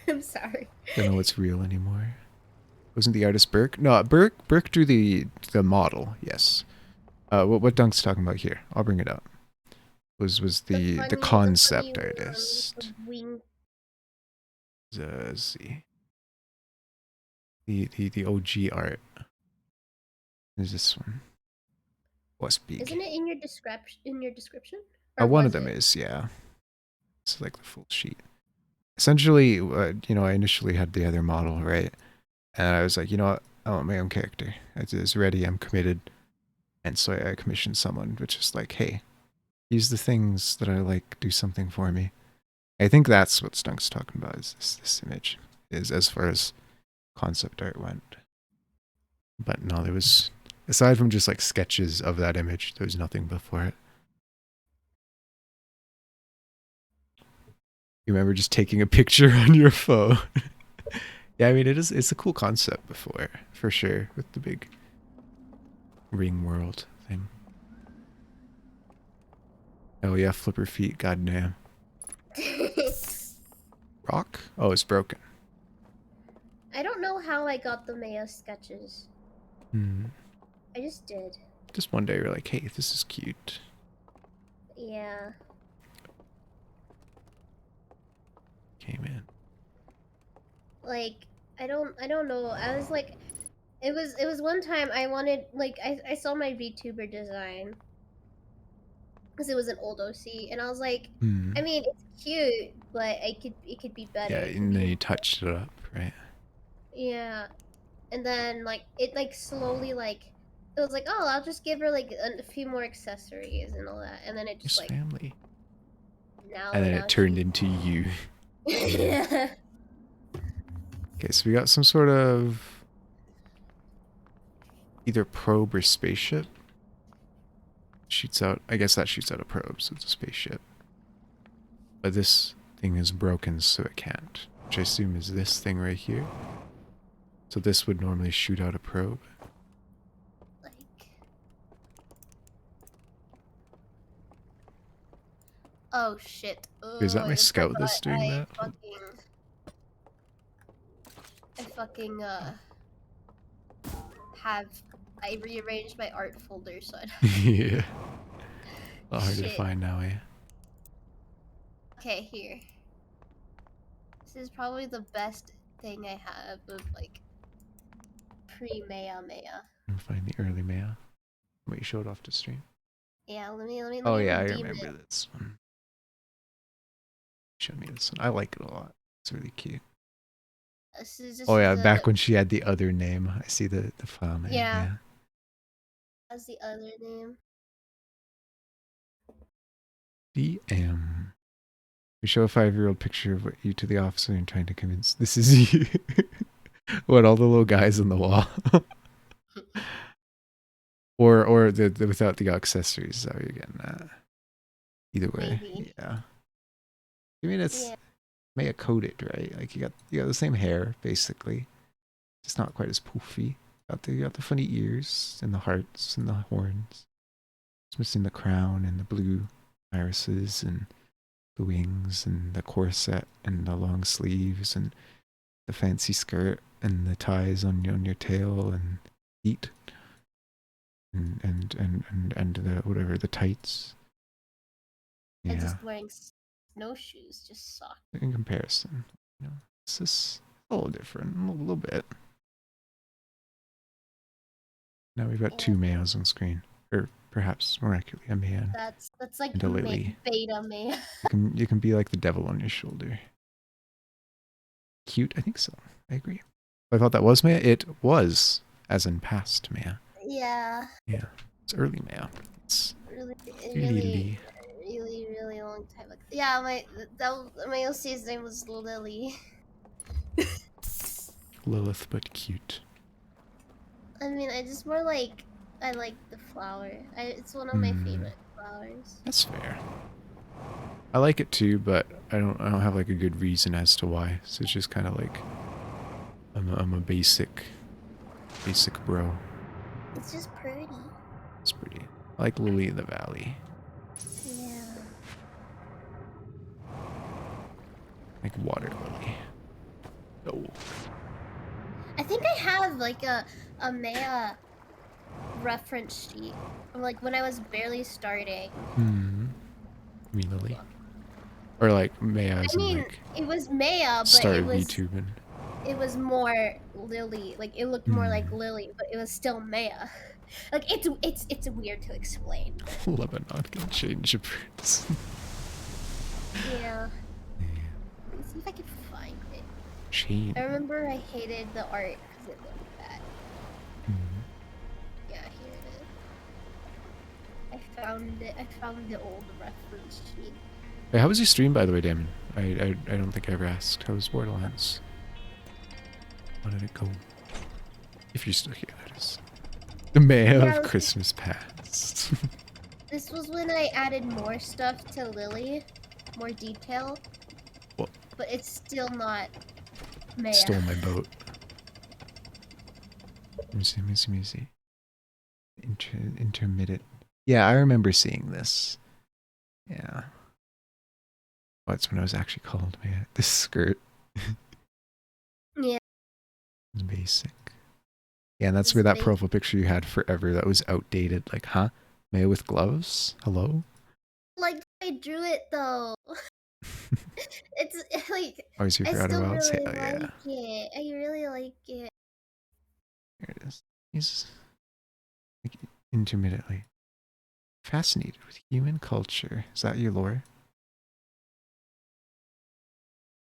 I'm sorry. Don't know what's real anymore. Wasn't the artist Burke? No, Burke drew the model. Yes. What Dunk's talking about here? I'll bring it up. Was the concept artist? Let's see. The OG art. Is this one? Was big. Isn't it in your description? One of them is, yeah. It's like the full sheet. Essentially, you know, I initially had the other model, right? And I was like, you know what? I want my own character. It's ready. I'm committed. And so I commissioned someone, which is like, hey, use the things that I like, do something for me. I think that's what Stunk's talking about, is this image, is as far as concept art went. But no, there was, aside from just like sketches of that image, there was nothing before it. You remember just taking a picture on your phone? Yeah, I mean, it's a cool concept before, for sure, with the big ring world thing. Oh yeah, flipper feet, goddamn. Rock? Oh, it's broken. I don't know how I got the Maya sketches. Hmm. I just did. Just one day you're like, hey, this is cute. Yeah. Came in. Like, I don't know. I was like, it was one time I wanted, like, I saw my VTuber design. Because it was an old OC, and I was like, Hmm. I mean, it's cute, but it could be better. Yeah, It could and be then you touched it up, right? yeah. And then like it like slowly like it was like, oh, I'll just give her like a few more accessories and all that, and then it just His like family. now And then now it turned she into you. yeah. Okay, so we got some sort of either probe or spaceship. Shoots out, I guess that shoots out a probe, so it's a spaceship. But this thing is broken, so it can't. Which I assume is this thing right here. So this would normally shoot out a probe. Like oh shit. Is Oh, that my I scout forgot. that's doing that? I fucking have I rearranged my art folder so I Yeah. A lot harder to shit. find now, eh? Okay, here. This is probably the best thing I have of like pre Maya Maya. I'm find the early Maya. What you showed off to stream. Yeah, let Oh me yeah, I redeem remember it. this one. Showed me this one. I like it a lot. It's really cute. This Oh is yeah, the back when she had the other name. I see the file name, yeah. yeah. That's the other name. DM. We show a 5-year-old picture of you to the officer and trying to convince this is you. What, all the little guys on the wall? or the without the accessories, is that what you're getting at? Either way, Maybe. yeah. I mean, it's Yeah. Maya coated, right? Like you got the same hair basically. It's not quite as poofy. You got the funny ears and the hearts and the horns. It's missing the crown and the blue irises and the wings and the corset and the long sleeves and the fancy skirt and the ties on your tail and feet and the whatever the tights. And Yeah, just wearing snowshoes, just socks. in comparison, it's just a little different, a little bit. Now we've got Yeah. two Mayos on screen, or perhaps miraculously a man That's like and a Lily. beta Maya. You can be like the devil on your shoulder. Cute, I think so. I agree. I thought that was Maya. It was, as in past Maya. Yeah. Yeah, it's early Maya. It's Really Lily. really long time ago. Yeah, my OC's name was Lily. Lilith, but cute. I mean, I just more like I like the flower. It's one of my Hmm, favorite flowers. that's fair. I like it too, but I don't have like a good reason as to why. So it's just kind of like I'm a basic bro. It's just pretty. It's pretty. I like Lily in the Valley. Yeah. Like water lily. Oh. I think I have like a Maya reference sheet. Like when I was barely starting. Hmm. Me Lily. Or like Maya as I in mean, like it was Maya, but start VTubing. it was more Lily. Like it looked more like Lily, but it was still Maya. Like it's weird to explain. Lebanon can change appearance. Yeah. Let me see if I can find it. Chain. I remember I hated the art because it looked bad. Yeah, here it is. I found it. I found the old reference sheet. Hey, how was your stream, by the way, Damon? I don't think I ever asked. How was Borderlands? How did it go? If you're still here, that is. The Maya of Christmas past. This was when I added more stuff to Lily, more detail. What? But it's still not Maya. Stole my boat. Let me see. Intermittent. Yeah, I remember seeing this. Yeah. That's when it was actually called. Yeah. This skirt Yeah. is basic. Yeah, and that's This where that base. profile picture you had forever that was outdated. Like, huh? Maya with gloves? Hello? Like I drew it though. It's like Always here I for Outer still Wilds? really Hell yeah. like it. I really like it. Here it is. He's like, intermittently fascinated with human culture. Is that your lore?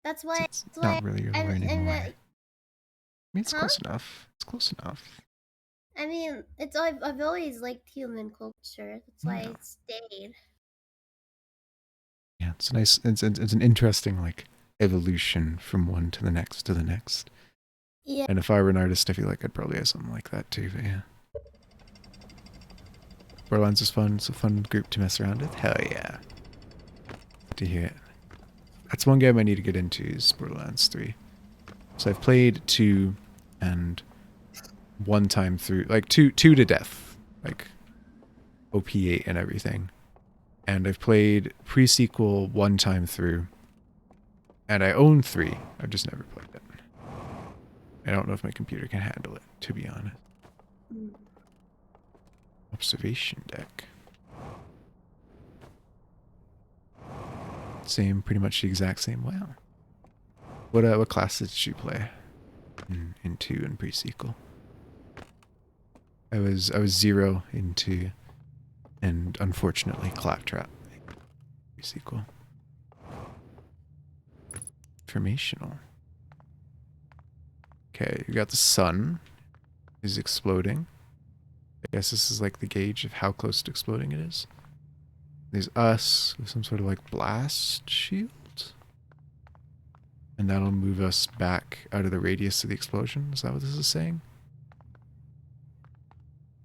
That's why. It's That's why not really your lore I'm anymore. not, I mean, it's huh? close enough. It's close enough. I mean, I've always liked human culture. That's why Yeah. I stayed. Yeah, it's nice. It's an interesting like evolution from one to the next to the next. Yeah. And if I were an artist, I feel like I'd probably have something like that too. But yeah, Borderlands is fun. It's a fun group to mess around with. Hell yeah, to hear it. That's one game I need to get into is Borderlands 3. So I've played 2 and one time through, like 2 to death, like OP8 and everything. And I've played pre-sequel 1 time through. And I own 3. I've just never played it. I don't know if my computer can handle it, to be honest. Mm. Observation deck. Same, pretty much the exact same. Wow. What classes did you play in 2 and pre-sequel? I was 0 in 2, and unfortunately Claptrap pre-sequel. Informational. Okay, you got the sun is exploding. I guess this is like the gauge of how close to exploding it is. There's us with some sort of like blast shield. And that'll move us back out of the radius of the explosion. Is that what this is saying?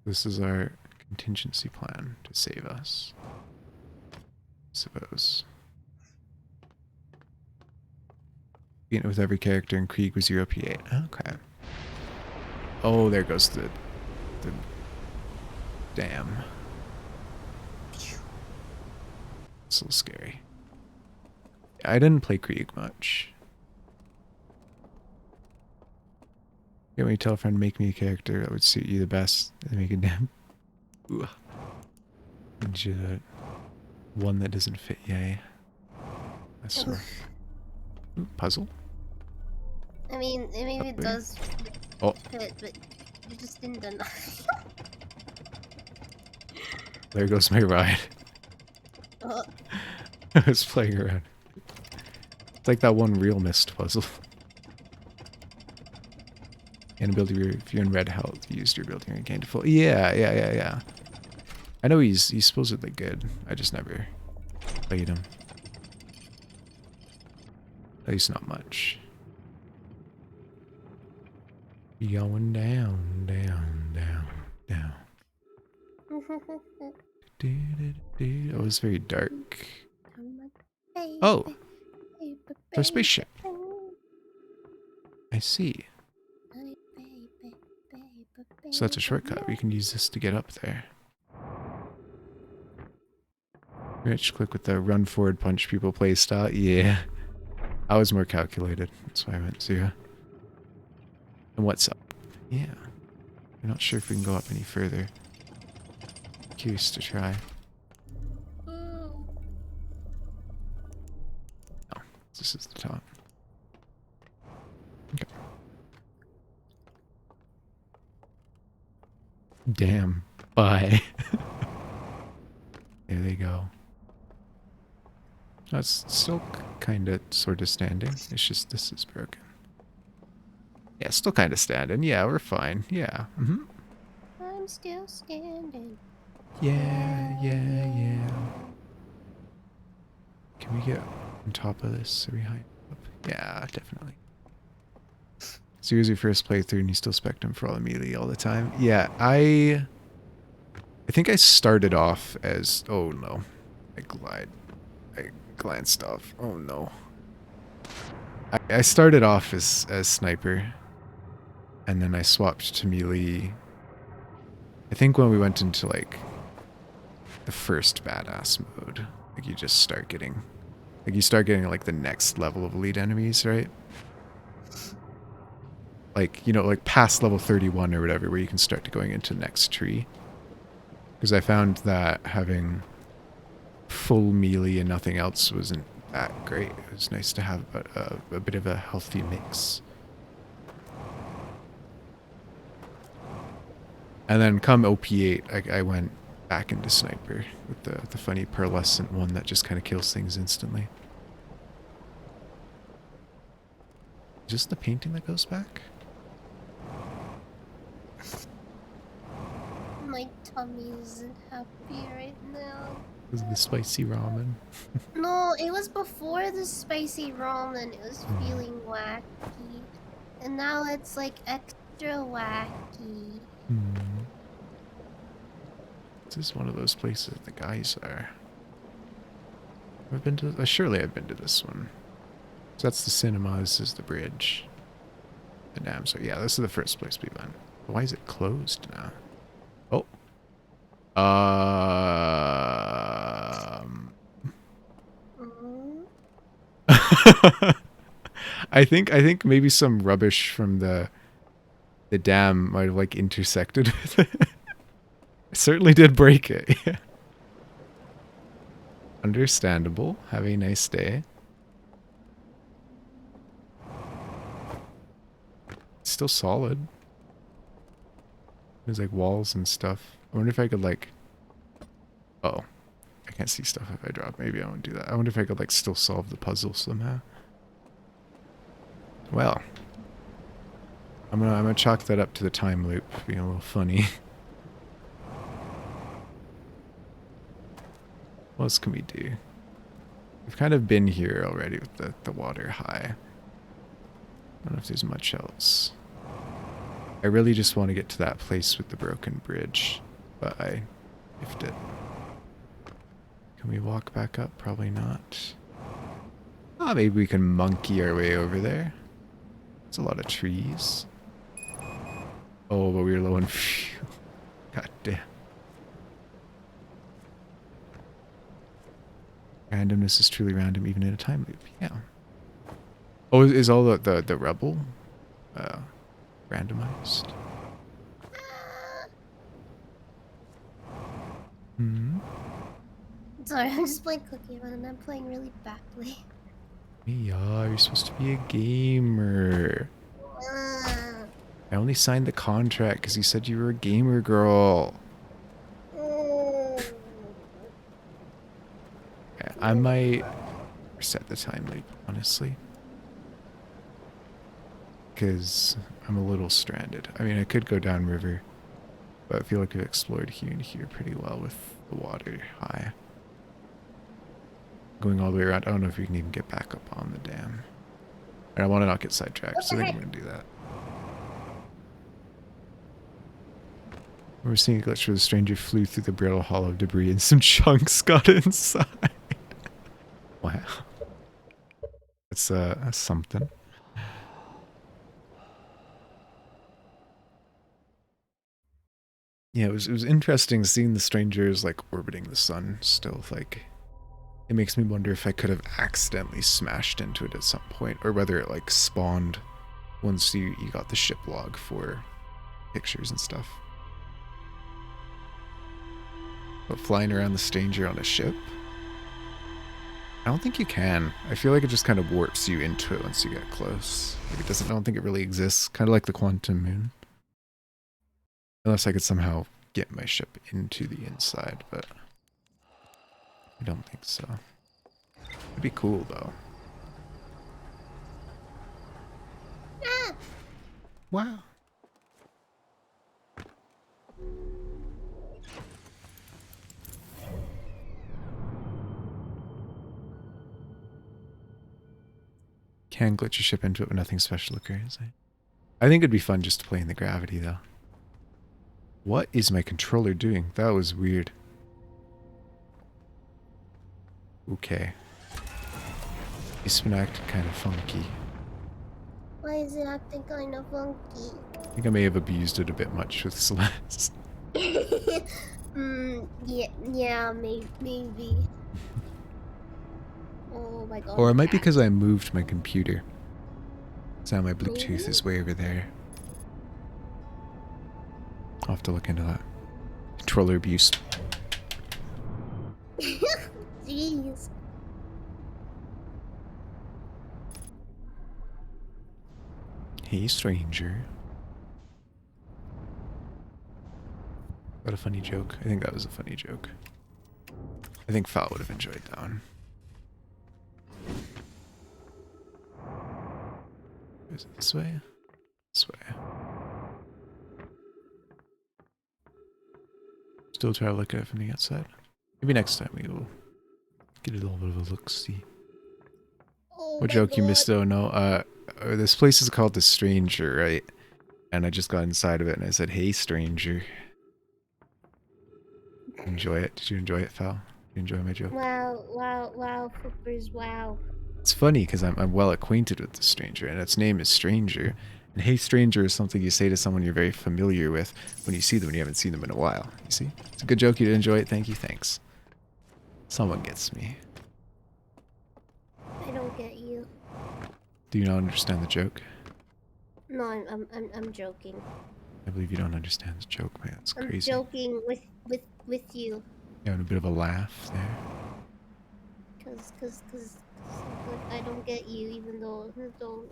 This is our contingency plan to save us. I suppose. Being it with every character in Krieg was 0 P8. Okay. Oh, there goes the dam. It's a little scary. I didn't play Krieg much. Get me to tell a friend, make me a character that would suit you the best and make a damn. Ooh. And you one that doesn't fit, yay. That's sort of puzzle. I mean, maybe it does Oh, fit, but you just didn't deny. there goes my ride. Oh, I was playing around. It's like that one real mist puzzle. Inability if you're in red health, you used your ability and gained full. Yeah. I know he's supposedly good. I just never played him. At least not much. Going down. Oh, it was very dark. Oh, there's a spaceship. I see. So that's a shortcut. We can use this to get up there. Rich, click with the run forward punch people play style. Yeah. I was more calculated. That's why I went to. And what's up? Yeah. I'm not sure if we can go up any further. Curious to try. Oh, this is the top. Okay. Damn. Bye. There they go. That's still kind of sort of standing. It's just this is broken. Yeah, still kind of standing. Yeah, we're fine. Yeah. Mm-hmm. I'm still standing. Yeah. Can we get on top of this? Are we high up? Yeah, definitely. So here's your first playthrough and you still spec him for all the melee all the time? Yeah, I think I started off as... Oh no. I glanced off. Oh no. I started off as sniper. And then I swapped to melee. I think when we went into like the first badass mode. Like you just start getting, like you start getting like the next level of elite enemies, right? Like, you know, like past level 31 or whatever, where you can start to going into the next tree. Because I found that having full melee and nothing else wasn't that great. It was nice to have a bit of a healthy mix. And then come OP8, I went back into Sniper with the funny pearlescent one that just kind of kills things instantly. Is this the painting that goes back? My tummy isn't happy right now. This is the spicy ramen. No, it was before the spicy ramen. It was feeling wacky. And now it's like extra wacky. This is one of those places the guys are. I've been to, surely I've been to this one. So that's the cinema, this is the bridge. The dam, so yeah, this is the first place we went. Why is it closed now? Oh. I think maybe some rubbish from the dam might have like intersected with it. I certainly did break it. Yeah. Understandable. Have a nice day. It's still solid. There's like walls and stuff. I wonder if I could like... Oh. I can't see stuff if I drop. Maybe I won't do that. I wonder if I could like still solve the puzzle somehow. Well. I'm gonna chalk that up to the time loop being a little funny. What else can we do? We've kind of been here already with the water high. I don't know if there's much else. I really just want to get to that place with the broken bridge, but I ifed it. Can we walk back up? Probably not. Oh, maybe we can monkey our way over there. There's a lot of trees. Oh, but we were low on fuel. God damn. Randomness is truly random even in a time loop. Yeah. Oh, is all the rebel randomized? Sorry, I'm just playing Cookie Run and I'm playing really badly. Yeah, you're supposed to be a gamer. I only signed the contract because you said you were a gamer girl. Yeah, I might reset the time loop, honestly. Because I'm a little stranded. I mean, I could go downriver, but I feel like we've explored here and here pretty well with the water high. Going all the way around, I don't know if we can even get back up on the dam. And I want to not get sidetracked, so I think I'm going to do that. We're seeing a glitch where the stranger flew through the brittle hollow debris and some chunks got inside. Wow. That's something. Yeah, it was interesting seeing the strangers like orbiting the sun still. Like, it makes me wonder if I could have accidentally smashed into it at some point, or whether it like spawned once you got the ship log for pictures and stuff. But flying around the stranger on a ship? I don't think you can. I feel like it just kind of warps you into it once you get close. Like it doesn't, I don't think it really exists. Kind of like the quantum moon. Unless I could somehow get my ship into the inside, but I don't think so. It'd be cool though. Ah! Wow. Can glitch your ship into it when nothing special occurs. I think it'd be fun just to play in the gravity though. What is my controller doing? That was weird. Okay. It's been acting kind of funky. Why is it acting kind of funky? I think I may have abused it a bit much with Celeste. Yeah, maybe. Oh my god, Or the it might be cat. because I moved my computer. So my Maybe? Bluetooth is way over there. I'll have to look into that. Controller abuse. Jeez. Hey, stranger. What a funny joke. I think that was a funny joke. I think Fal would have enjoyed that one. Is it this way? This way. Still try to look at it from the outside. Maybe next time we will get a little bit of a look-see. Oh What my joke you missed god. though? No, this place is called The Stranger, right? And I just got inside of it and I said, hey, stranger. Enjoy it. Did you enjoy it, Fal? Did you enjoy my joke? Wow, wow, wow, flippers, wow. It's funny because I'm well acquainted with the stranger, and its name is Stranger. And hey, stranger is something you say to someone you're very familiar with when you see them and you haven't seen them in a while. You see? It's a good joke. You did enjoy it. Thank you. Thanks. Someone gets me. I don't get you. Do you not understand the joke? No, I'm joking. I believe you don't understand the joke, man. It's I'm crazy. joking with you. You're having a bit of a laugh there. Cause like I don't get you, even though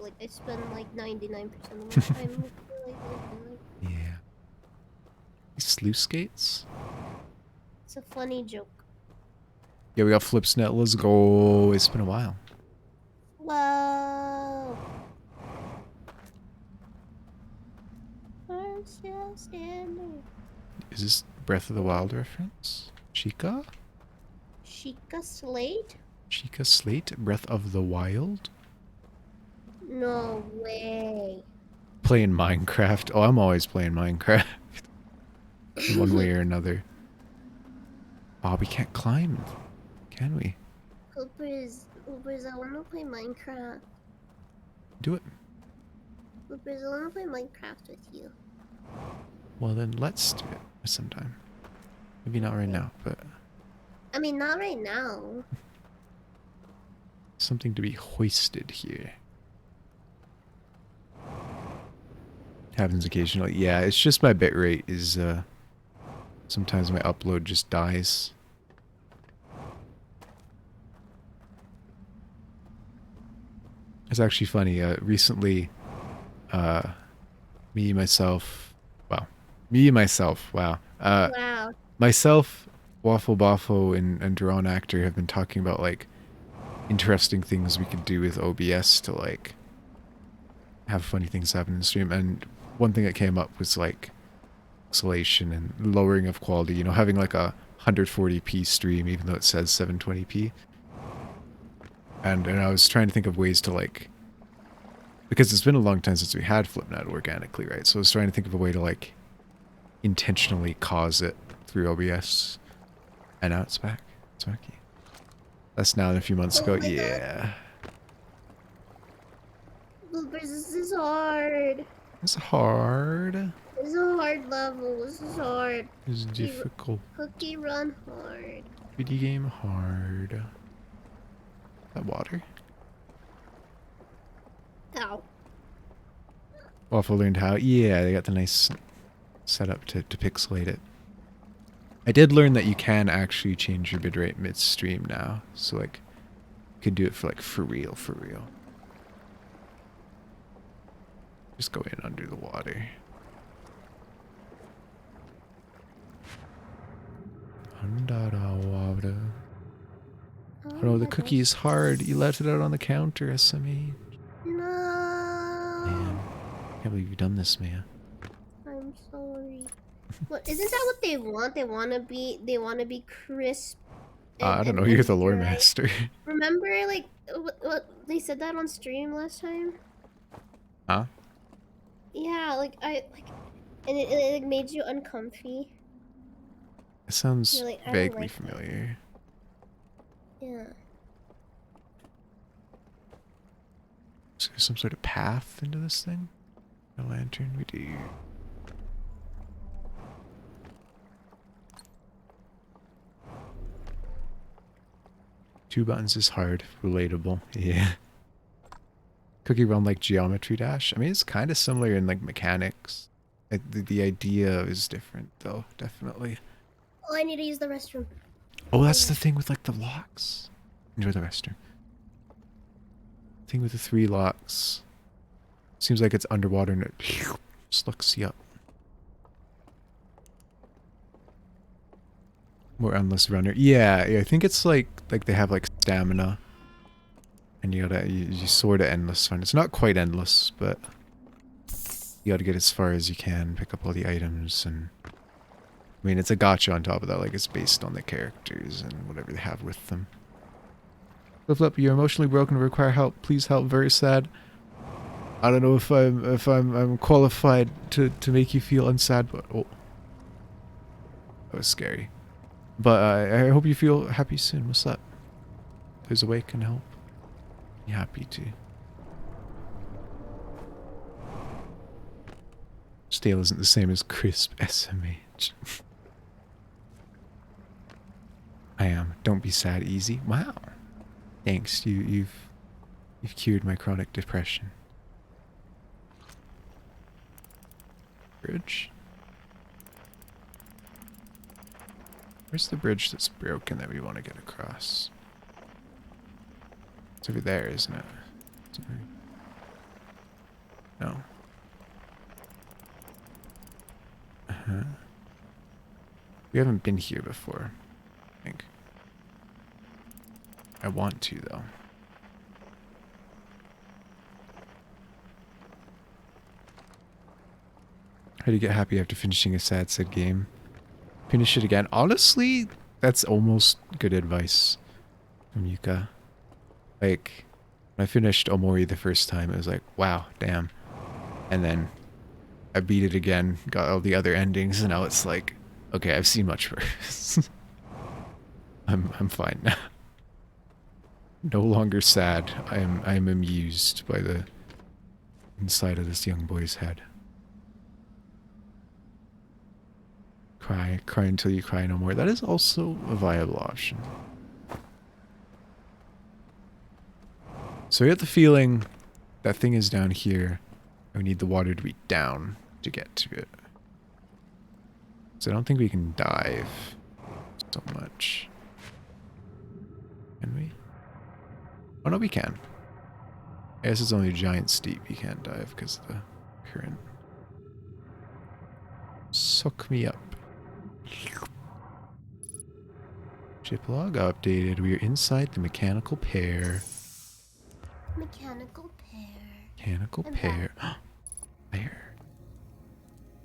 like I spend like 99% of my time with you, like Yeah. These sluice skates? it's a funny joke. Yeah, we got Flipsnet. Let's go. It's been a while. Whoa. I'm still standing. Is this Breath of the Wild reference? Chica? Chica Slate? Chica Slate? Breath of the Wild? No way. Playing Minecraft. Oh, I'm always playing Minecraft. In one way or another. Oh, we can't climb. Can we? Hoopers, I wanna play Minecraft. Do it. Hoopers, I wanna play Minecraft with you. Well, then let's do it sometime. Maybe not right now, but I mean, not right now. something to be hoisted here. Happens occasionally. Yeah, it's just my bitrate is, sometimes my upload just dies. It's actually funny. Recently, me, myself, wow. Wow. Myself, Waffle Boffo, and Drone Actor have been talking about, like, interesting things we could do with OBS to, like, have funny things happen in the stream. And one thing that came up was, like, pixelation and lowering of quality. You know, having, like, a 140p stream, even though it says 720p. And I was trying to think of ways to, like, because it's been a long time since we had FlipNet organically, right? So I was trying to think of a way to, like, intentionally cause it through OBS. And now it's back. It's wacky. That's now a few months Oh ago. my god. Yeah. Bloopers, this is hard. It's hard. This is a hard level. This is hard. It's difficult. Cookie run hard. Video game hard. That water? Ow. Waffle learned how. Yeah, they got the nice setup to pixelate it. I did learn that you can actually change your bitrate midstream now. So, like, you can do it for, like, for real, for real. Just go in under the water. Under the water. Oh, the cookie is hard. You left it out on the counter, SME. No. Man, I can't believe you've done this, man. I'm sorry. What isn't that what they want? They wanna be crisp. I don't know, you're the lore dry. master. Remember, like, what they said that on stream last time? Huh? Yeah, and it like made you uncomfy. It sounds You're like, I don't vaguely like familiar. Yeah. Is there some sort of path into this thing? A lantern? We do. 2 buttons is hard. Relatable. Yeah. Cookie Run like Geometry Dash. I mean, it's kind of similar in like mechanics. The idea is different though, definitely. Oh, I need to use the restroom. Oh, that's the thing with like the locks. Enjoy the restroom. Thing with the 3 locks. Seems like it's underwater and it just looks you up. More endless runner. Yeah, I think it's like they have like stamina. And you sort of endless run. It's not quite endless, but you gotta get as far as you can, pick up all the items, and I mean it's a gacha on top of that, like it's based on the characters and whatever they have with them. Flip Flip, you're emotionally broken and require help. Please help, very sad. I don't know if I'm qualified to make you feel unsad, but oh. That was scary. But I hope you feel happy soon. What's up? There's a way I can help. Be happy to. Stale isn't the same as crisp SMH. I am. Don't be sad, easy. Wow. Thanks. You've cured my chronic depression. Bridge. Where's the bridge that's broken that we want to get across? It's over there, isn't it? No. Uh-huh. We haven't been here before, I think. I want to, though. How do you get happy after finishing a sad game? Finish it again. Honestly, that's almost good advice from Yuka. Like, when I finished Omori the first time, it was like, wow, damn. And then I beat it again, got all the other endings, and now it's like, okay, I've seen much worse. I'm fine now. No longer sad. I am amused by the inside of this young boy's head. Cry until you cry no more. That is also a viable option. So we get the feeling that thing is down here. And we need the water to be down to get to it. So I don't think we can dive so much. Can we? Oh no, we can. I guess it's only giant steep. You can't dive because of the current. Suck me up. Ship log updated. We are inside the mechanical pair. Mechanical pair. Mechanical pair. There.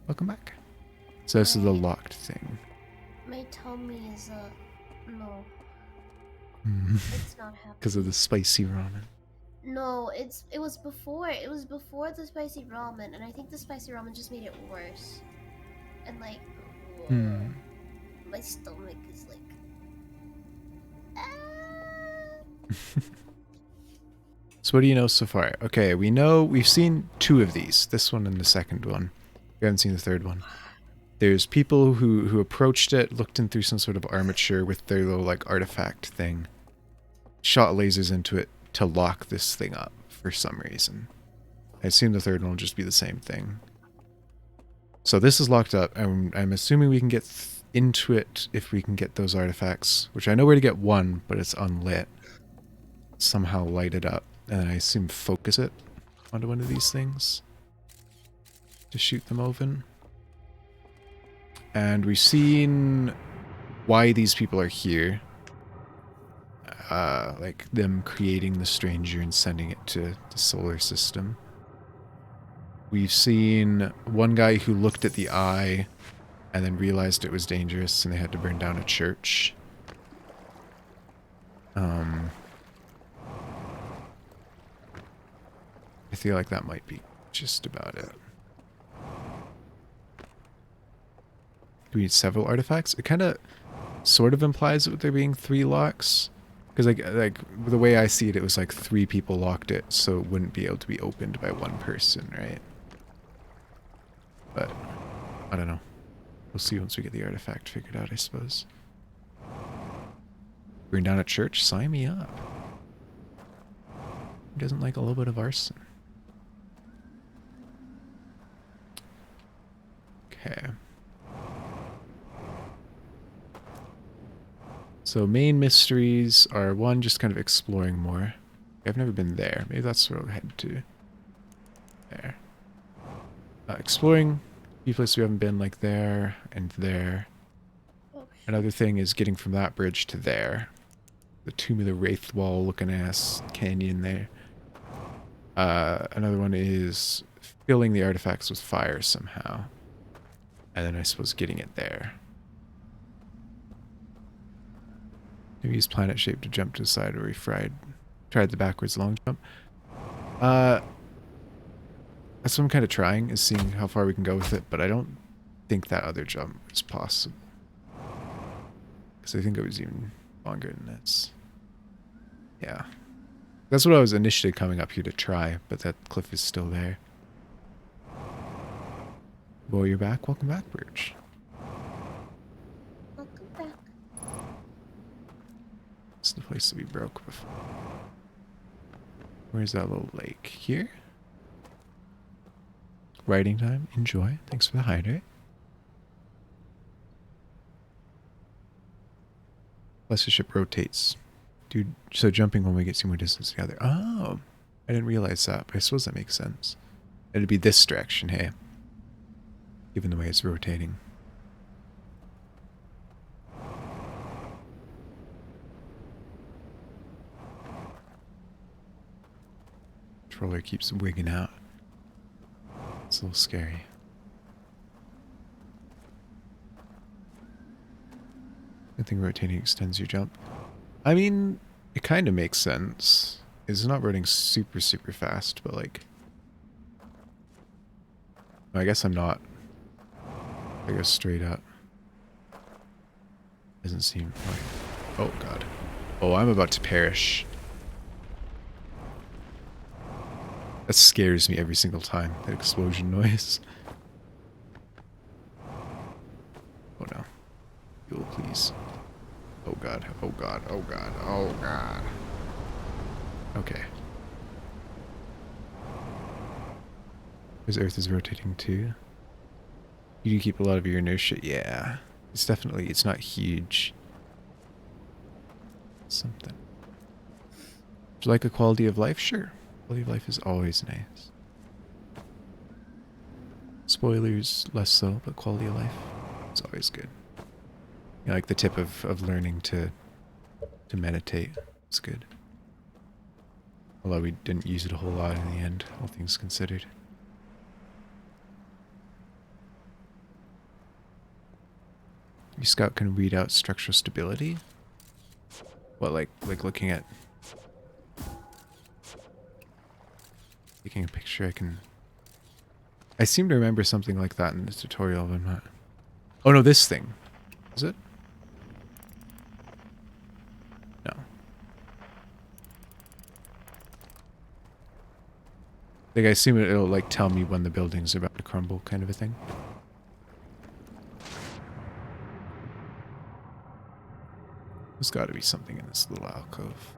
Welcome back. So this is the locked thing. My tummy is no. Mm. It's not happening. Because of the spicy ramen. No, it was before the spicy ramen, and I think the spicy ramen just made it worse. And like, my stomach is like. So what do you know so far? Okay, we've seen 2 of these. This one and the second one. We haven't seen the third one. There's people who approached it, looked in through some sort of armature with their little like artifact thing. Shot lasers into it to lock this thing up for some reason. I assume the third one will just be the same thing. So this is locked up, and I'm assuming we can get into it if we can get those artifacts, which I know where to get one, but it's unlit. Somehow light it up, and I assume focus it onto one of these things to shoot them open. And we've seen why these people are here. Like them creating the stranger and sending it to the solar system. We've seen one guy who looked at the eye and then realized it was dangerous and they had to burn down a church. I feel like that might be just about it. Do we need several artifacts? It kind of sort of implies that there being 3 locks. Because like the way I see it, it was like 3 people locked it, so it wouldn't be able to be opened by one person, right? But I don't know. We'll see once we get the artifact figured out, I suppose. Burn down a church? Sign me up. Who doesn't like a little bit of arson? Okay. So main mysteries are, one, just kind of exploring more. I've never been there. Maybe that's where I'll head to. There. Exploring a few places we haven't been, like there and there. Oh, Another thing is getting from that bridge to there. The Tomb of the Wraith Wall looking ass canyon there. Another one is filling the artifacts with fire somehow. And then I suppose getting it there. Maybe use planet shape to jump to the side where we tried the backwards long jump. That's what I'm kind of trying, is seeing how far we can go with it, but I don't think that other jump is possible. Because I think it was even longer than this. Yeah. That's what I was initially coming up here to try, but that cliff is still there. Boy, you're back. Welcome back, Birch. welcome back. This is the place that we broke before. Where's that little lake? Here? Writing time. Enjoy. Thanks for the hydrate. Plus the ship rotates. Dude, so jumping when we get some more distance together. Oh, I didn't realize that, but I suppose that makes sense. It'd be this direction, hey? Given the way it's rotating. Controller keeps wigging out. It's a little scary. I think rotating extends your jump. I mean, it kind of makes sense. It's not running super, super fast, but like... I guess I'm not. I go straight up. Doesn't seem like... Oh, God. Oh, I'm about to perish. That scares me every single time, that explosion noise. Oh, no. Fuel, please. Oh, God. Oh, God. Oh, God. Oh, God. Okay. Because Earth is rotating too. You do keep a lot of your inertia. Yeah. It's definitely, it's not huge. Something. Would you like a quality of life? Sure. Quality of life is always nice. Spoilers, less so, but quality of life is always good. You know, like the tip of learning to meditate. It's good. Although we didn't use it a whole lot in the end, all things considered. Your scout can read out structural stability? What, like looking at... Taking a picture, I can... I seem to remember something like that in the tutorial, but I'm not... Oh no, this thing. Is it? No. Like, I assume it'll, like, tell me when the building's about to crumble, kind of a thing. There's got to be something in this little alcove.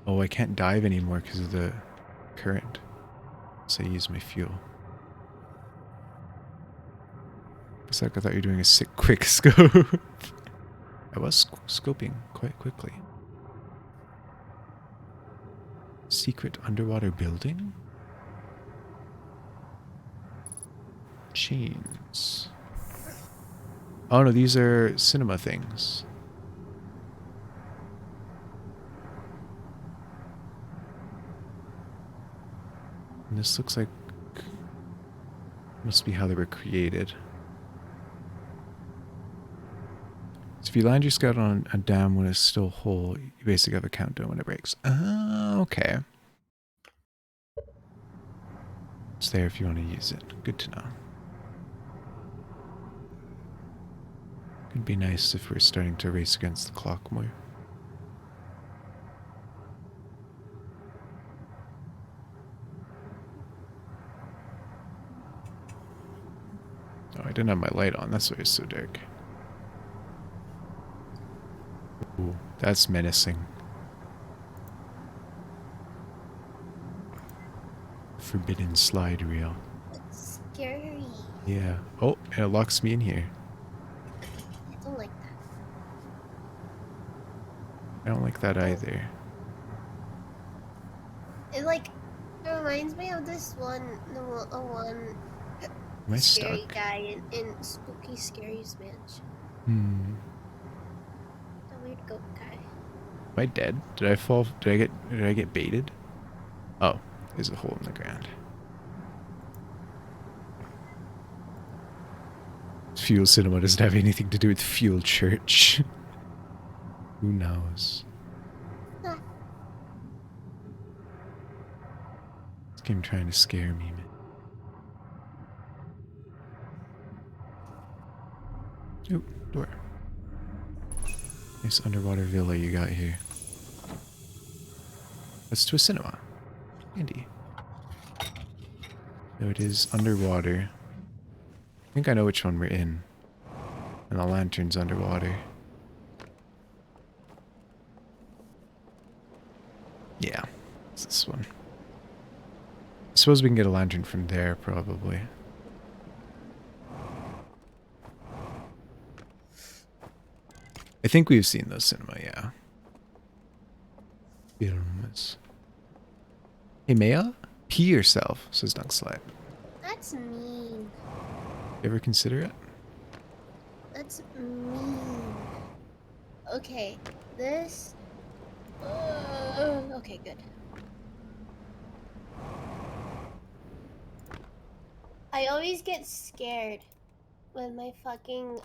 Oh, I can't dive anymore because of the current. So I use my fuel. It's like I thought you were doing a sick quick scope. I was scoping quite quickly. Secret underwater building? Chains. Oh no, these are cinema things. And this looks like... must be how they were created. So if you land your scout on a dam when it's still whole, you basically have a countdown when it breaks. Oh, okay. It's there if you want to use it. Good to know. It'd be nice if we're starting to race against the clock more. Oh, I didn't have my light on. That's why it's so dark. Ooh, that's menacing. Forbidden slide reel. It's scary. Yeah. Oh, and it locks me in here. I don't like that. I don't like that Oh, either. it like it reminds me of this one Am I scary stuck? guy in Spooky Scary's Mansion. Hmm. The weird goat guy. Am I dead? Did I fall? Did I get baited? Oh, there's a hole in the ground. Fuel cinema doesn't have anything to do with fuel church. Who knows? Ah, This game trying to scare me, man. Oop, door. Nice underwater villa you got here. Let's to a cinema. Handy. So it is underwater. I think I know which one we're in. And the lantern's underwater. Yeah, it's this one. I suppose we can get a lantern from there, probably. I think we've seen those cinema, yeah. Films. Hey, Maya? Pee yourself, says Dunkslide. that's mean. You ever consider it? That's mean. Okay, this. Okay, good. I always get scared when my fucking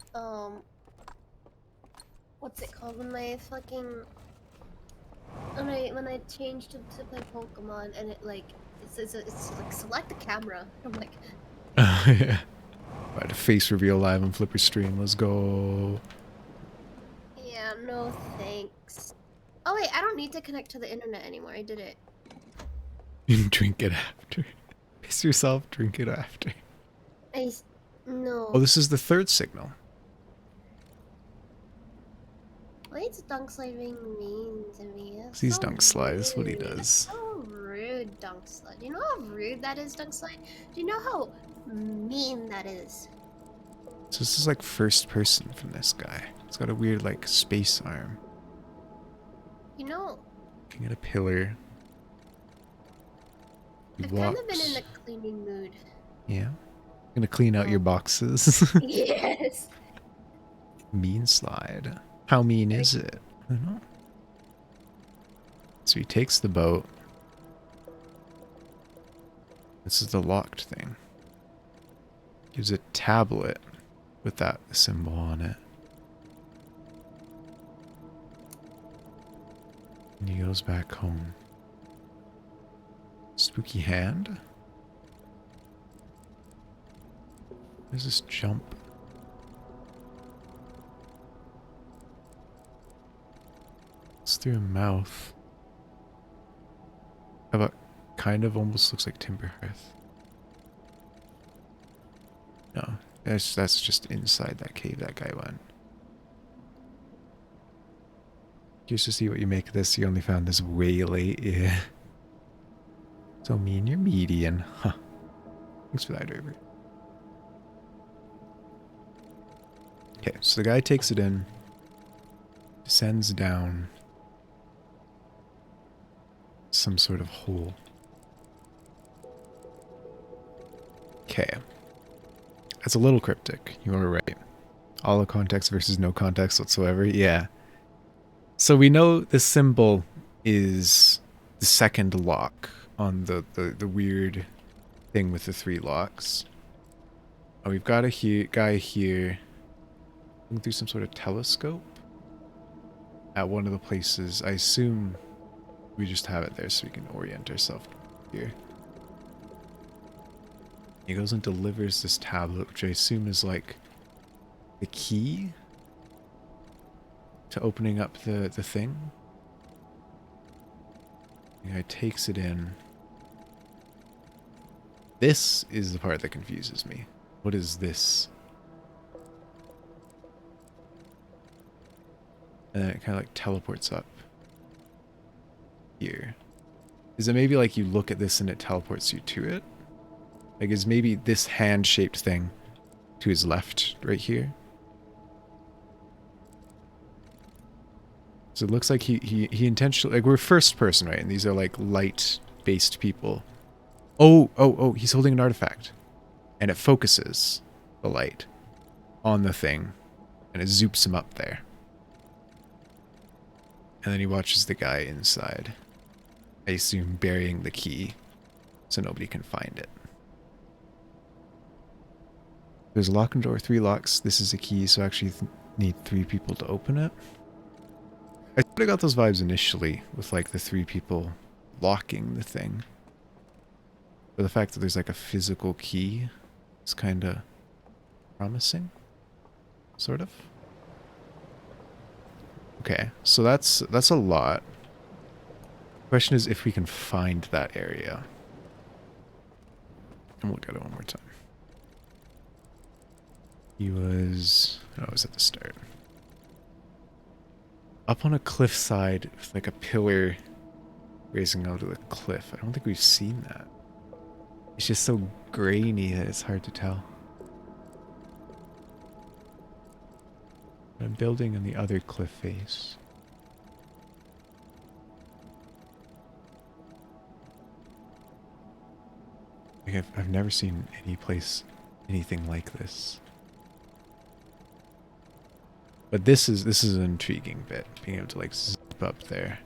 what's it called? When my fucking when I change to play Pokemon and it like it's like select the camera. I'm like, Yeah. Right, a face reveal live on Flipper stream. Let's go. yeah, no thanks. Oh wait, I don't need to connect to the internet anymore. I did it. Drink it after. Face yourself, drink it after. Oh, No. this is the third signal. Why is Dunkslide being mean to me? That's He's so Dunkslide, that's what he rude. does. So rude, Dunkslide. Do you know how rude that is, Dunkslide? Do you know how mean that is? So this is like first person from this guy. He's got a weird like space arm. You know, Looking at a pillar. He I've kind of been in walks. a cleaning mood. Yeah. Gonna clean out your boxes. Yes. Mean slide. How mean Like, is it? I don't know. So he takes the boat. This is the locked thing. Gives a tablet with that symbol on it. And he goes back home. Spooky hand? Where's this jump? It's through a mouth. How about kind of almost looks like timber hearth? No, that's just inside that cave that guy went. Curious to see what you make of this. You only found this way late. Yeah. So mean, you're median. Huh. Thanks for that, River. Okay, so the guy takes it in. Descends down. Some sort of hole. Okay. That's a little cryptic. You are right. All the context versus no context whatsoever. Yeah. So we know the symbol is the second lock on the weird thing with the 3 locks. Oh, we've got a guy here looking through some sort of telescope at one of the places. I assume we just have it there so we can orient ourselves here. He goes and delivers this tablet, which I assume is like the key to opening up the thing. The guy takes it in. This is the part that confuses me. What is this? And then it kind of like teleports up here. Is it maybe like you look at this and it teleports you to it? Like is maybe this hand-shaped thing to his left right here? So it looks like he intentionally, like we're first person, right? And these are like light-based people. Oh, he's holding an artifact. And it focuses the light on the thing. And it zoops him up there. And then he watches the guy inside. I assume burying the key so nobody can find it. There's a lock and door, 3 locks. This is a key, so I actually need 3 people to open it. I sort of got those vibes initially with like the 3 people locking the thing. But the fact that there's like a physical key is kind of promising. Sort of. Okay, so that's a lot. Question is if we can find that area. And we'll look at it one more time. He was... oh, it was at the start. Up on a cliffside with like a pillar raising out of the cliff. I don't think we've seen that. It's just so grainy that it's hard to tell. I'm building on the other cliff face. Like I've never seen any place, anything like this. But this is an intriguing bit, being able to like zip up there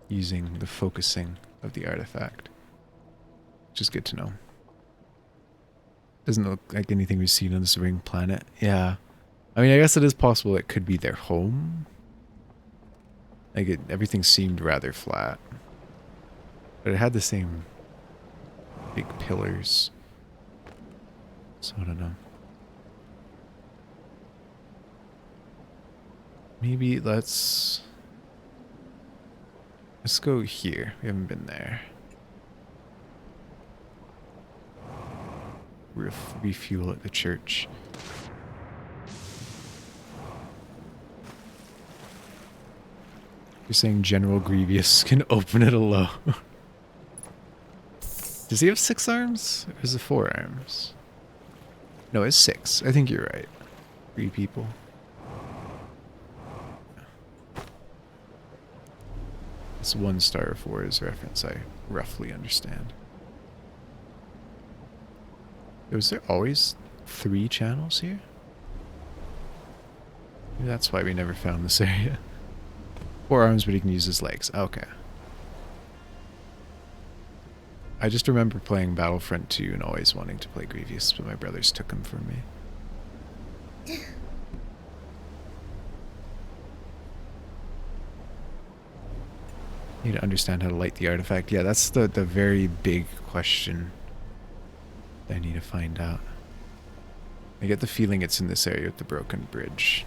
using the focusing of the artifact. Which is good to know. Doesn't look like anything we've seen on this ring planet. Yeah. I mean, I guess it is possible it could be their home. Like everything seemed rather flat. But it had the same big pillars. So I don't know. Maybe let's go here. We haven't been there. Refuel at the church. You're saying General Grievous can open it alone. Does he have 6 arms? Or is it 4 arms? No, it's 6. I think you're right. 3 people. It's 1 Star of War's reference, I roughly understand. Was there always 3 channels here? Maybe that's why we never found this area. 4 arms, but he can use his legs. Okay. I just remember playing Battlefront 2 and always wanting to play Grievous, but my brothers took him from me. Need to understand how to light the artifact. Yeah, that's the very big question I need to find out. I get the feeling it's in this area with the broken bridge.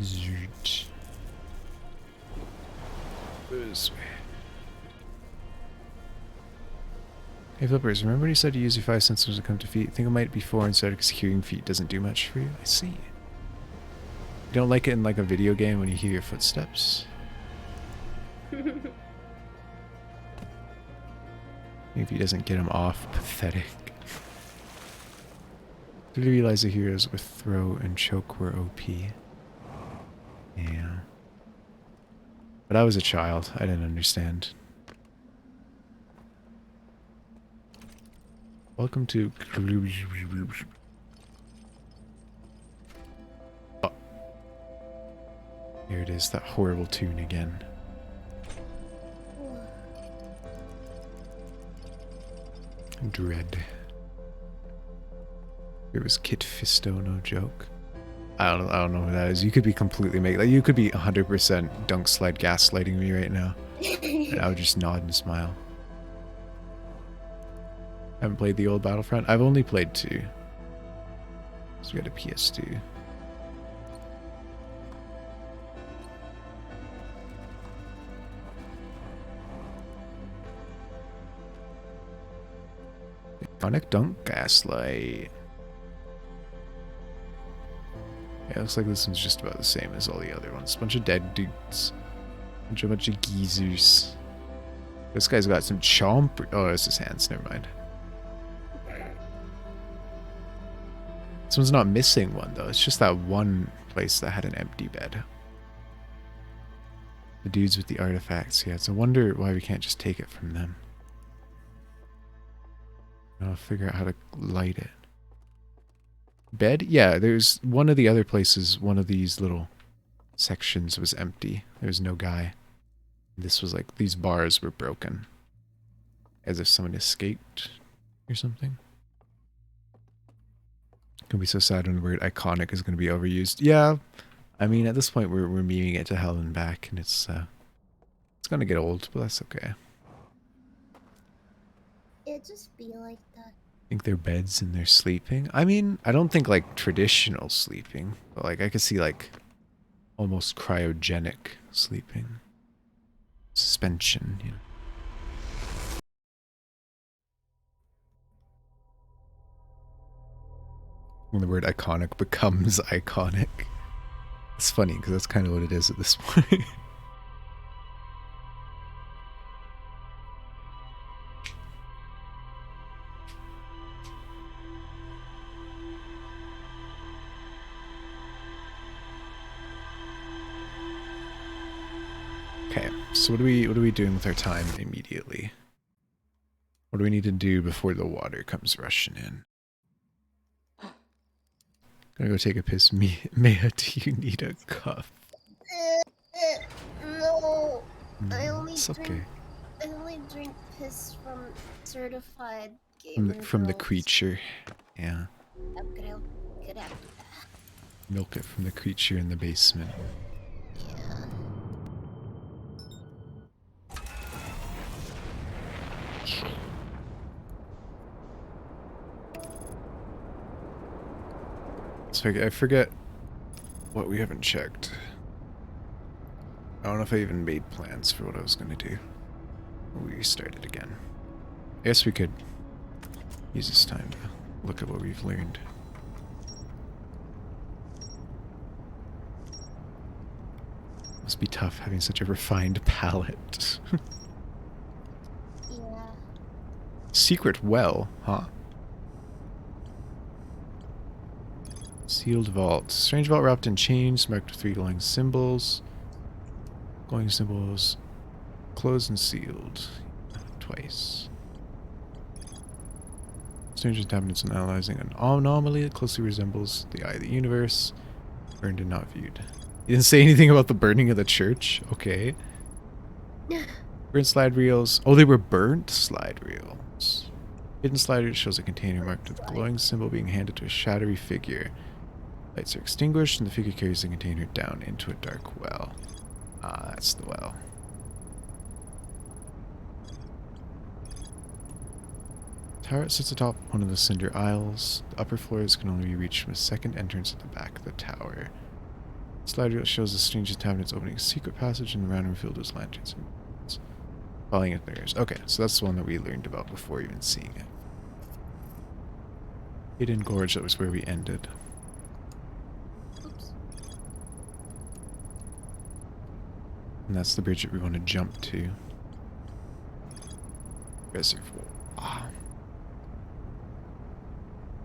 Zoot. This way. Hey Flippers, remember when you said you use your 5 senses when it comes to feet? I think it might be 4 instead because hearing feet doesn't do much for you. I see. You don't like it in like a video game when you hear your footsteps? Maybe he doesn't get him off. Pathetic. Did you realize the heroes with throw and choke were OP? Yeah. But I was a child. I didn't understand. Welcome to... Oh. Here it is, that horrible tune again. Dread. It was Kit Fisto, no joke. I don't know who that is. You could be completely like you could be 100% dunk slide gaslighting me right now. And I would just nod and smile. I haven't played the old Battlefront. I've only played 2. So we got a PS2. Iconic dunk gaslight. Yeah, looks like this one's just about the same as all the other ones. Bunch of dead dudes. Bunch of geezers. This guy's got some chomp. Oh, it's his hands. Never mind. This one's not missing one, though. It's just that one place that had an empty bed. The dudes with the artifacts. Yeah, it's a wonder why we can't just take it from them. I'll figure out how to light it. Bed? Yeah, there's one of the other places, one of these little sections was empty. There was no guy. This was like, these bars were broken. As if someone escaped or something. Gonna be so sad when the word iconic is gonna be overused. Yeah, I mean at this point we're memeing it to hell and back, and it's gonna get old, but that's okay. It just be like that. Think they're beds and they're sleeping. I mean, I don't think like traditional sleeping, but like I could see like almost cryogenic sleeping. Suspension, you know. When the word iconic becomes iconic. It's funny because that's kind of what it is at this point. Okay, so what are we doing with our time immediately? What do we need to do before the water comes rushing in? Gonna go take a piss. Maya, do you need a cup? No, I No, only it's okay. drink. I only drink piss from certified gamer From the girls. creature. Yeah. Good after Milk it from the creature in the basement. Yeah. So I forget what we haven't checked. I don't know if I even made plans for what I was gonna do. We started again. I guess we could use this time to look at what we've learned. Must be tough having such a refined palate. Yeah. Secret well, huh? Sealed vault. Strange vault wrapped in chains, marked with 3 glowing symbols. Glowing symbols. Closed and sealed. Twice. Strange inhabitants and analyzing an anomaly that closely resembles the eye of the universe. Burned and not viewed. You didn't say anything about the burning of the church? Okay. Burnt slide reels. Oh, they were burnt slide reels. Hidden slide reel shows a container marked with a glowing symbol being handed to a shadowy figure. Lights are extinguished and the figure carries the container down into a dark well. Ah, that's the well. Tower sits atop one of the cinder aisles. The upper floors can only be reached from a second entrance at the back of the tower. Slide reel shows the strange inhabitants opening a secret passage in the round room filled with lanterns and moons. Falling at theirs. Okay, so that's the one that we learned about before even seeing it. Hidden Gorge, that was where we ended. Oops. And that's the bridge that we want to jump to. Reservoir. Ah.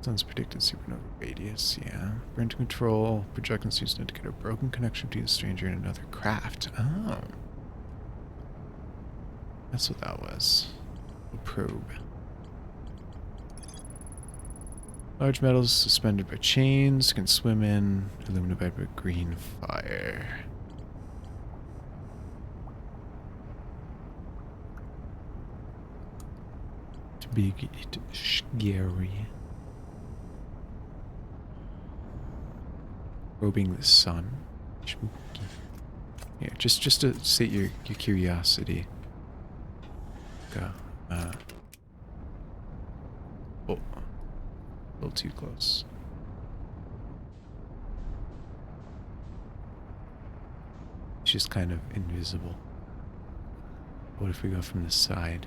Sun's predicted supernova radius, yeah. Burn to control. Projections used to indicate a broken connection between a stranger and another craft. Oh. That's what that was. A probe. Large metals suspended by chains, can swim in, illuminated by green fire. It's big, it's scary. Probing the sun. Spooky. Yeah, just to sate your curiosity. Go. Oh. A little too close. It's just kind of invisible. What if we go from the side?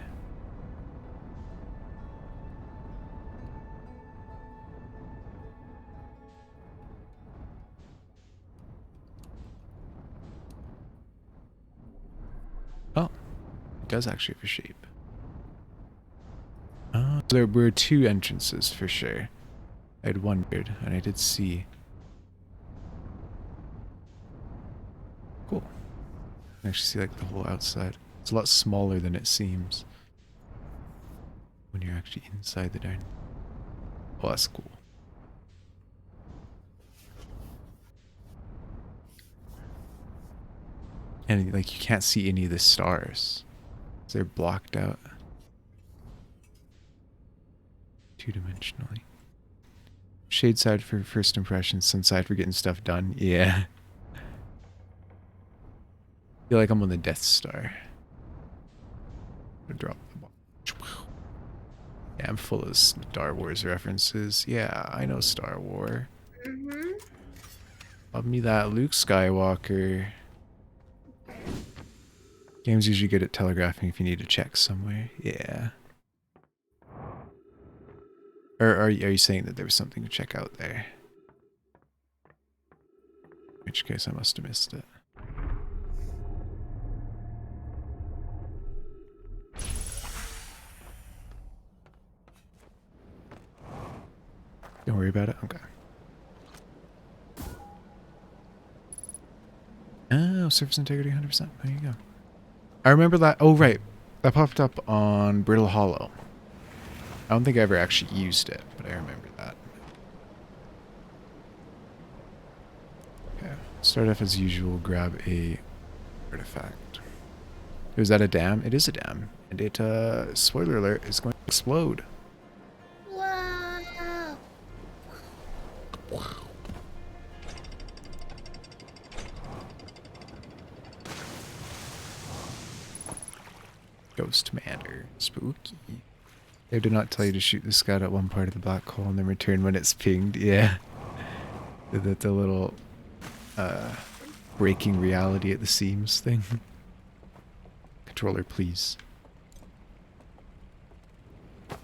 does actually have a shape. So there were two entrances for sure. I had wondered, and I did see. Cool. I can actually see like the whole outside. It's a lot smaller than it seems when you're actually inside the darn. Oh, that's cool. And like you can't see any of the stars. They're blocked out. Two-dimensionally. Shade side for first impressions, sun side for getting stuff done. Yeah. Feel like I'm on the Death Star. Drop the ball. Yeah, I'm full of Star Wars references. Yeah, I know Star Wars. Love me that Luke Skywalker. Games usually good at telegraphing if you need to check somewhere. Yeah. Or are you saying that there was something to check out there? In which case I must have missed it. Don't worry about it. Okay. Oh, surface integrity 100%. There you go. I remember that. Oh, right. That popped up on Brittle Hollow. I don't think I ever actually used it, but I remember that. Okay. Start off as usual, grab a artifact. Is that a dam? It is a dam. And it, spoiler alert, is going to explode. Wow. Ghost Manor. Spooky. They did not tell you to shoot the scout at one part of the black hole and then return when it's pinged. Yeah. That's a little breaking reality at the seams thing. Controller, please. Okay.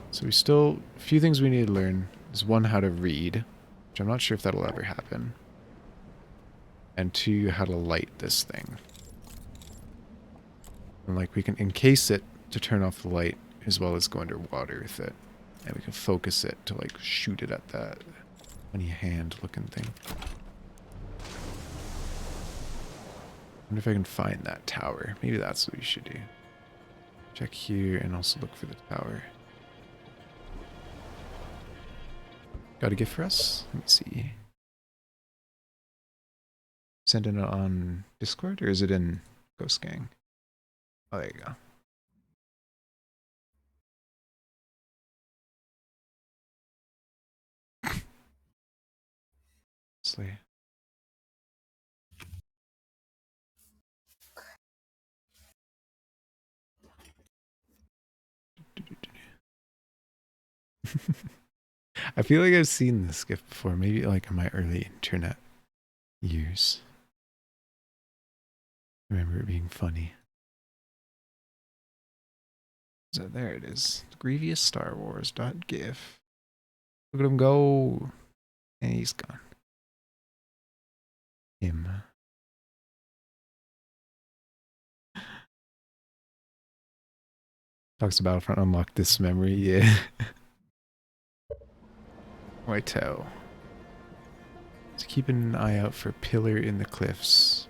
So we still, a few things we need to learn is one, how to read, which I'm not sure if that'll ever happen. And two, how to light this thing. And like we can encase it to turn off the light as well as go underwater with it. And we can focus it to like shoot it at that funny hand looking thing. Wonder if I can find that tower. Maybe that's what we should do. Check here and also look for the tower. Got a gift for us? Let me see. Send it on Discord or is it in Ghost Gang? Oh, there you go. Slay. I feel like I've seen this gift before, maybe like in my early internet years. I remember it being funny. So there it is. Grievous Star Wars.gif. Look at him go. And he's gone. Him. Talks to Battlefront unlock this memory, yeah. Righto. So keep an eye out for Pillar in the Cliffs.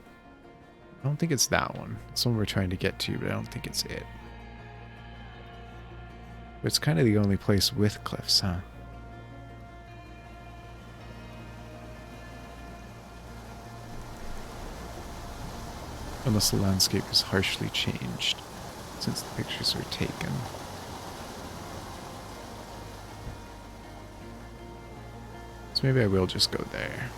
I don't think it's that one. It's one we're trying to get to, but I don't think it's it. But it's kind of the only place with cliffs, huh? Unless the landscape is harshly changed since the pictures were taken. So maybe I will just go there.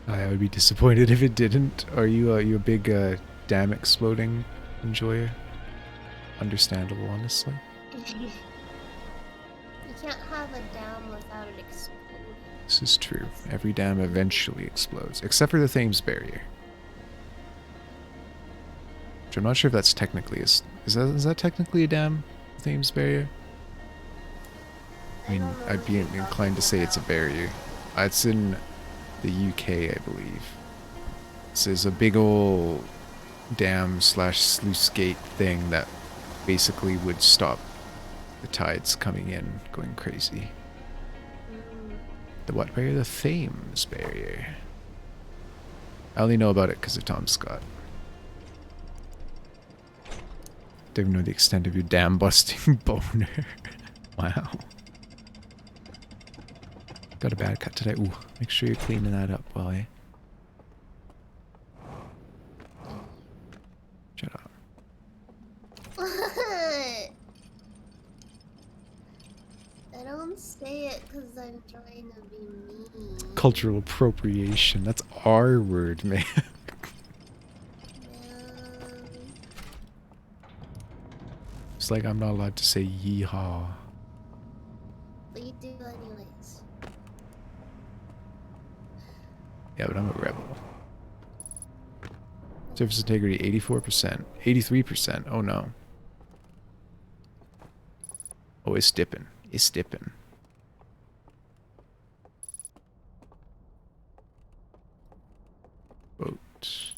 I would be disappointed if it didn't. Are you a big dam exploding enjoyer. Understandable, honestly. You can't have a dam without it exploding. This is true. Every dam eventually explodes, except for the Thames Barrier. Which I'm not sure if that's technically is that technically a dam? The Thames Barrier? I mean, don't know I'd what be you're inclined to say it's a talking barrier. It's in the UK, I believe. This is a big ol' dam slash sluice gate thing that basically would stop the tides coming in, going crazy. The what barrier? The Thames Barrier. I only know about it because of Tom Scott. Don't even know the extent of your dam busting boner. Wow. Got a bad cut today. Ooh, make sure you're cleaning that up, well, eh? Shut up. I don't say it because I'm trying to be mean. Cultural appropriation. That's our word, man. It's like I'm not allowed to say yeehaw. But you do anyways. Yeah, but I'm a rebel. Surface integrity 84%. 83%. Oh no. Oh, it's dipping. It's dipping. Boat.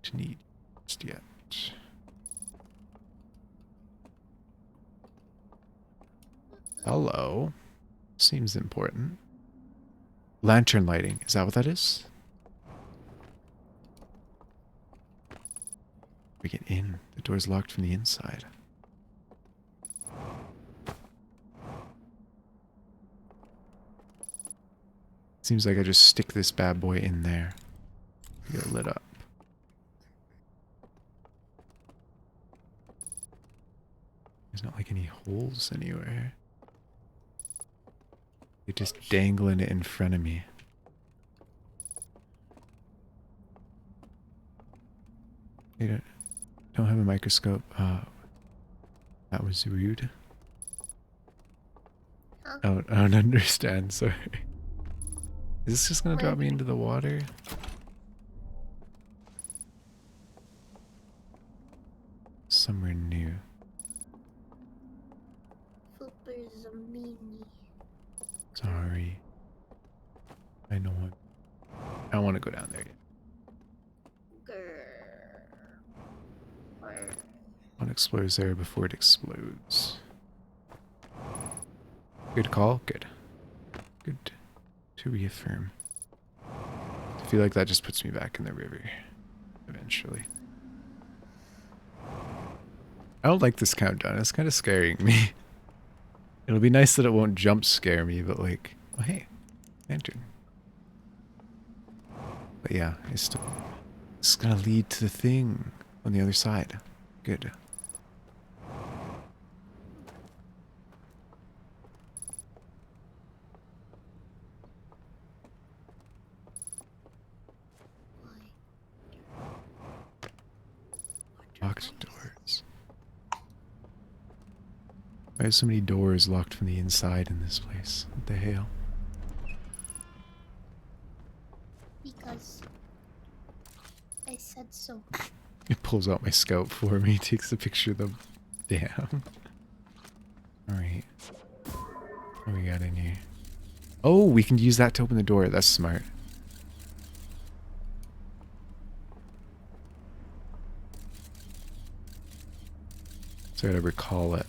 To need just yet. Hello. Seems important. Lantern lighting. Is that what that is? We get in. The door's locked from the inside. Seems like I just stick this bad boy in there. Get it lit up. There's not like any holes anywhere. You're just dangling it in front of me. You don't have a microscope. That was rude. Huh? I don't understand, sorry. Is this just gonna drop me into the water? Somewhere new. Flipper's a meanie. Sorry. I know what. I don't want to go down there yet. I want to explore this area before it explodes. Good call. Good. Good to reaffirm. I feel like that just puts me back in the river. Eventually. I don't like this countdown. It's kind of scaring me. It'll be nice that it won't jump scare me, but like, oh hey, lantern. But yeah, it's gonna lead to the thing on the other side. Good. Locked doors. Why have so many doors locked from the inside in this place? What the hell? Because I said so. It pulls out my scout for me, takes a picture of the dam. Alright. What we got in here? Oh, we can use that to open the door. That's smart. So I gotta recall it.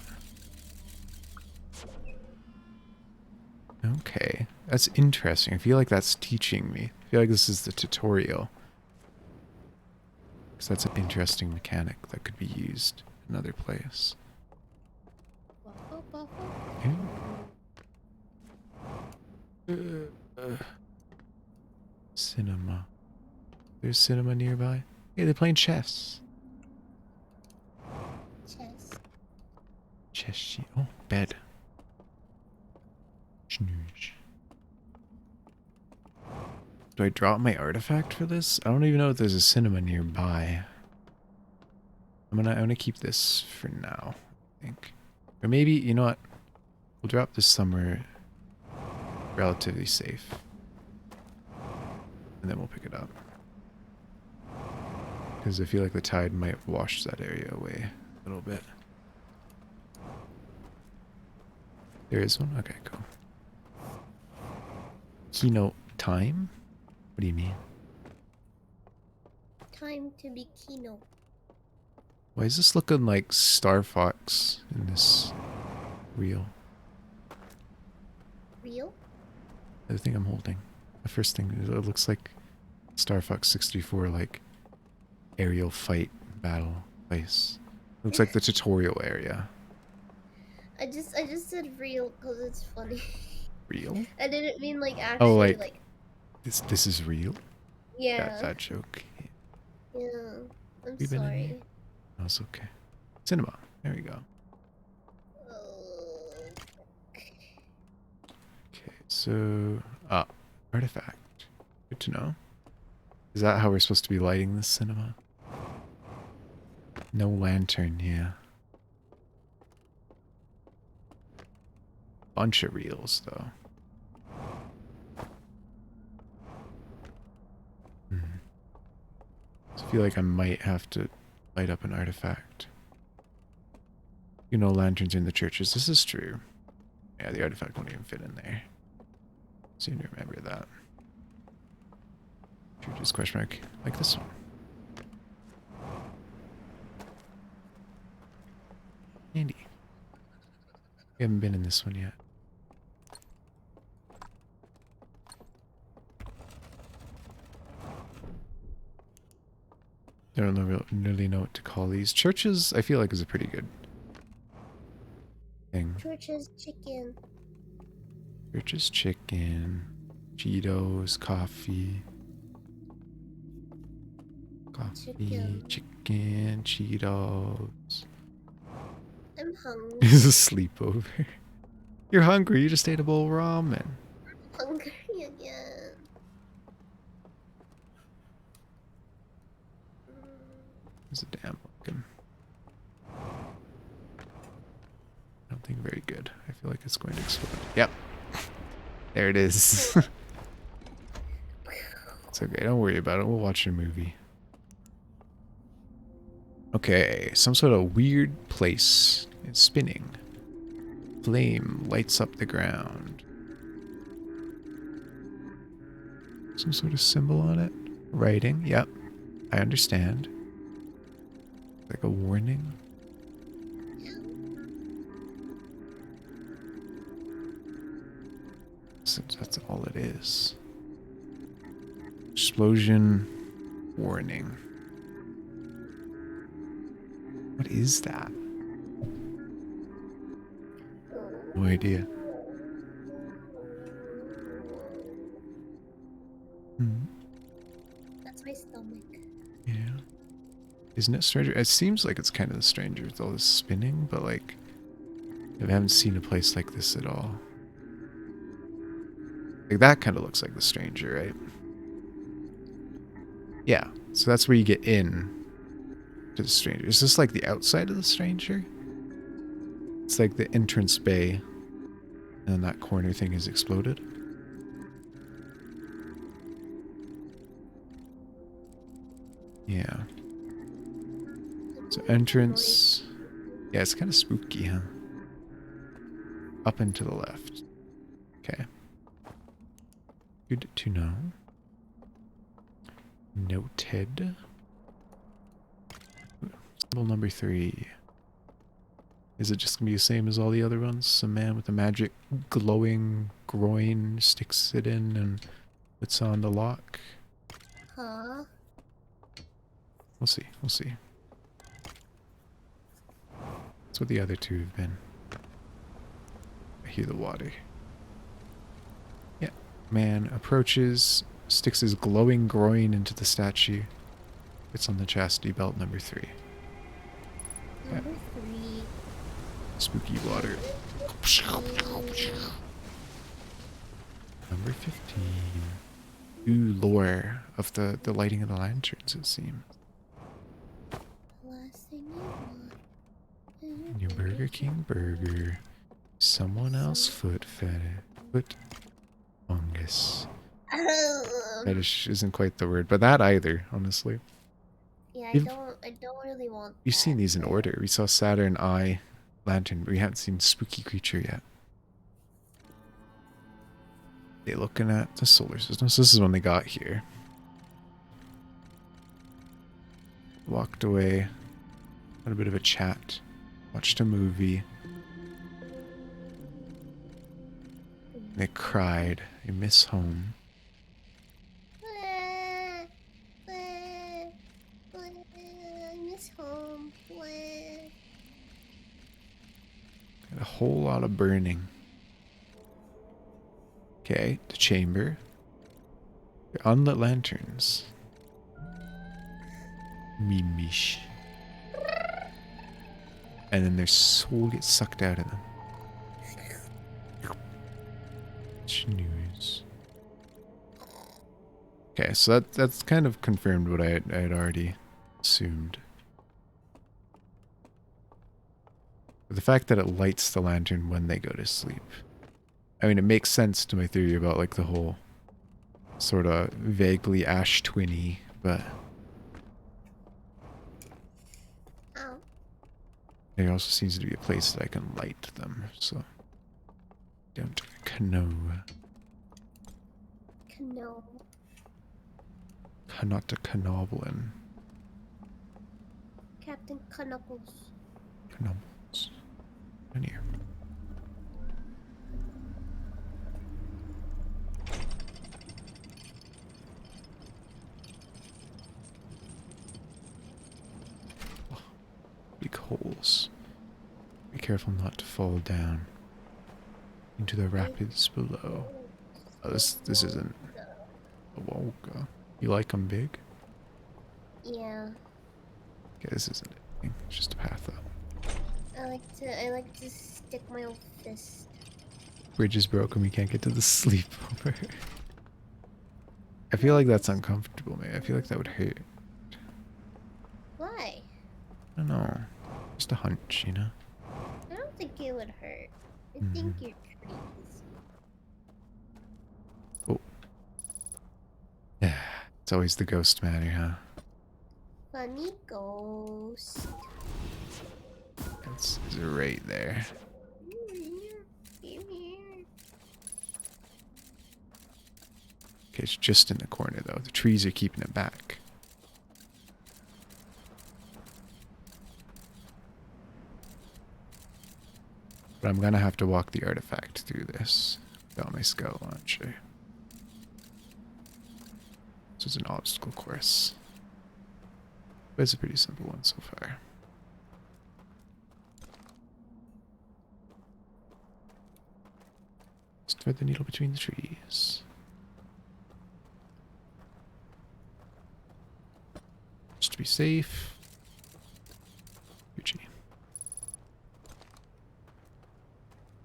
Okay. That's interesting. I feel like that's teaching me. I feel like this is the tutorial. Because that's an interesting mechanic that could be used in another place. Cinema. There's cinema nearby. Hey, they're playing chess. Chess. Oh, bed. Snooze. Do I drop my artifact for this? I don't even know if there's a cinema nearby. I'm gonna keep this for now, I think. Or maybe, you know what? We'll drop this somewhere relatively safe. And then we'll pick it up. Because I feel like the tide might wash that area away a little bit. There is one? Okay, cool. Keynote time? What do you mean? Time to be Kino. Why is this looking like Star Fox in this reel? Real? The thing I'm holding. The first thing, it looks like Star Fox 64, like aerial fight battle place. Looks like the tutorial area. I just said real because it's funny. Real? I didn't mean like Oh, actually like like this is real? yeah. That joke. Yeah. I'm We been in here? sorry. No, it's okay. Cinema. There we go. Okay, so artifact. Good to know. Is that how we're supposed to be lighting this cinema? No lantern, yeah. Bunch of reels though. I feel like I might have to light up an artifact. You know, lanterns in the churches. This is true. Yeah, the artifact won't even fit in there. Seem to remember that. Churches question mark. Like this one. Handy. We haven't been in this one yet. I don't really know what to call these. Churches, I feel like, is a pretty good thing. Church's chicken. Churches chicken. Cheetos, coffee. Coffee, chicken, Cheetos. I'm hungry. This is a sleepover. You're hungry, you just ate a bowl of ramen. Hungry again. It's a damn looking. I don't think very good. I feel like it's going to explode. Yep. There it is. It's okay, don't worry about it. We'll watch your movie. Okay, some sort of weird place. It's spinning. Flame lights up the ground. Some sort of symbol on it. Writing, yep. I understand. Like a warning. Since that's all it is. Explosion warning. What is that? No idea. Hmm. That's my stomach. Yeah. Isn't it stranger? It seems like it's kind of the stranger with all this spinning, but like, I haven't seen a place like this at all. Like that kind of looks like the stranger, right? Yeah. So that's where you get in to the stranger. Is this like the outside of the stranger? It's like the entrance bay, and then that corner thing has exploded. Yeah. So entrance. Yeah, it's kind of spooky, huh? Up and to the left. Okay. Good to know. Noted. Symbol number 3. Is it just gonna be the same as all the other ones? Some man with a magic glowing groin sticks it in and puts on the lock? Huh? We'll see. We'll see. That's what the other two have been. I hear the water. Yeah. Man approaches, sticks his glowing groin into the statue. It's on the chastity belt number 3. Number 3. Spooky water. Number 15. Ooh, lore of the lighting of the lanterns, it seems. Last thing you Your Burger King burger. Someone else foot fetish. Foot fungus. Fetish isn't quite the word, but that either, honestly. Yeah, You've, I don't really want you've that. seen these in order. We saw Saturn Eye Lantern, but we haven't seen Spooky Creature yet. They looking at the solar system. So this is when they got here. Walked away. Had a bit of a chat. Watched a movie. They cried. They miss home. I miss home. Had a whole lot of burning. Okay, the chamber. The unlit lanterns. Mimish. And then their soul gets sucked out of them. Snooze. Okay, so that's kind of confirmed what I had already assumed. But the fact that it lights the lantern when they go to sleep. I mean, it makes sense to my theory about like the whole sort of vaguely ash twinny, but Ow. there also seems to be a place that I can light them, so don't know. No. Not a Knoblin. Captain Knuckles. Knobles. In here. Oh, big holes. Be careful not to fall down into the rapids below. Oh, this isn't a Wolga. You like them big? Yeah. Okay, this isn't anything. It's just a path up. I like to stick my old fist. Bridge is broken. We can't get to the sleepover. I feel like that's uncomfortable, man. I feel like that would hurt. Why? I don't know. Just a hunch, you know? I don't think it would hurt. I think you're crazy. Oh. Yeah. It's always the ghost matter, huh? Funny ghost. It's right there. Okay, it's just in the corner, though. The trees are keeping it back. But I'm gonna have to walk the artifact through this without my scout launcher. This is an obstacle course. But it's a pretty simple one so far. Just thread the needle between the trees. Just to be safe. Gucci.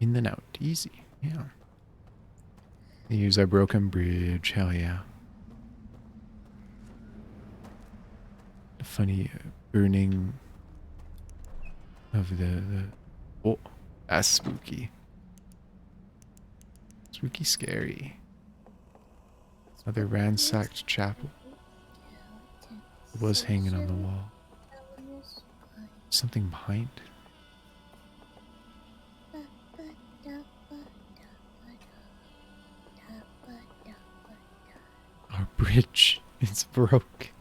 In and out. Easy. Yeah. They use our broken bridge. Hell yeah. The funny burning of the oh, that's spooky. Spooky scary. Another ransacked chapel. It was hanging on the wall. Something behind. Our bridge. It's broke.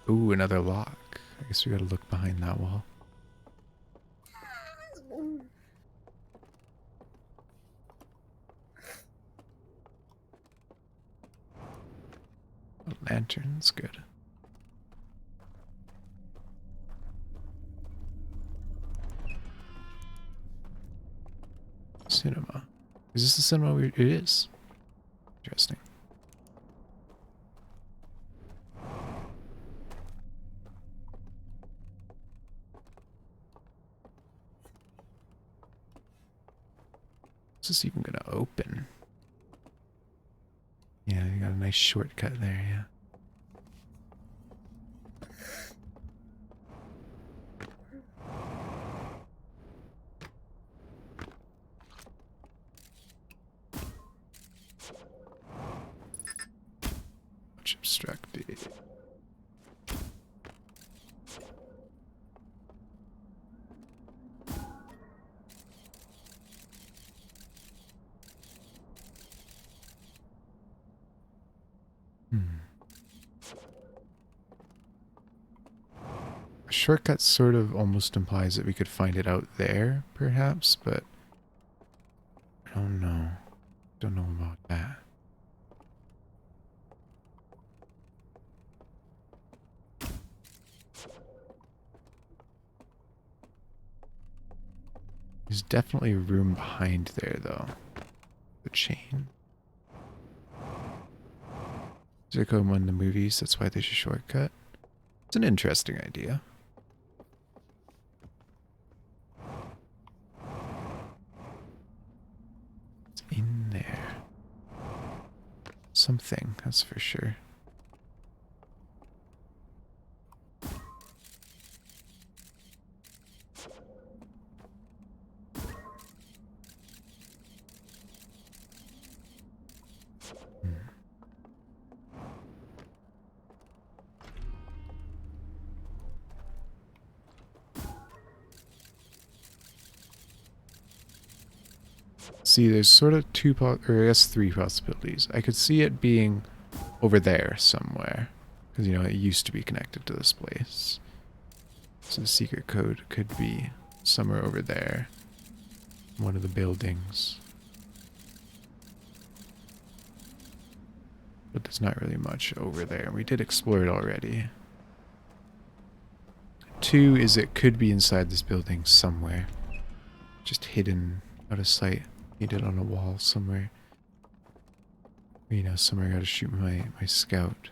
Ooh, another lock. I guess we gotta look behind that wall. A lantern's good. Cinema. Is this the cinema? It is. Interesting. Is this even gonna open? Yeah, you got a nice shortcut there, yeah. much obstructed. A shortcut sort of almost implies that we could find it out there, perhaps, but I don't know. Don't know about that. There's definitely room behind there, though. The chain. Is it going in the movies? That's why there's a shortcut. It's an interesting idea. It's in there. Something, that's for sure. See, there's sort of or I guess three possibilities. I could see it being over there somewhere. Because, you know, it used to be connected to this place. So the secret code could be somewhere over there. One of the buildings. But there's not really much over there. We did explore it already. Two is it could be inside this building somewhere. Just hidden out of sight. Needed on a wall somewhere. You know, somewhere I gotta shoot my scout.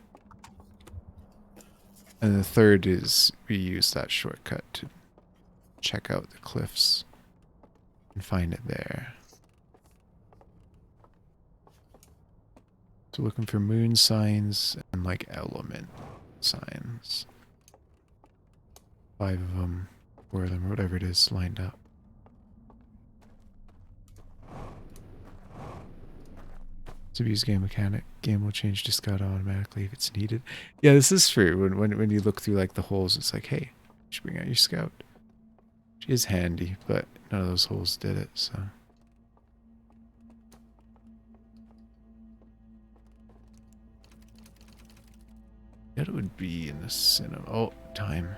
And the third is we use that shortcut to check out the cliffs and find it there. So looking for moon signs and like element signs. 5 of them, 4 of them, or whatever it is lined up. Abuse game mechanic. Game will change to scout automatically if it's needed. Yeah, this is true. When you look through like the holes, it's like, hey, you should bring out your scout. She is handy, but none of those holes did it, so. That would be in the cinema. Oh, time.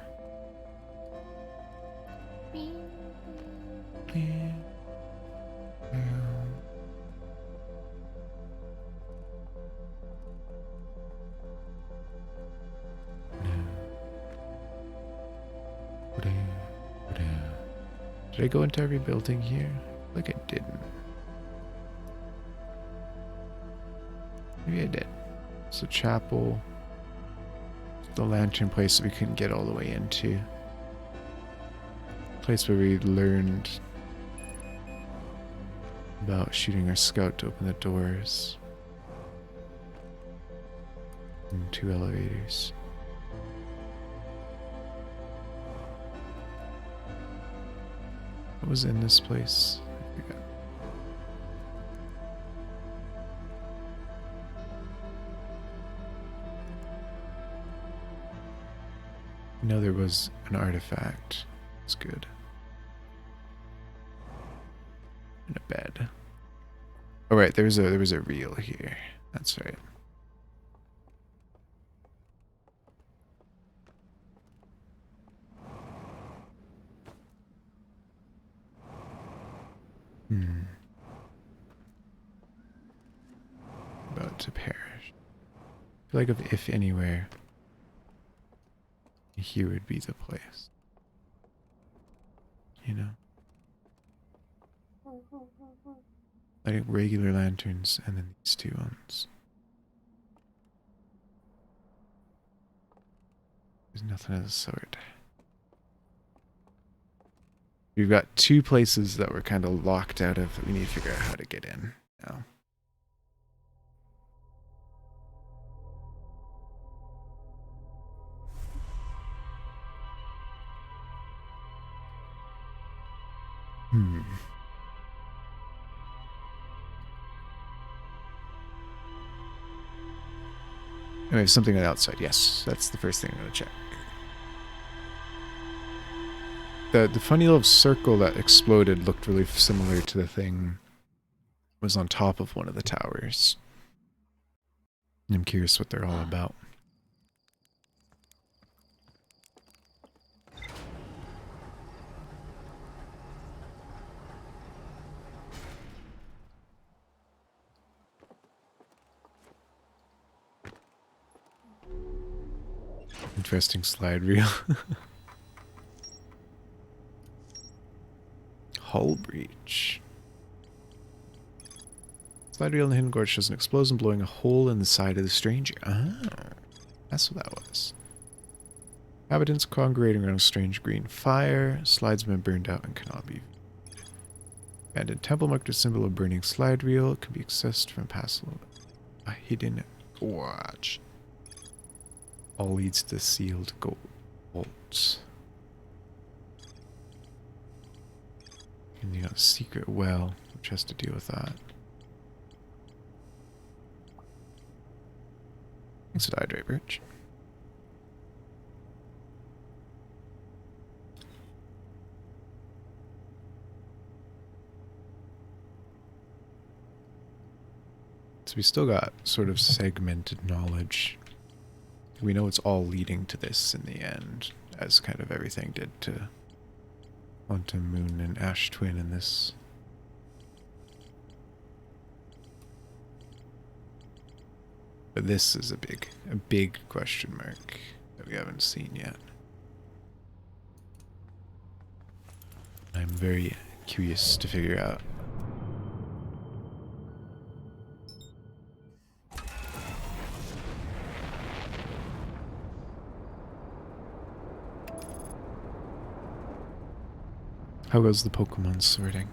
Did I go into every building here? Like I didn't. Maybe I did. It's the chapel. The lantern place that we couldn't get all the way into. Place where we learned about shooting our scout to open the doors. And 2 elevators. What was in this place? I forgot. I know there was an artifact. It's good. And a bed. Oh right, there was a reel here. That's right. About to perish. I feel like if anywhere, here would be the place. You know? Like regular lanterns and then these 2 ones. There's nothing of the sort. We've got 2 places that we're kind of locked out of that we need to figure out how to get in now. Anyway, something on the outside. Yes, that's the first thing I'm gonna check. The funny little circle that exploded looked really similar to the thing was on top of one of the towers. I'm curious what they're all about. Interesting slide reel. Hull breach. Slide reel in the hidden gorge shows an explosion blowing a hole in the side of the stranger. Oh, that's what that was. Inhabitants congregating around a strange green fire. Slides have been burned out and cannot be. Abandoned temple marked a symbol of burning slide reel. It can be accessed from past a hidden gorge. All leads to sealed gold vaults. And you got a secret well, which has to deal with that. Thanks for the hydrate, Birch. So we still got sort of segmented knowledge. We know it's all leading to this in the end, as kind of everything did to Quantum Moon and Ash Twin in this. But this is a big question mark that we haven't seen yet. I'm very curious to figure out. How goes the Pokemon sorting?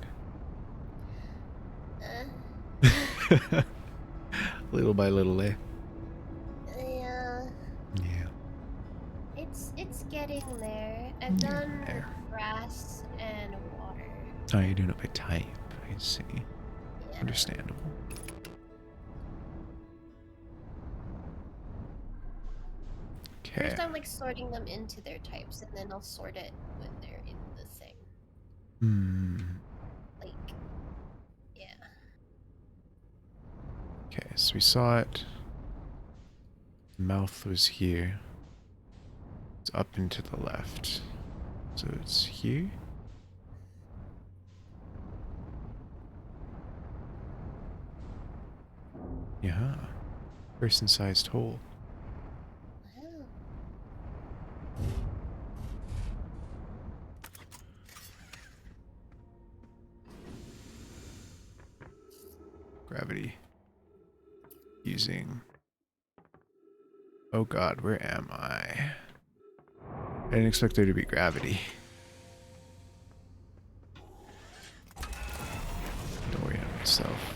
Little by little, eh? Yeah. Yeah. It's getting there. I've done grass and water. Oh, you're doing it by type. I see. Yeah. Understandable. Okay. First I'm like sorting them into their types, and then I'll sort it when they're in the thing. Like, yeah. Okay, so we saw it. Mouth was here. It's up and to the left. So it's here. Yeah. Person-sized hole. Wow. Gravity. Using... Oh god, where am I? I didn't expect there to be gravity. Don't worry on myself.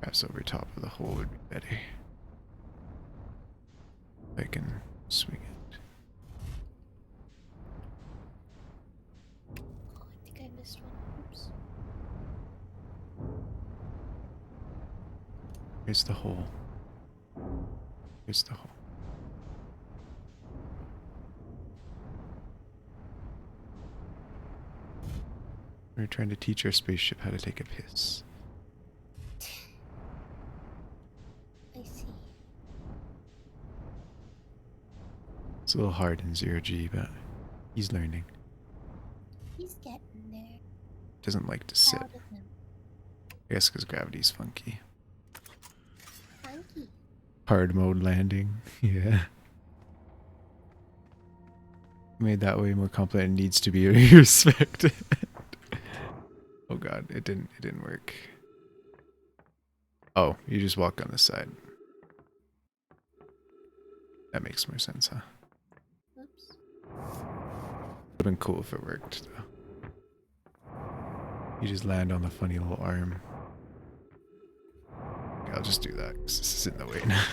Perhaps over top of the hole would be better. If I can swing it. Oh, I think I missed one. Oops. Here's the hole. Here's the hole. We're trying to teach our spaceship how to take a piss. I see. It's a little hard in 0G, but he's learning. He's getting there. Doesn't like to sit. Proud of him. I guess because gravity's funky. Funky. Hard mode landing. Yeah. Made that way more complicated. It needs to be respected. Oh god, it didn't work. Oh, you just walk on the side. That makes more sense, huh? Oops. Would've been cool if it worked, though. You just land on the funny little arm. Okay, I'll just do that, because this is in the way now.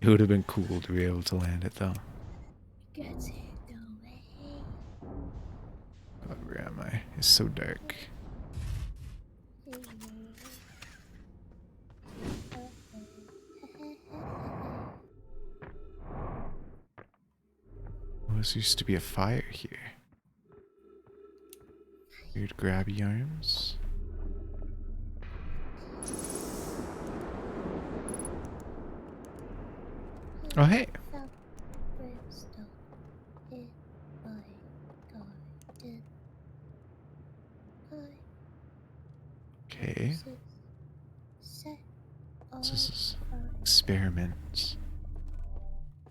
It would have been cool to be able to land it, though. Gets it away. God, where am I? It's so dark. this used to be a fire here. Weird grabby arms. Oh, hey. Found brimstone in my garden. Okay. Set So this is on fire. experiments.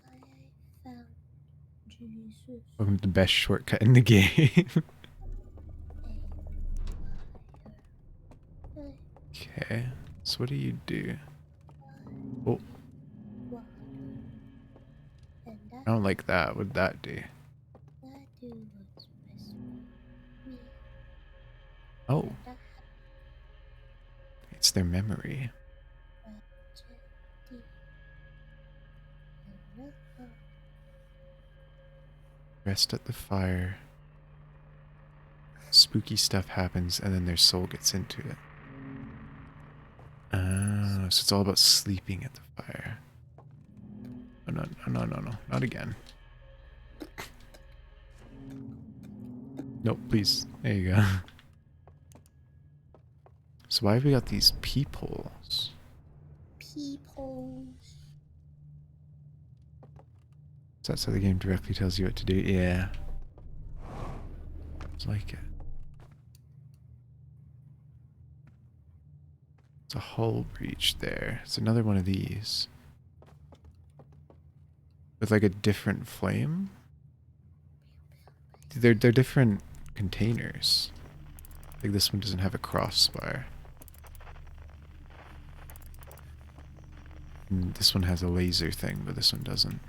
I found Jesus. Welcome to the best shortcut in the game. Okay. So what do you do? Oh, And I don't like that. What'd that do? that do what's best for me. Oh, And it's their memory. Rest at the fire. Spooky stuff happens and then their soul gets into it. Oh, so it's all about sleeping at the fire. Oh, no. Not again. Nope, please. There you go. So why have we got these peepholes? Peepholes. So that's how the game directly tells you what to do? Yeah. It's like it. It's a hull breach there. It's another one of these. With like a different flame? They're different containers. Like this one doesn't have a crossbar. And this one has a laser thing, but this one doesn't.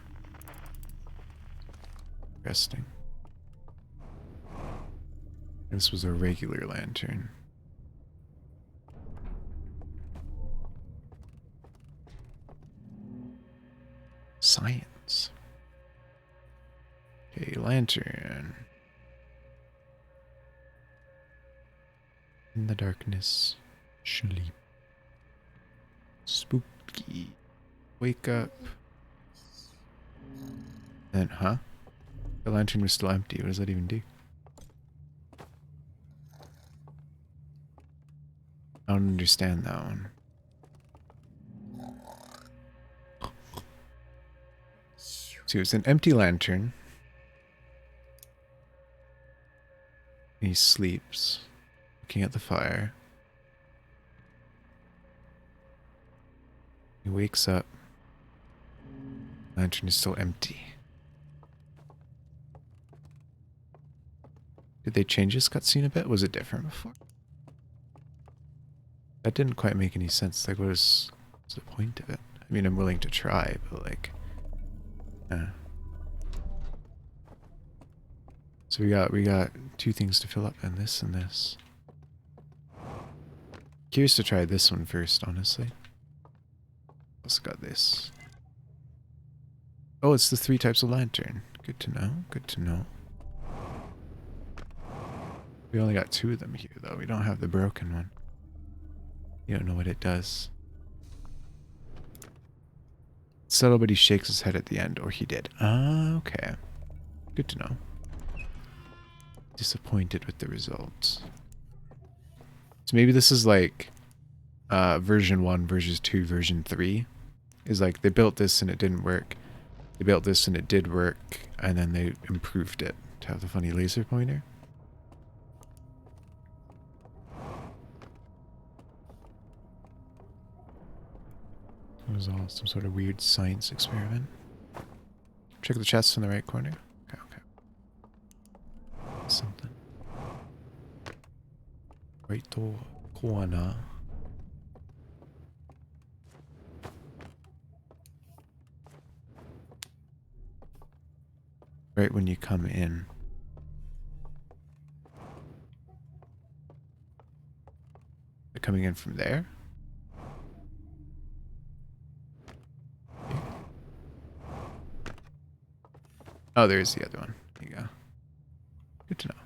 Interesting. This was a regular lantern. Science. Okay, lantern. In the darkness, sleep. Spooky. Wake up. Then, huh? The lantern was still empty. What does that even do? I don't understand that one. So it's an empty lantern. He sleeps, looking at the fire. He wakes up. Lantern is still empty. Did they change this cutscene a bit? Was it different before? That didn't quite make any sense. Like, what's the point of it? I mean, I'm willing to try, but like... So we got two things to fill up, and this and this. Curious to try this one first, honestly. Also got this. Oh, it's the 3 types of lantern. Good to know. Good to know. We only got 2 of them here, though. We don't have the broken one. You don't know what it does. Subtle, but he shakes his head at the end, or he did. Ah, okay. Good to know. Disappointed with the results. So maybe this is like version 1, version 2, version 3. Is like they built this and it didn't work. They built this and it did work, and then they improved it to have the funny laser pointer. It was all some sort of weird science experiment. Check the chest in the right corner. Okay, okay. Something. Right corner. Right when you come in. They're coming in from there? Oh, there's the other one. There you go. Good to know.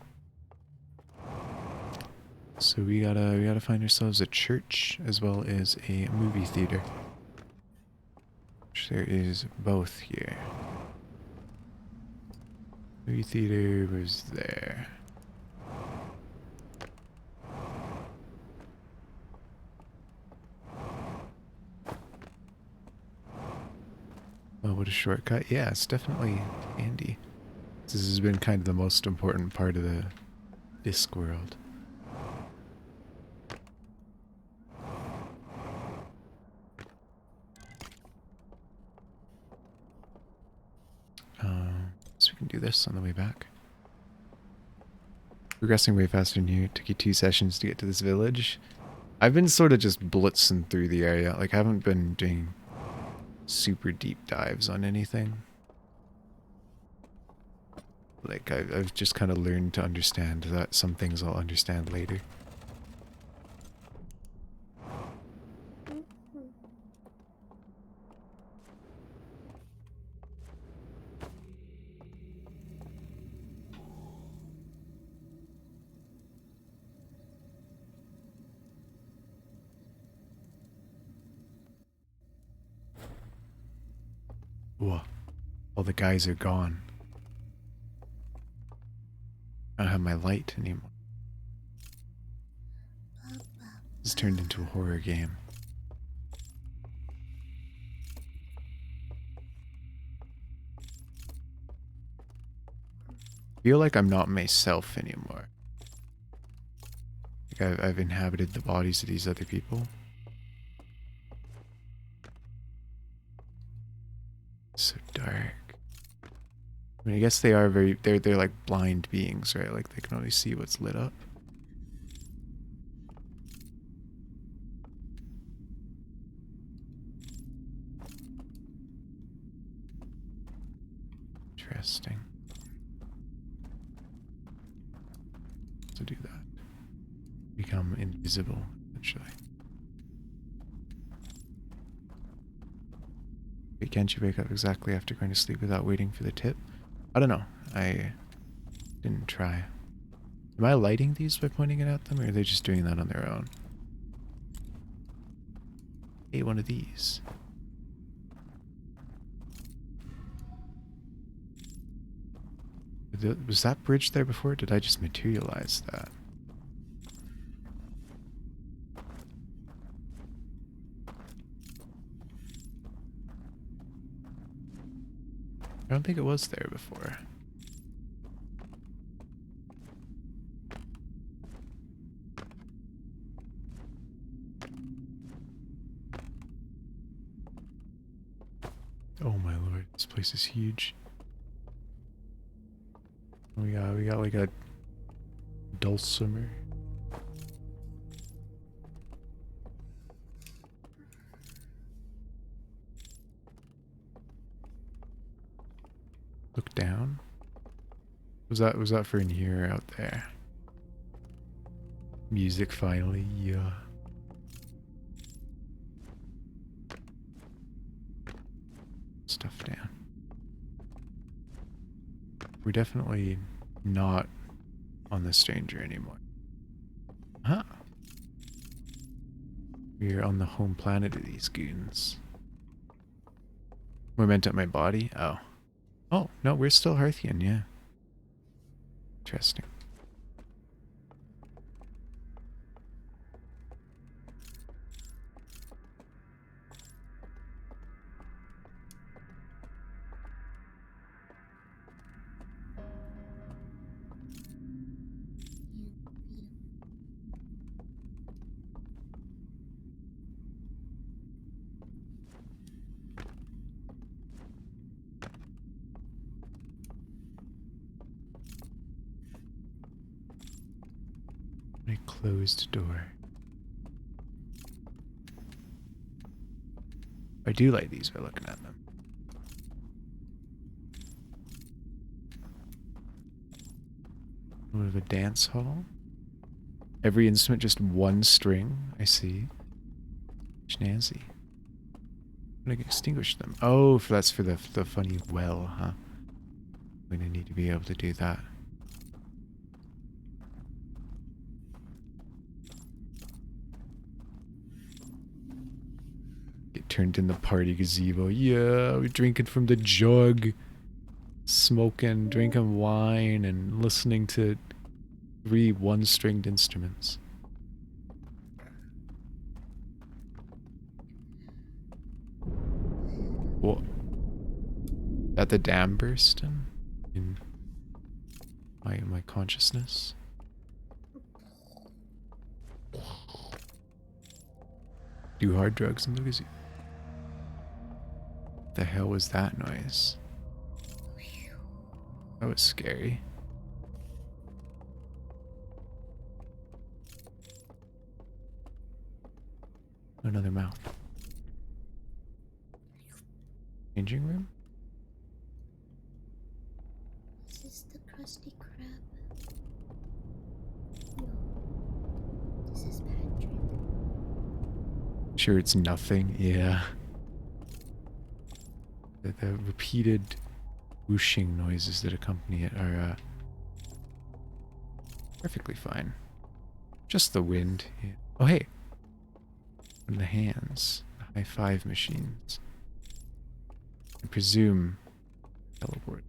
So we gotta find ourselves a church as well as a movie theater. Which there is both here. Movie theater was there. Oh, what a shortcut. Yeah, it's definitely handy. This has been kind of the most important part of the disc world. So we can do this on the way back. Progressing way faster than you. Took you 2 sessions to get to this village. I've been sort of just blitzing through the area. Like, I haven't been doing super deep dives on anything. Like, I've just kind of learned to understand that some things I'll understand later. Whoa. All the guys are gone. I don't have my light anymore. This turned into a horror game. I feel like I'm not myself anymore. Like I've inhabited the bodies of these other people. It's so dark. I mean, I guess they are they're like blind beings, right? Like they can only see what's lit up. Interesting. To do that. Become invisible, essentially. Wait, can't you wake up exactly after going to sleep without waiting for the tip? I don't know. I didn't try. Am I lighting these by pointing it at them, or are they just doing that on their own? Hey, one of these. Was that bridge there before? Or did I just materialize that? I don't think it was there before. Oh my lord, this place is huge. We got like a dulcimer. Look down. Was that for in here or out there? Music finally, yeah. Stuff down. We're definitely not on the stranger anymore. Huh. We're on the home planet of these goons. We're meant at my body? Oh. Oh, no, we're still Hearthian, yeah. Interesting. A closed door. I do like these by looking at them. What of a dance hall? Every instrument just one string. I see. Snazzy. I'm gonna extinguish them. Oh, that's for the funny well, huh? I'm gonna need to be able to do that. Get turned in the party gazebo. Yeah, we're drinking from the jug. smoking, drinking wine, and listening to 3 one-stringed instruments. What? That the dam burst in my consciousness? Do hard drugs and Lucas. The hell was that noise? That was scary. Another mouth. Changing room? Is this the Krusty Krab? No. This is Patrick. Sure, it's nothing. Yeah. The repeated whooshing noises that accompany it are perfectly fine. Just the wind. Yeah. Oh, hey. One of the hands. The high five machines. I presume teleport.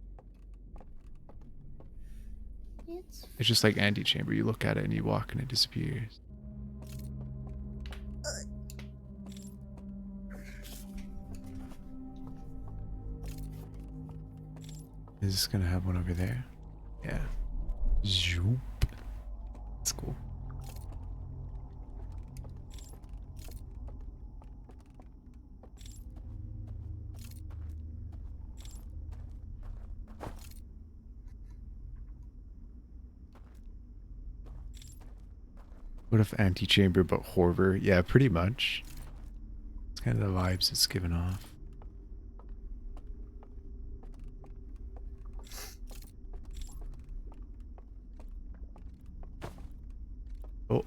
It's just like antechamber. You look at it and you walk and it disappears. Is this gonna have one over there? Yeah. Zoop. That's cool. What if antechamber but horror? Yeah, pretty much. It's kind of the vibes it's given off. Oh.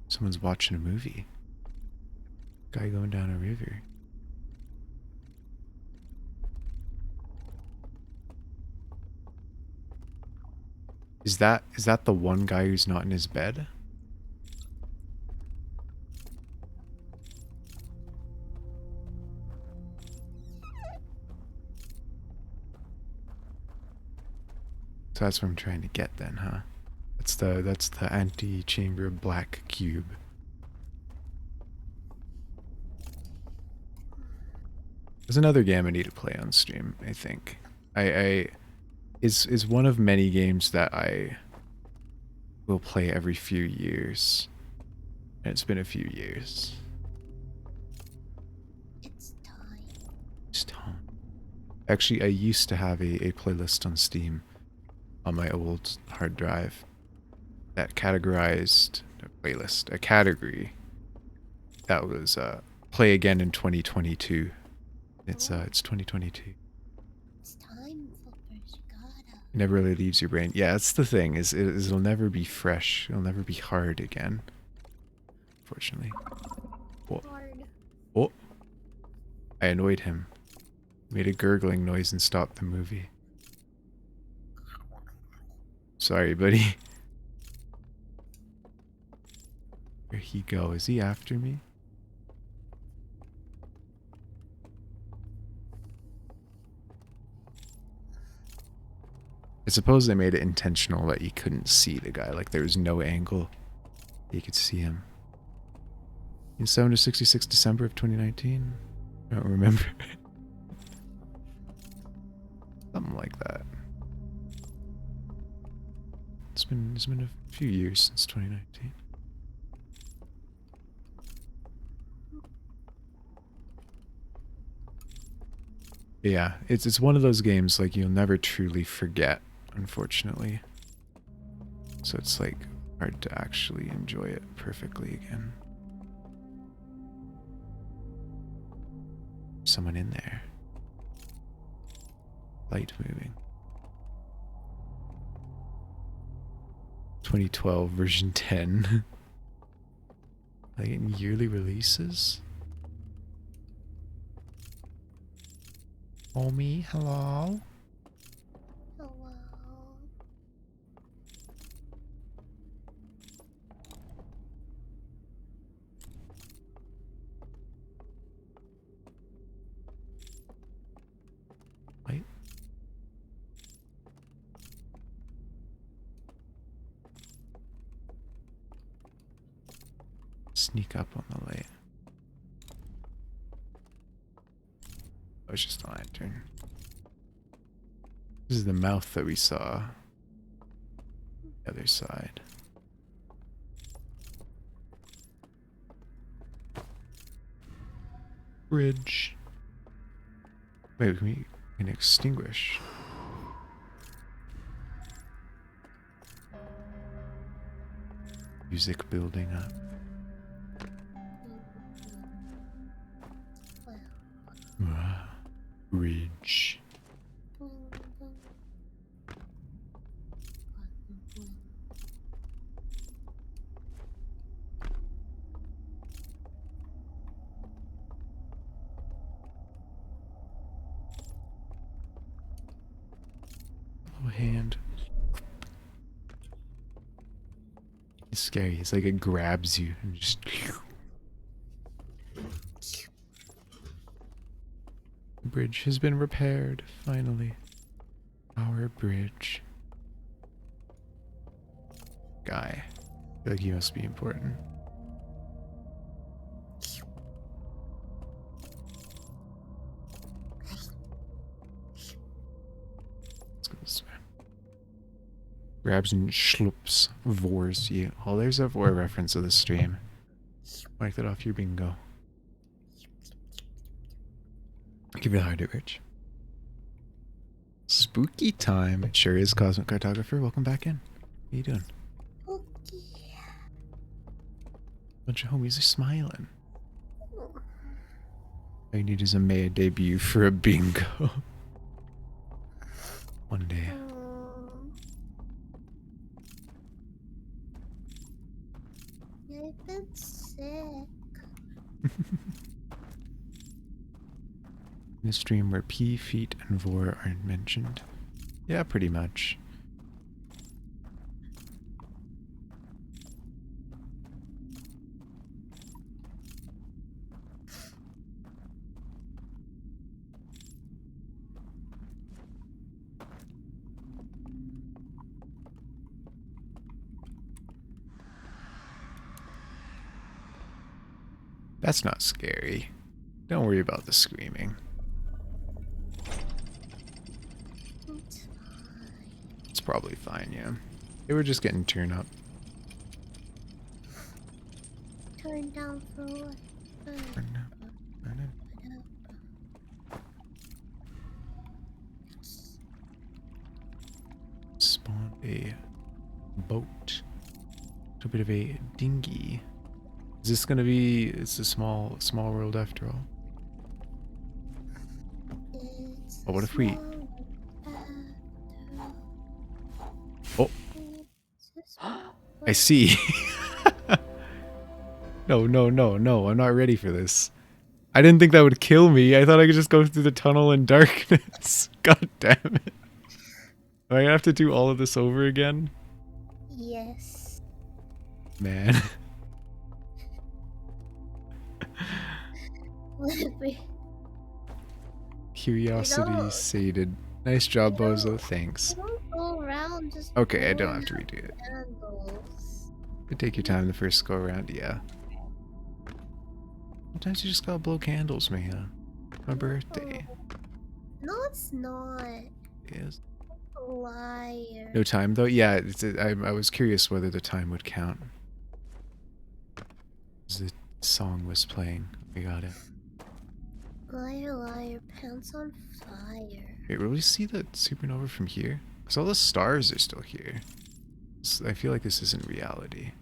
Someone's watching a movie. Guy going down a river. Is that the one guy who's not in his bed? So that's what I'm trying to get then, huh? That's the antechamber black cube. There's another game I need to play on stream, I think. Is one of many games that I will play every few years. And it's been a few years. It's time. It's time. Actually, I used to have a playlist on Steam on my old hard drive that categorized a category that was play again in 2022. It's 2022. It's time, Flippers. You gotta. It never really leaves your brain. Yeah, that's the thing. It'll never be fresh. It'll never be hard again. Unfortunately. Oh. Hard. Oh. I annoyed him. Made a gurgling noise and stopped the movie. Sorry, buddy. Where'd he go? Is he after me? I suppose they made it intentional that you couldn't see the guy. Like there was no angle you could see him. In 7 to 66 December of 2019? I don't remember. Something like that. It's been a few years since 2019. Yeah, it's one of those games like you'll never truly forget, unfortunately. So it's like hard to actually enjoy it perfectly again. Someone in there. Light moving. 2012 version 10. Like in yearly releases? Homie, hello? Hello. sneak up on the light. Oh, it's just a lantern. This is the mouth that we saw. The other side. Bridge. Wait, can extinguish. Music building up. Bridge. Oh, hand. It's scary. It's like it grabs you and just. The bridge has been repaired, finally. Our bridge. Guy. I feel like he must be important. Let's go this way. Grabs and schloops vores you. Oh, there's a vor reference of the stream. Mark that off your bingo. Give you the hard rich. Spooky time. It sure is, Cosmic Cartographer. Welcome back in. How you doing? Okay. Bunch of homies are smiling. All you need is a May debut for a bingo. One day. I've been sick. In a stream where P, feet, and vor aren't mentioned. Yeah, pretty much. That's not scary. Don't worry about the screaming. It's probably fine, yeah. They were just getting turned up. Turn down for what? Turn up. Spawn a boat. A bit of a dinghy. Is this gonna be? It's a small world after all. Oh, what if we? Oh, I see. No, I'm not ready for this. I didn't think that would kill me. I thought I could just go through the tunnel in darkness. God damn it. Am I gonna have to do all of this over again? Yes. Man. Curiosity sated. Nice job, Bozo. Thanks. Don't go around just Okay, I don't have to redo it. candles. You take your time the first go around, yeah. Sometimes you just gotta blow candles, man. My birthday. No, it's not. It is. Liar. No time though? Yeah, I was curious whether the time would count. The song was playing. We got it. Liar, liar, pants on fire. Wait, will we see the supernova from here? Because all the stars are still here. I feel like this isn't reality.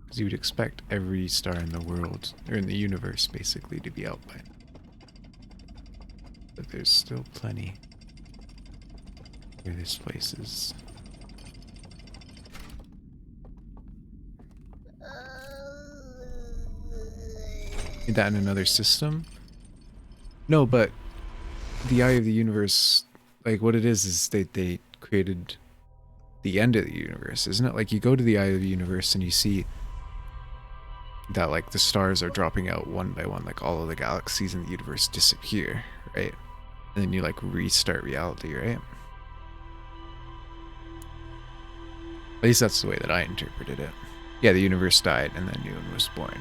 Because you would expect every star in the world, or in the universe basically, to be out by now. But there's still plenty where this place is. Is that in another system? No, but the Eye of the Universe, like what it is they created the end of the universe, isn't it? Like you go to the Eye of the Universe and you see that like the stars are dropping out one by one, like all of the galaxies in the universe disappear, right? And then you like restart reality, right? At least that's the way that I interpreted it. Yeah, the universe died and then new one was born.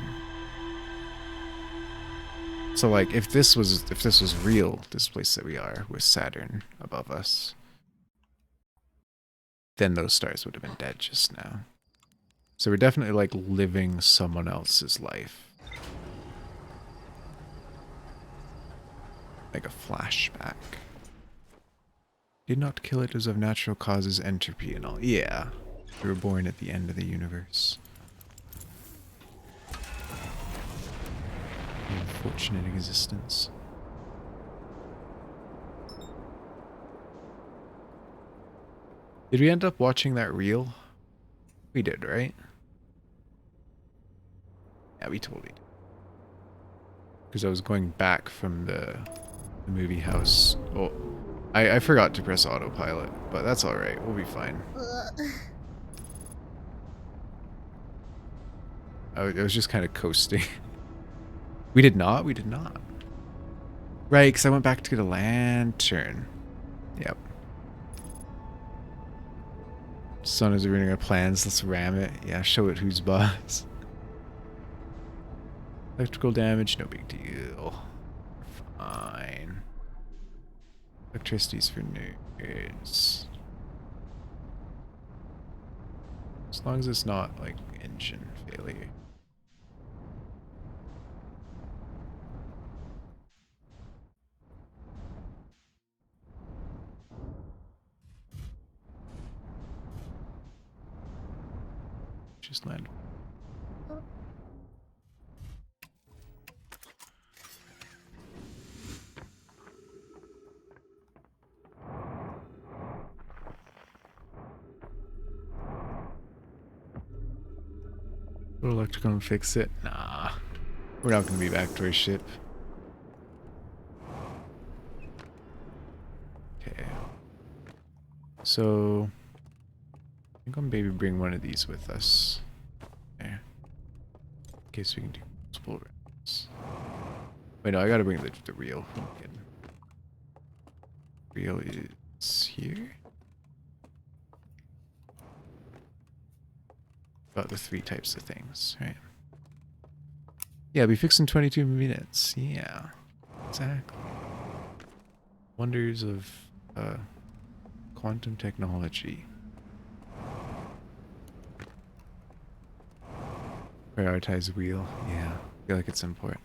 So like if this was real, this place that we are with Saturn above us, then those stars would have been dead just now. So we're definitely like living someone else's life. Like a flashback. Did not kill it as of natural causes, entropy and all. Yeah. We were born at the end of the universe. Unfortunate existence. Did we end up watching that reel? We did, right? Yeah, we totally did. Because I was going back from the movie house. Oh, I forgot to press autopilot, but that's alright. We'll be fine. I was just kind of coasting. We did not? We did not. Right, because I went back to get a lantern. Yep. Sun is ruining our plans. Let's ram it. Yeah, show it who's boss. Electrical damage, no big deal. Fine. Electricity's for nerds. As long as it's not, like, engine failure. Just land. Will electrical fix it? Nah. We're not gonna be back to our ship. Okay. So I think I'm maybe bring one of these with us. There. In case we can do multiple rounds. Wait, no, I gotta bring the reel. Reel is here. About the 3 types of things, right? Yeah, we fixed in 22 minutes. Yeah, exactly. Wonders of quantum technology. Prioritize wheel. Yeah, I feel like it's important.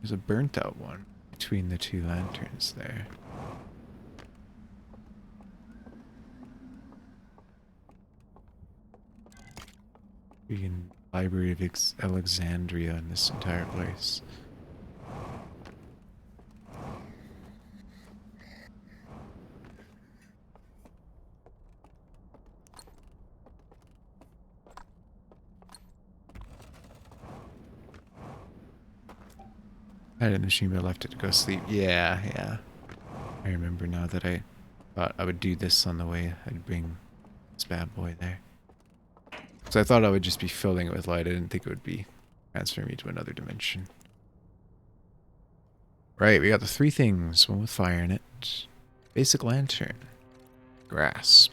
There's a burnt out one between the 2 lanterns there. Freaking Library of Alexandria in this entire place. I had a machine, but I left it to go sleep. Yeah, yeah. I remember now that I thought I would do this on the way. I'd bring this bad boy there. So I thought I would just be filling it with light. I didn't think it would be transferring me to another dimension. Right, we got the 3 things. One with fire in it. Basic lantern. Grasp.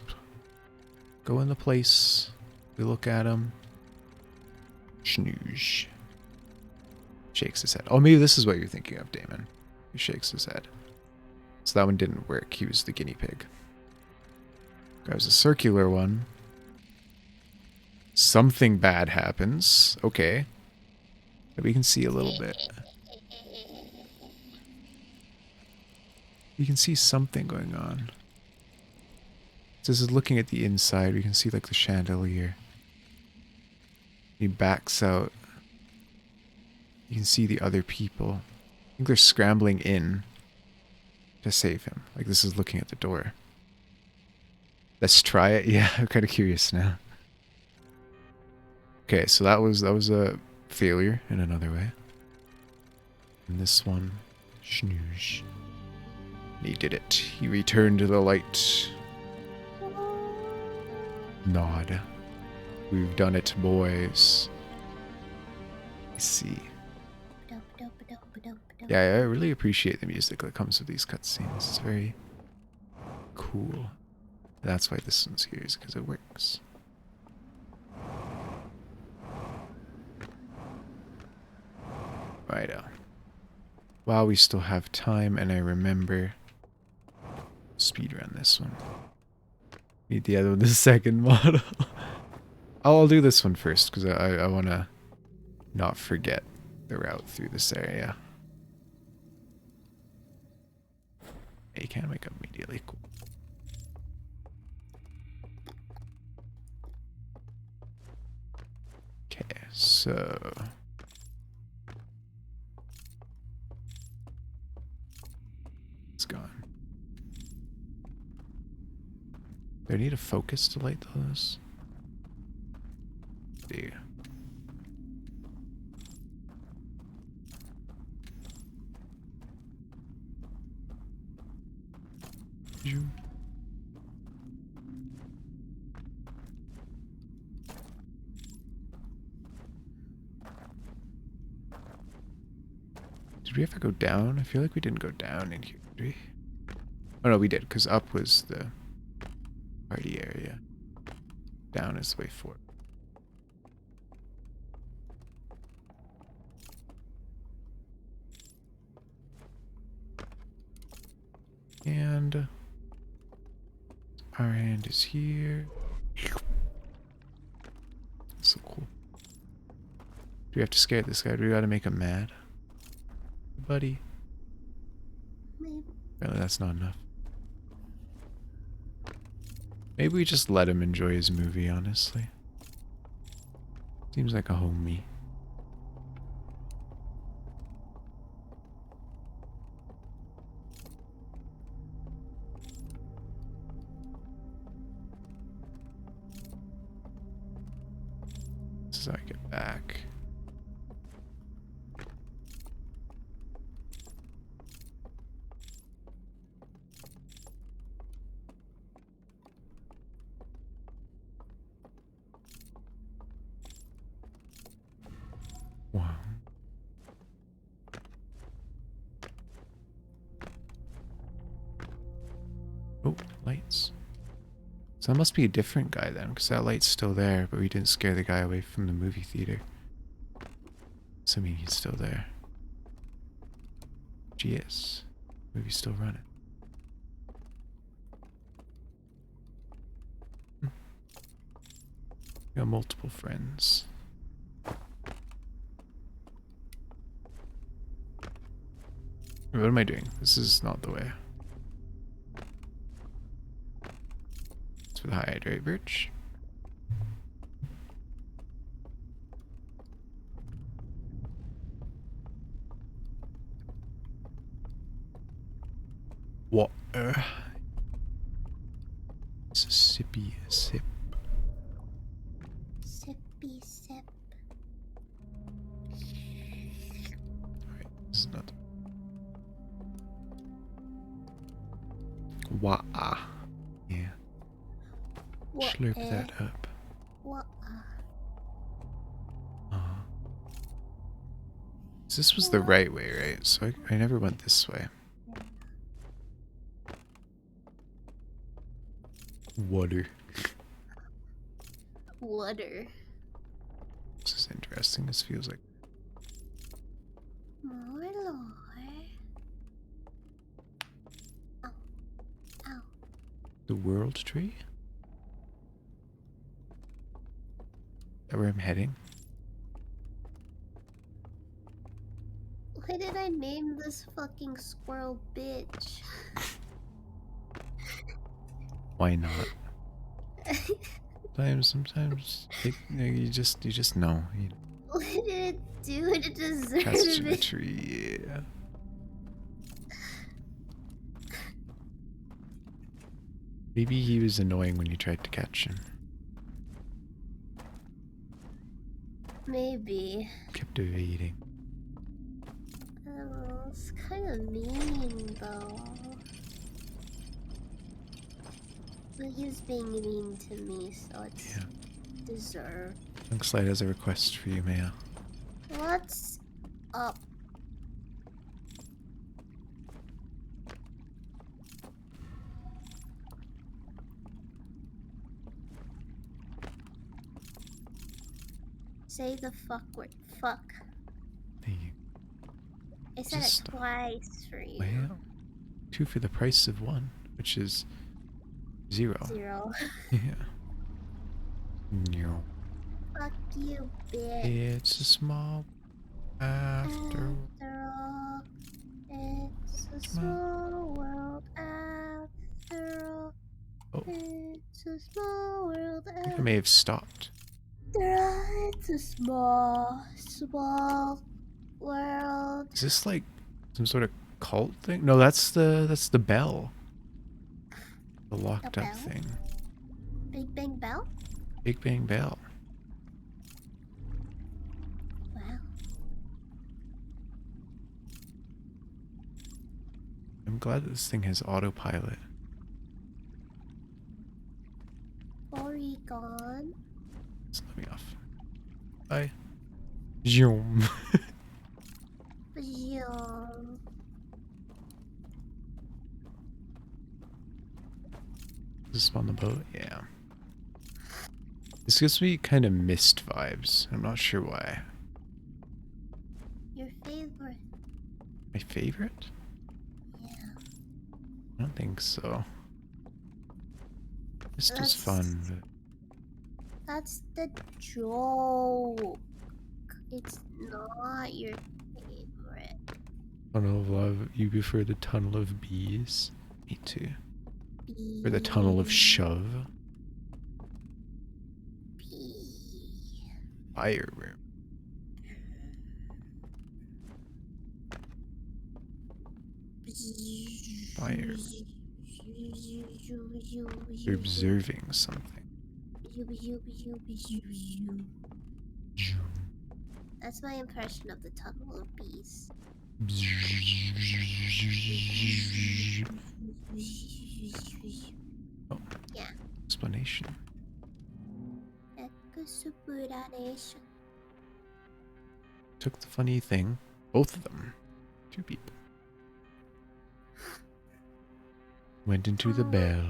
Go in the place. We look at him. Snooze. Shakes his head. Oh, maybe this is what you're thinking of, Damon. He shakes his head. So that one didn't work. He was the guinea pig. There's a circular one. Something bad happens. Okay. But we can see a little bit. You can see something going on. This is looking at the inside. We can see like the chandelier. He backs out. You can see the other people. I think they're scrambling in to save him. Like this is looking at the door. Let's try it. Yeah, I'm kind of curious now. Okay, so that was a failure in another way. And this one, snooze. He did it. He returned to the light. Nod. We've done it, boys. Let's see. Yeah, I really appreciate the music that comes with these cutscenes. It's very cool. That's why this one's here, is because it works. Righto. While we still have time and I remember, speedrun this one. Need the other one, the second model. I'll do this one first because I want to not forget the route through this area. You can't wake up immediately. Cool. Okay, so it's gone. Do I need a focus to light those? Do. Did we ever go down? I feel like we didn't go down in here, did we? Oh no, we did, because up was the party area. Down is the way forward. And our hand is here. That's so cool. Do we have to scare this guy? Do we gotta make him mad? Buddy. Maybe. Apparently that's not enough. Maybe we just let him enjoy his movie, honestly. Seems like a homie. This is how I get back. Wow. Oh, lights. So that must be a different guy then, because that light's still there, but we didn't scare the guy away from the movie theater. Assuming he's still there. Yes. Movie's still running. We got multiple friends. What am I doing? This is not the way. It's for the hydrate birch. Water. It's a sippy sip. Sippy sip. Alright, this is not. Wah. Yeah. Slurp that up. What? This was the right way, right? So I never went this way. Water. Water. This is interesting. This feels like More lore. Ow. Ow. the world tree. Is that where I'm heading? Why did I name this fucking squirrel bitch? Why not? Sometimes you just know. What did it do to deserve Catch in a it? tree. Yeah. Maybe he was annoying when you tried to catch him. Maybe. Kept evading. Oh, it's kind of mean though. But he's being mean to me, so it's deserved. Looks has a request for you, Maya. What's up? Say the fuck word. Fuck. There you I said it Just twice for you. well, 2 for the price of 1, which is 0. 0. Yeah. No. Fuck you, bitch. It's a small after After all, it's a small world after all. Oh, It's a small world I think I may have stopped. after all. It's a small, small world. Is this like some sort of cult thing? No, that's the bell. The locked The up bell? thing. Big Bang Bell? Big Bang Bell. Wow. I'm glad that this thing has autopilot. Oregon. Just let me off. Bye. Zoom. Zoom. Is this on the boat? Yeah. This gives me kind of Mist vibes. I'm not sure why. Your favorite? My favorite? Yeah. I don't think so. Mist was fun, but That's the joke. It's not your favorite. Tunnel of Love. You prefer the Tunnel of Bees? Me too. Or the Tunnel of Shove? Fire Room. Fire. You're observing something. That's my impression of the Tunnel of Bees. Oh, yeah. Explanation. Explanation. Took the funny thing. Both of them. 2 people. Went into the bell.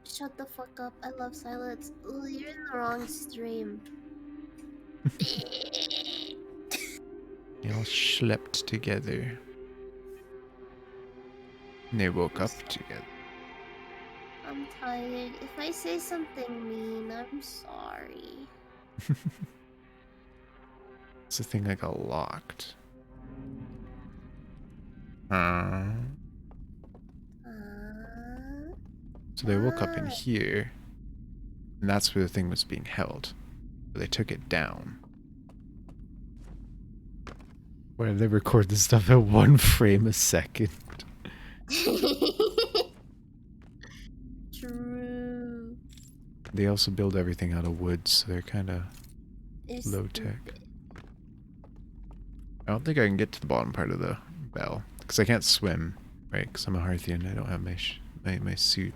Shut the fuck up. I love silence. Ooh, you're in the wrong stream. They all slept together. And they woke up together. I'm tired. If I say something mean, I'm sorry. It's the thing I got locked. So they woke up in here. And that's where the thing was being held. But they took it down. Where they record this stuff at 1 frame a second. True. They also build everything out of wood, so they're kind of low tech. I don't think I can get to the bottom part of the bell because I can't swim, right? Because I'm a Hearthian. I don't have my suit.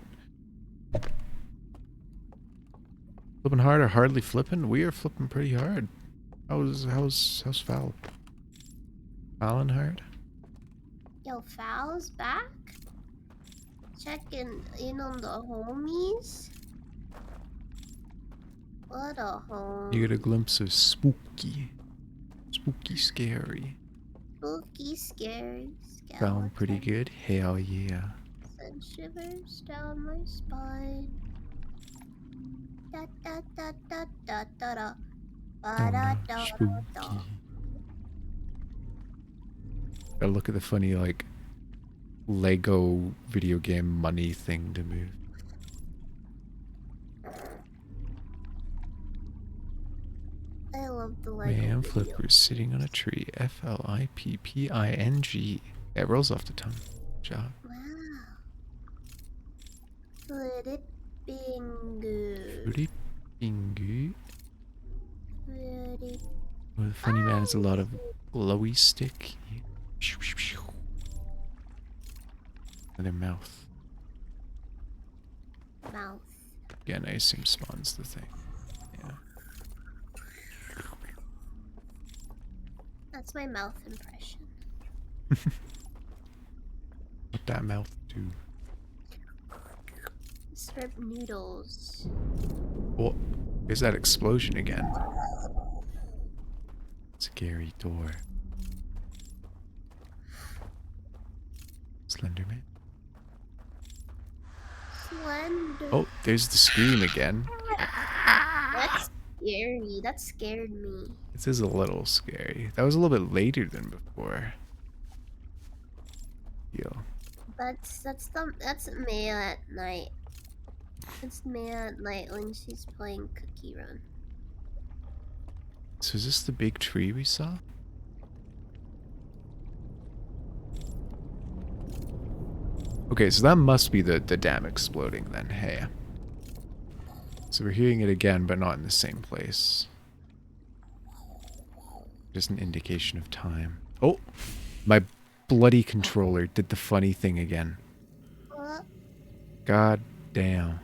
Flipping hard or hardly flipping? We are flipping pretty hard. How's Foul? Fallin' hard? Yo, Foul's back? Checking in on the homies? What a home. You get a glimpse of spooky. Spooky scary. Spooky, scary, Found pretty good? Hell yeah. send shivers down my spine. Da da da da da da da. Ba da da da da. Gotta look at the funny, like, Lego video game money thing to move. I love the Lego Man, video. flippers sitting on a tree. Flipping. It rolls off the tongue. Good job. Wow. Flipping. Flipping. Flipping. Well, the funny man has a lot of glowy stick. And their mouth. Mouth. Again, I assume spawns the thing. Yeah. That's my mouth impression. What that mouth do? Shrimp noodles. Oh, there's that explosion again. Scary door. Slenderman. Slender. Oh, there's the scream again. That's scary. That scared me. This is a little scary. That was a little bit later than before. Yo. That's Maya at night. It's Maya at night when she's playing Cookie Run. So is this the big tree we saw? Okay, so that must be the dam exploding then. Hey. So we're hearing it again, but not in the same place. Just an indication of time. Oh! My bloody controller did the funny thing again. What? God damn.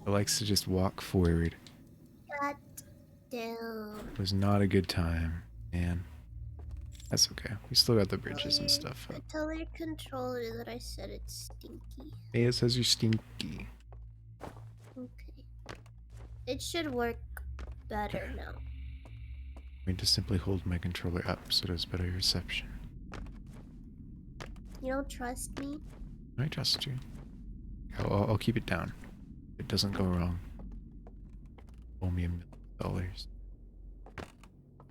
It likes to just walk forward. God damn. It was not a good time, man. That's okay. We still got the bridges and stuff up. Tell your controller that I said it's stinky. Hey, it says you're stinky. Okay. It should work better now. I'm going to simply hold my controller up so there's better reception. You don't trust me? I trust you. I'll keep it down. If it doesn't go wrong, owe me $1 million.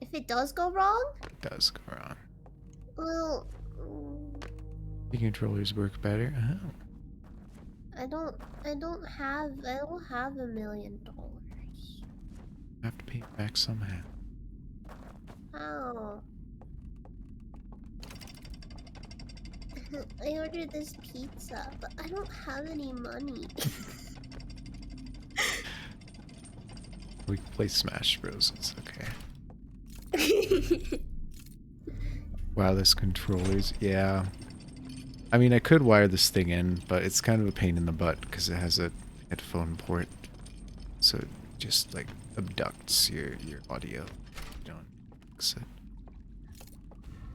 If it does go wrong? It does go wrong. Well, The controllers work better. Oh. I don't have $1 million. I have to pay it back somehow. How? I ordered this pizza, but I don't have any money. We can play Smash Bros. It's okay. Wow, this controller's... Yeah. I mean, I could wire this thing in, but it's kind of a pain in the butt because it has a headphone port. So it just, like, abducts your audio. You don't fix it.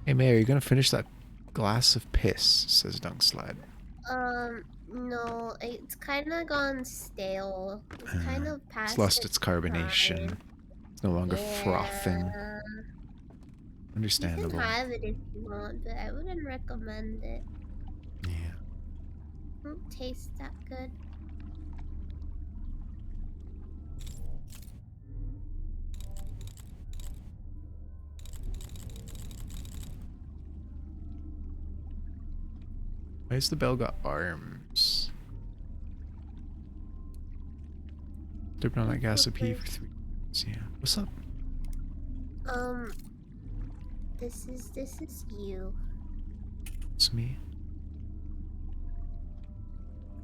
Hey, May, are you gonna finish that glass of piss? Says Dunk Slide. No, it's kind of gone stale. It's kind of past. It's lost its carbonation. time. It's no longer frothing. Understandable. You can have it if you want, but I wouldn't recommend it. Yeah. It don't taste that good. Why has the bell got arms? Dipping on that gas P for 3 minutes. Yeah. What's up? This is you. It's me.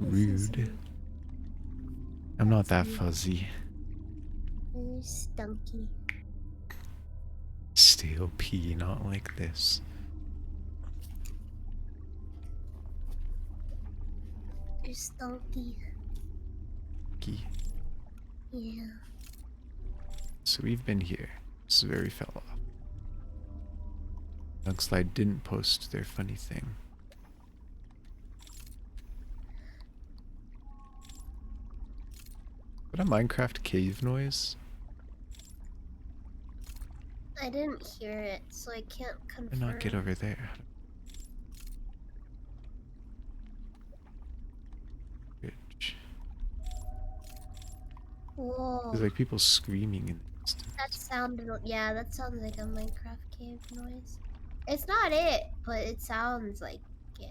This is Rude. me. I'm not that me. fuzzy. You're stunky. Steel P, not like this. You're stunky. Key. Yeah. So we've been here. This is where we fell off. Slide didn't post their funny thing. What a Minecraft cave noise? I didn't hear it, so I can't Why confirm. not get over there? Bridge. Whoa. There's like people screaming in the distance. That sounded, yeah, that sounds like a Minecraft cave noise. It's not it, but it sounds like it.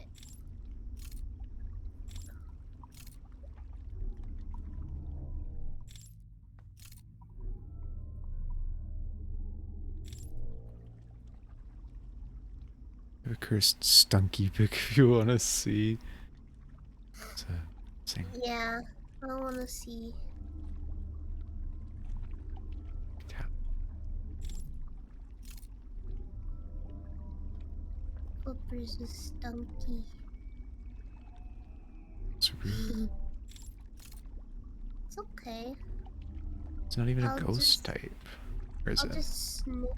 I have a cursed stunky pic if you want to see. It's a thing. Yeah, I want to see. Tap. Flippers is stunky. It's rude. It's okay. It's not even a I'll ghost just- type. Or is I'll it? just sniff.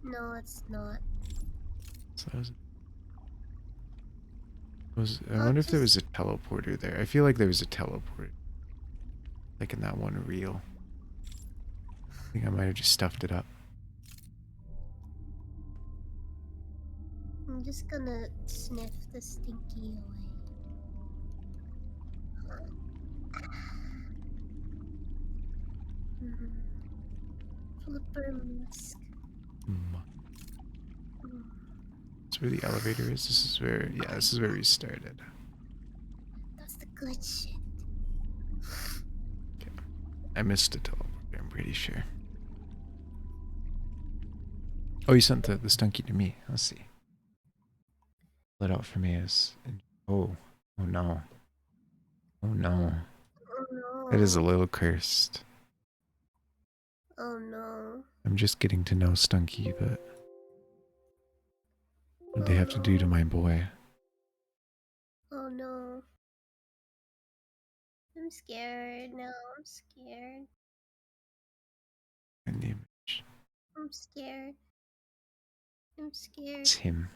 No, it's not. So I I'll wonder if there was just- a teleporter there. I feel like there was a teleporter. Like in that one reel. I think I might have just stuffed it up. I'm just gonna sniff the stinky away. Mm. Flipper musk. That's where the elevator is. This is where, yeah, this is where we started. That's the good shit. Okay. I missed a teleport, I'm pretty sure. Oh, you sent the stunky to me. Let's see. Let out for me is. Oh. Oh no. Oh no. Oh no. That is a little cursed. Oh no. I'm just getting to know Stunky, but what did they have to do to my boy? Oh no. I'm scared now. I'm scared. And the image. I'm scared. I'm scared. It's him.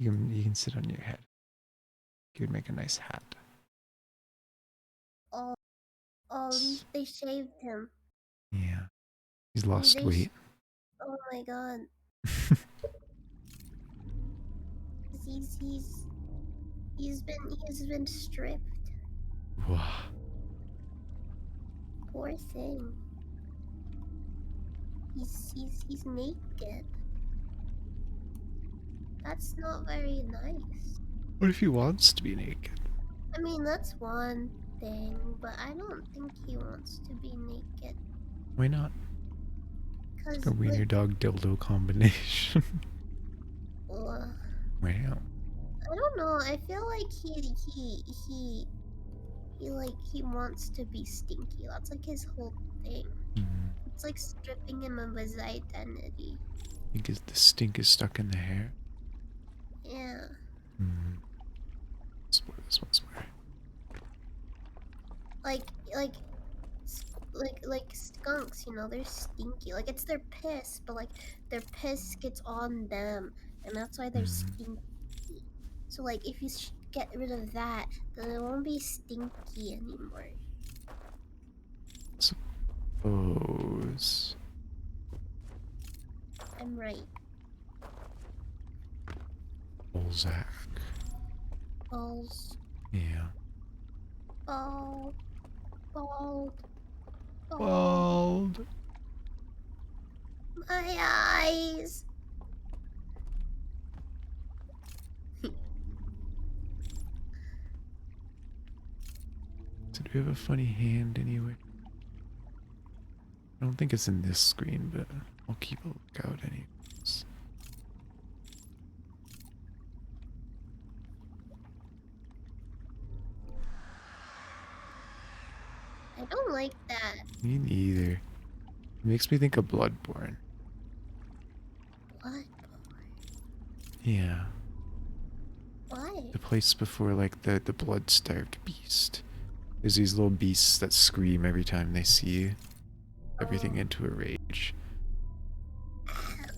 You can sit on your head. You would make a nice hat. Oh, they shaved him. Yeah. He's lost weight. Oh my god. He's been stripped. Wow. Poor thing. He's naked. That's not very nice. What if he wants to be naked? I mean, that's one thing, but I don't think he wants to be naked. Why not? Cause A wiener dog dildo combination. Wow. I don't know. I feel like he wants to be stinky. That's like his whole thing. It's like stripping him of his identity. Because the stink is stuck in the hair. Yeah. This one's where. Like skunks, you know, they're stinky. Like it's their piss, but like their piss gets on them, and that's why they're stinky. So like if you get rid of that, then it won't be stinky anymore. Suppose. I'm right. Balzac. Balls. Yeah. Bald. Bald. Bald. My eyes. Did we have a funny hand anyway? I don't think it's in this screen, but I'll keep a lookout anyways. I don't like that. Me neither. It makes me think of Bloodborne. Bloodborne? Yeah. Why? The place before, like, the blood-starved beast. There's these little beasts that scream every time they see everything into a rage.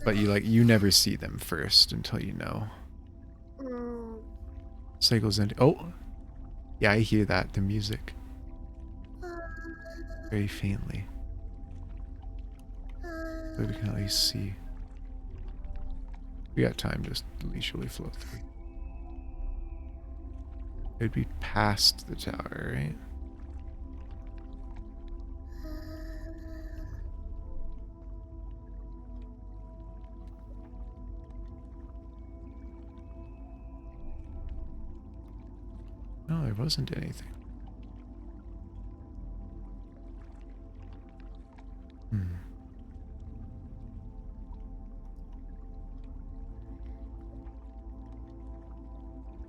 But you never see them first until you know. Cycles end. Oh! Yeah, I hear that, the music. Very faintly. But we can at least see. We got time to leisurely flow through. It'd be past the tower, right? No, there wasn't anything.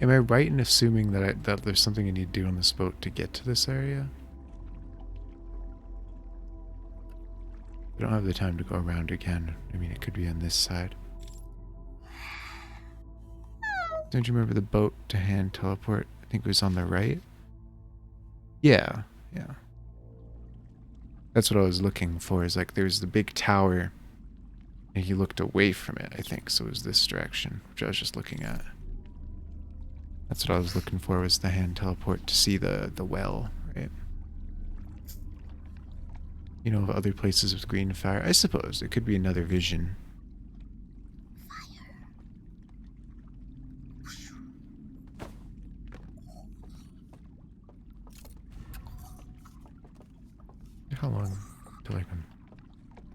Am I right in assuming that there's something I need to do on this boat to get to this area? I don't have the time to go around again. I mean, it could be on this side. Don't you remember the boat to hand teleport? I think it was on the right. Yeah, yeah. That's what I was looking for, is like there's the big tower and he looked away from it, I think, so it was this direction, which I was just looking at. That's what I was looking for, was the hand teleport to see the well, right? You know, of other places with green fire. I suppose it could be another vision. Fire. feel like I'm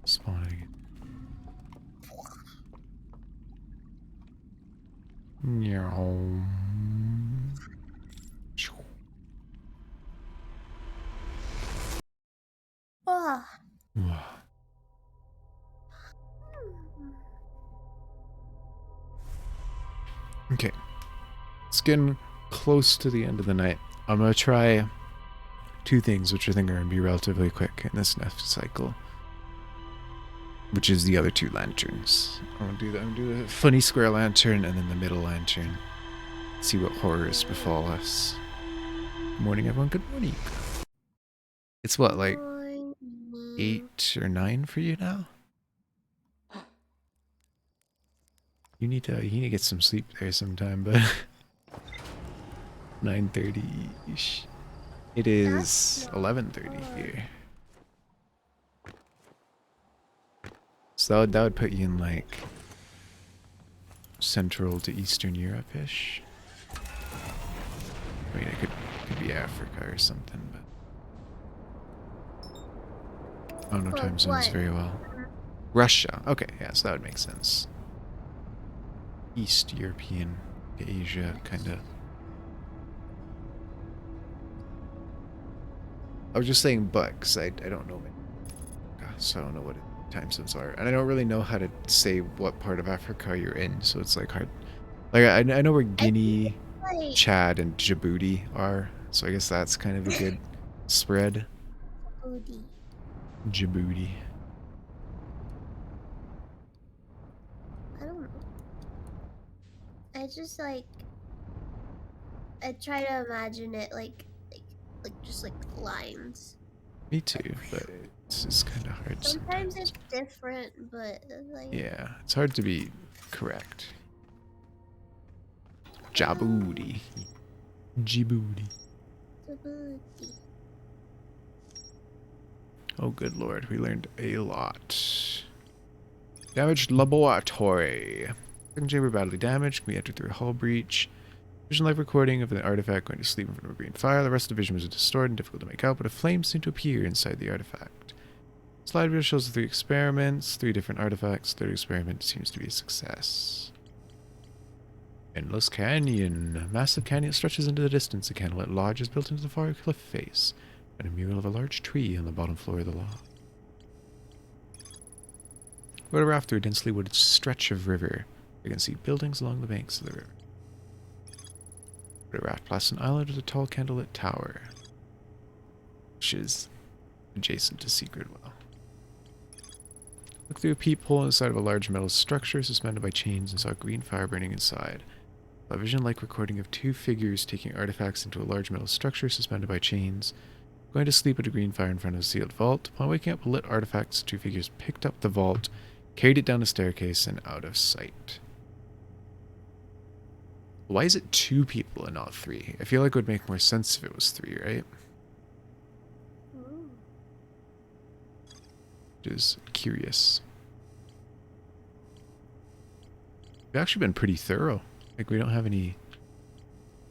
spawning. Meow. Oh. Okay. It's getting close to the end of the night. I'm gonna try two things, which I think are gonna be relatively quick in this next cycle. Which is the other two lanterns. I'm gonna do the funny square lantern and then the middle lantern. See what horrors befall us. Good morning, everyone. Good morning. It's what, like 8 or 9 for you now? You need to get some sleep there sometime, but 9:30-ish. It is 11:30 here. So that would put you in like Central to Eastern Europe-ish. I mean, it could be Africa or something, but I don't know time zones very well. Russia. Okay, yeah, so that would make sense. East European, Asia, kind of. I was just saying but, because I don't know. So I don't know what time zones are. And I don't really know how to say what part of Africa you're in, so it's like hard. Like, I know where Guinea, Chad, and Djibouti are, so I guess that's kind of a good spread. Djibouti. I don't know. I just like I try to imagine it like just like lines. Me too, but it's just kind of hard sometimes. It's different, but like yeah, it's hard to be correct. Djibouti. Djibouti. Oh, good lord, we learned a lot. Damaged laboratory. Second chamber badly damaged. We entered through a hull breach. Vision live recording of the artifact going to sleep in front of a green fire. The rest of the vision was distorted and difficult to make out, but a flame seemed to appear inside the artifact. Slide wheel shows the 3 experiments, 3 different artifacts. Third experiment seems to be a success. Endless canyon. Massive canyon stretches into the distance. A candlelit lodge is built into the far cliff face, and a mural of a large tree on the bottom floor of the loft. Rode a raft through a densely wooded stretch of river. You can see buildings along the banks of the river. Rode a raft past an island with a tall candlelit tower, which is adjacent to Secret Well. Looked through a peephole inside of a large metal structure suspended by chains and saw green fire burning inside. A vision-like recording of 2 figures taking artifacts into a large metal structure suspended by chains. Going to sleep at a green fire in front of a sealed vault. Upon waking up, lit artifacts, 2 figures picked up the vault, carried it down a staircase, and out of sight. Why is it 2 people and not 3? I feel like it would make more sense if it was 3, right? Is curious. We've actually been pretty thorough. Like, we don't have any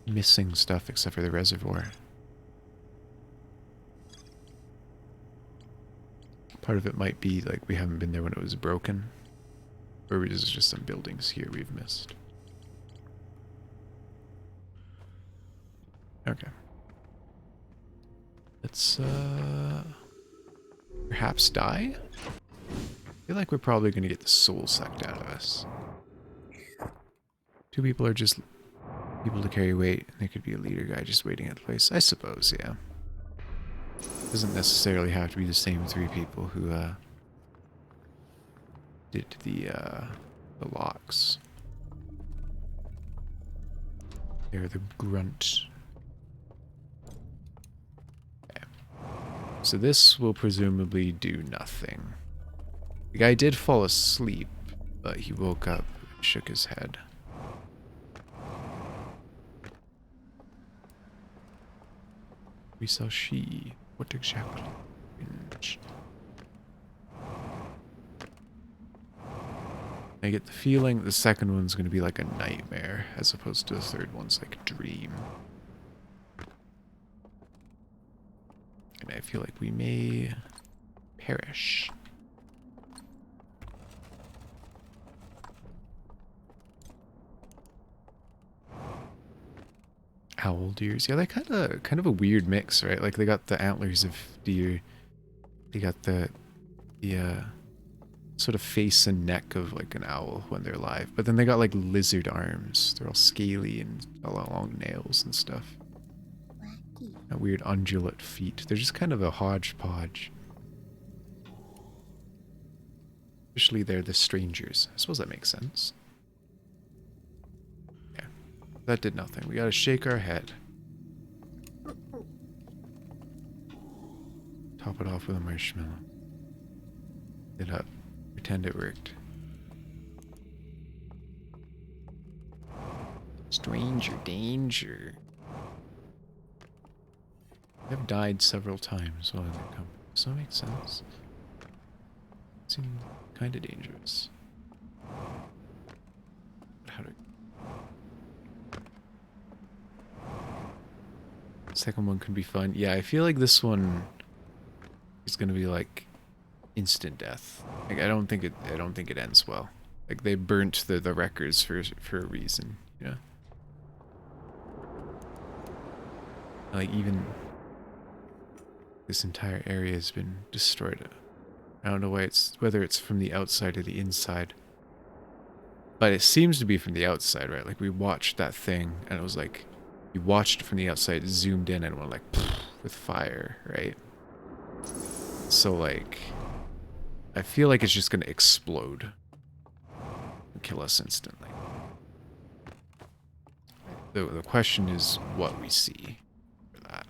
missing stuff except for the reservoir. Part of it might be like we haven't been there when it was broken, or there's just some buildings here we've missed. Okay. Let's perhaps die? I feel like we're probably going to get the soul sucked out of us. 2 people are just people to carry weight, and there could be a leader guy just waiting at the place. I suppose, yeah. Doesn't necessarily have to be the same 3 people who did the locks. They're the grunt. Okay. So this will presumably do nothing. The guy did fall asleep, but he woke up and shook his head. We saw she. What exactly? I get the feeling the second one's going to be like a nightmare, as opposed to the third one's like a dream. And I feel like we may perish. Owl deers. Yeah, they're kind of a weird mix, right? Like they got the antlers of deer. They got the sort of face and neck of like an owl when they're alive. But then they got like lizard arms. They're all scaly and all long nails and stuff. Wacky. And weird undulate feet. They're just kind of a hodgepodge. Especially they're the strangers. I suppose that makes sense. Yeah. That did nothing. We gotta shake our head. Top it off with a marshmallow. It up. Pretend it worked. Stranger danger. I've died several times while in their company, so that makes sense. Seems kind of dangerous. How do second one could be fun. Yeah, I feel like this one is gonna be like instant death. Like I don't think it ends well. Like they burnt the records for a reason, you know? Like even this entire area has been destroyed. I don't know why whether it's from the outside or the inside. But it seems to be from the outside, right? Like we watched that thing and it was like you watched it from the outside, it zoomed in and went like with fire, right? So like I feel like it's just gonna explode and kill us instantly. The question is what we see for that.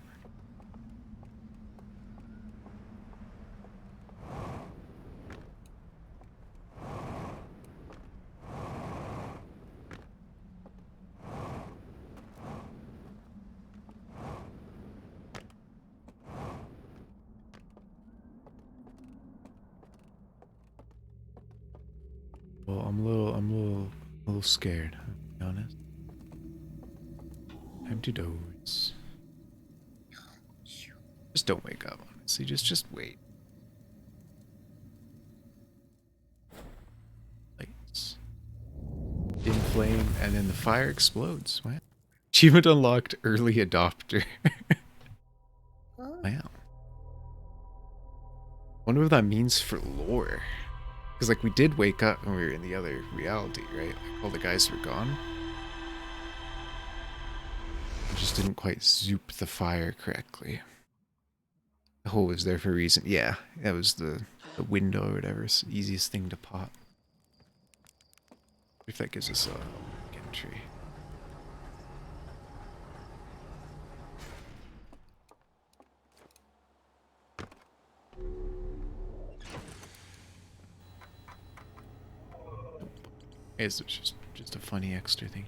Well, I'm a little scared, to be honest. Time to doze. Just don't wake up, honestly. Just wait. Lights. In flame, and then the fire explodes. Wow. Achievement unlocked, early adopter. Oh. Wow. Wonder what that means for lore. Because, like, we did wake up when we were in the other reality, right? Like, all the guys were gone. We just didn't quite zoop the fire correctly. The hole was there for a reason. Yeah, that was the window or whatever. It's the easiest thing to pop. If that gives us a entry. It's just a funny extra thing.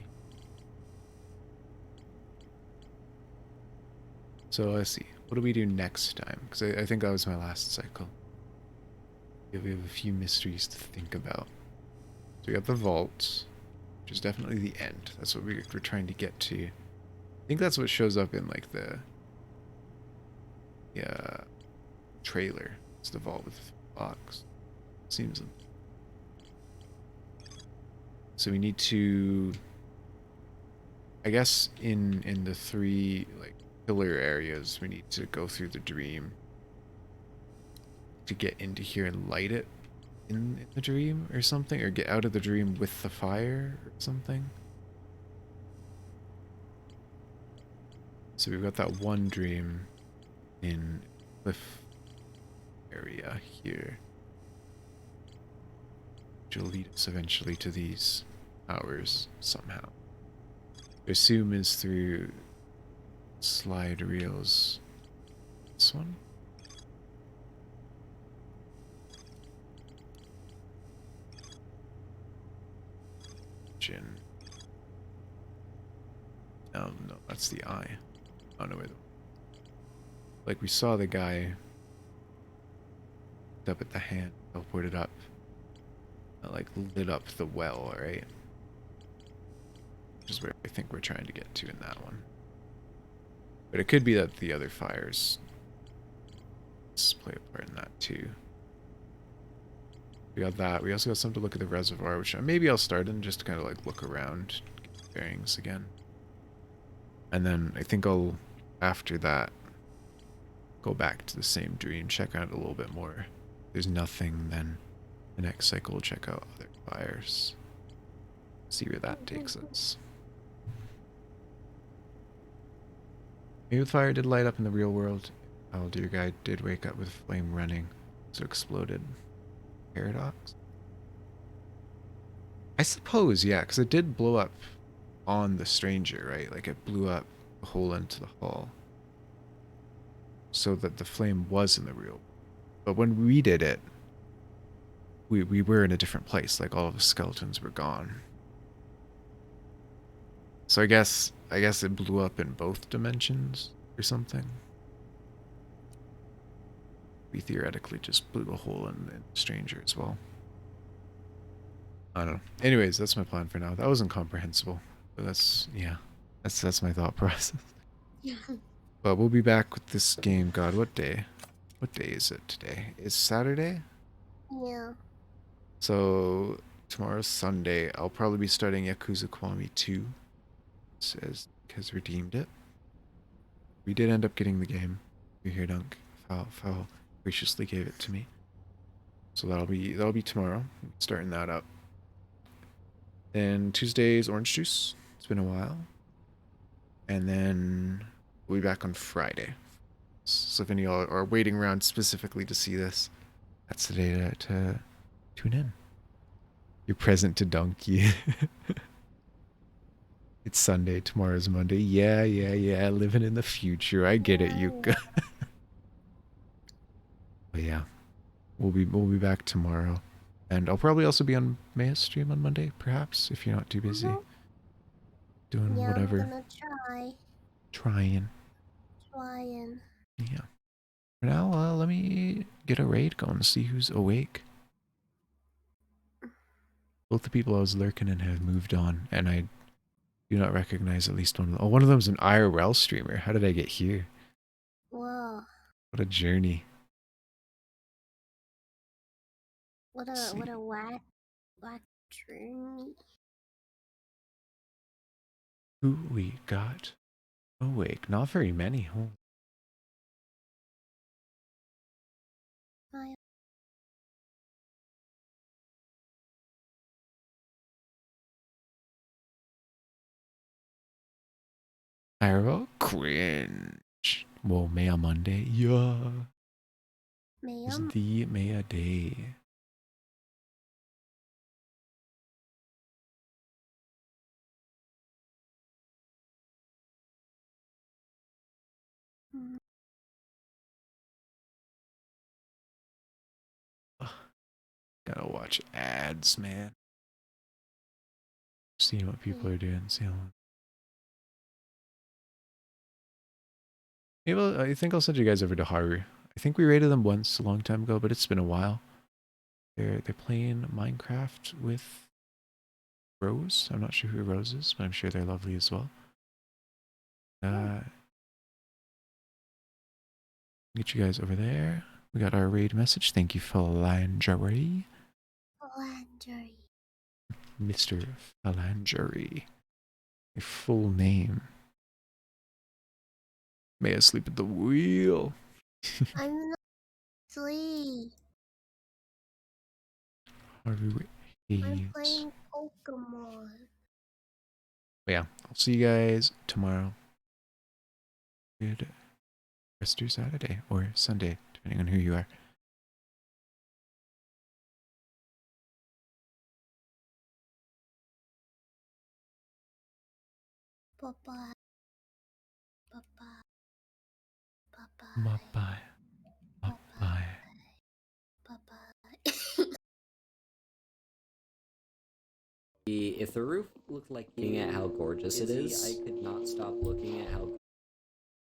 So let's see. What do we do next time? Because I think that was my last cycle. We have a few mysteries to think about. So we got the vault, which is definitely the end. That's what we're trying to get to. I think that's what shows up in like the trailer. It's the vault with the box. Seems. So we need to, I guess, in the three like pillar areas, we need to go through the dream to get into here and light it in the dream or something, or get out of the dream with the fire or something. So we've got that one dream in cliff area here, which will lead us eventually to these towers somehow. I assume is through slide reels. This one? Jin. Oh no, that's the eye. Oh no, wait. Like we saw the guy up at the hand, teleported up. That like lit up the well, right? Which is where I think we're trying to get to in that one. But it could be that the other fires play a part in that too. We got that. We also got some to look at the reservoir, which maybe I'll start in just to kind of like look around, get bearings again. And then I think I'll, after that, go back to the same dream, check out a little bit more. If there's nothing, then the next cycle we'll check out other fires. See where that takes us. Maybe the fire did light up in the real world. Our dear guy did wake up with flame running, so exploded. Paradox? I suppose, yeah, because it did blow up on the stranger, right? Like it blew up a hole into the hull. So that the flame was in the real world. But when we did it, we were in a different place. Like all of the skeletons were gone. So I guess it blew up in both dimensions or something. We theoretically just blew a hole in the stranger as well. I don't know. Anyways, that's my plan for now. That was incomprehensible. But that's, yeah. That's my thought process. Yeah. But we'll be back with this game. God, what day? What day is it today? It's Saturday? Yeah. So tomorrow's Sunday. I'll probably be starting Yakuza Kiwami 2. It says has redeemed it. We did end up getting the game. You hear, Dunk? Foul graciously gave it to me. So that'll be tomorrow. Starting that up. Then Tuesday's orange juice. It's been a while. And then we'll be back on Friday. So if any of y'all are waiting around specifically to see this, that's the day to tune in. You're present to Donkey. It's Sunday. Tomorrow's Monday. Yeah. Living in the future. I get it, Yuka. But yeah, we'll be back tomorrow, and I'll probably also be on Maya's stream on Monday, perhaps if you're not too busy doing Yeah, whatever. I'm gonna try. Trying. Trying. Yeah. For now, let me get a raid going. See who's awake. Both the people I was lurking in have moved on, and I do not recognize at least one of them. Oh, one of them's an IRL streamer. How did I get here? Whoa. What a journey. What Let's see. a whack journey. Who we got awake? Not very many. Oh. I IRL cringe. Whoa, Maya Monday. Yeah. It's ma'am. the Maya day. Mm. Ugh, gotta watch ads, man. Seeing what people are doing. Seeing. Maybe I think I'll send you guys over to Haru. I think we raided them once a long time ago, but it's been a while. They're playing Minecraft with Rose. I'm not sure who Rose is, but I'm sure they're lovely as well. Get you guys over there. We got our raid message. Thank you, Phalangery. Landry. Mr. Phalangery. Your full name. May I sleep at the wheel? I'm not asleep. Haru I'm hates. playing Pokemon. But yeah, I'll see you guys tomorrow. Good rest of your Saturday or Sunday, depending on who you are. Bye bye. Bye bye. Bye Bye bye. bye. Bye bye. Bye bye. If the roof looked like looking at how gorgeous it is, I could not stop looking at how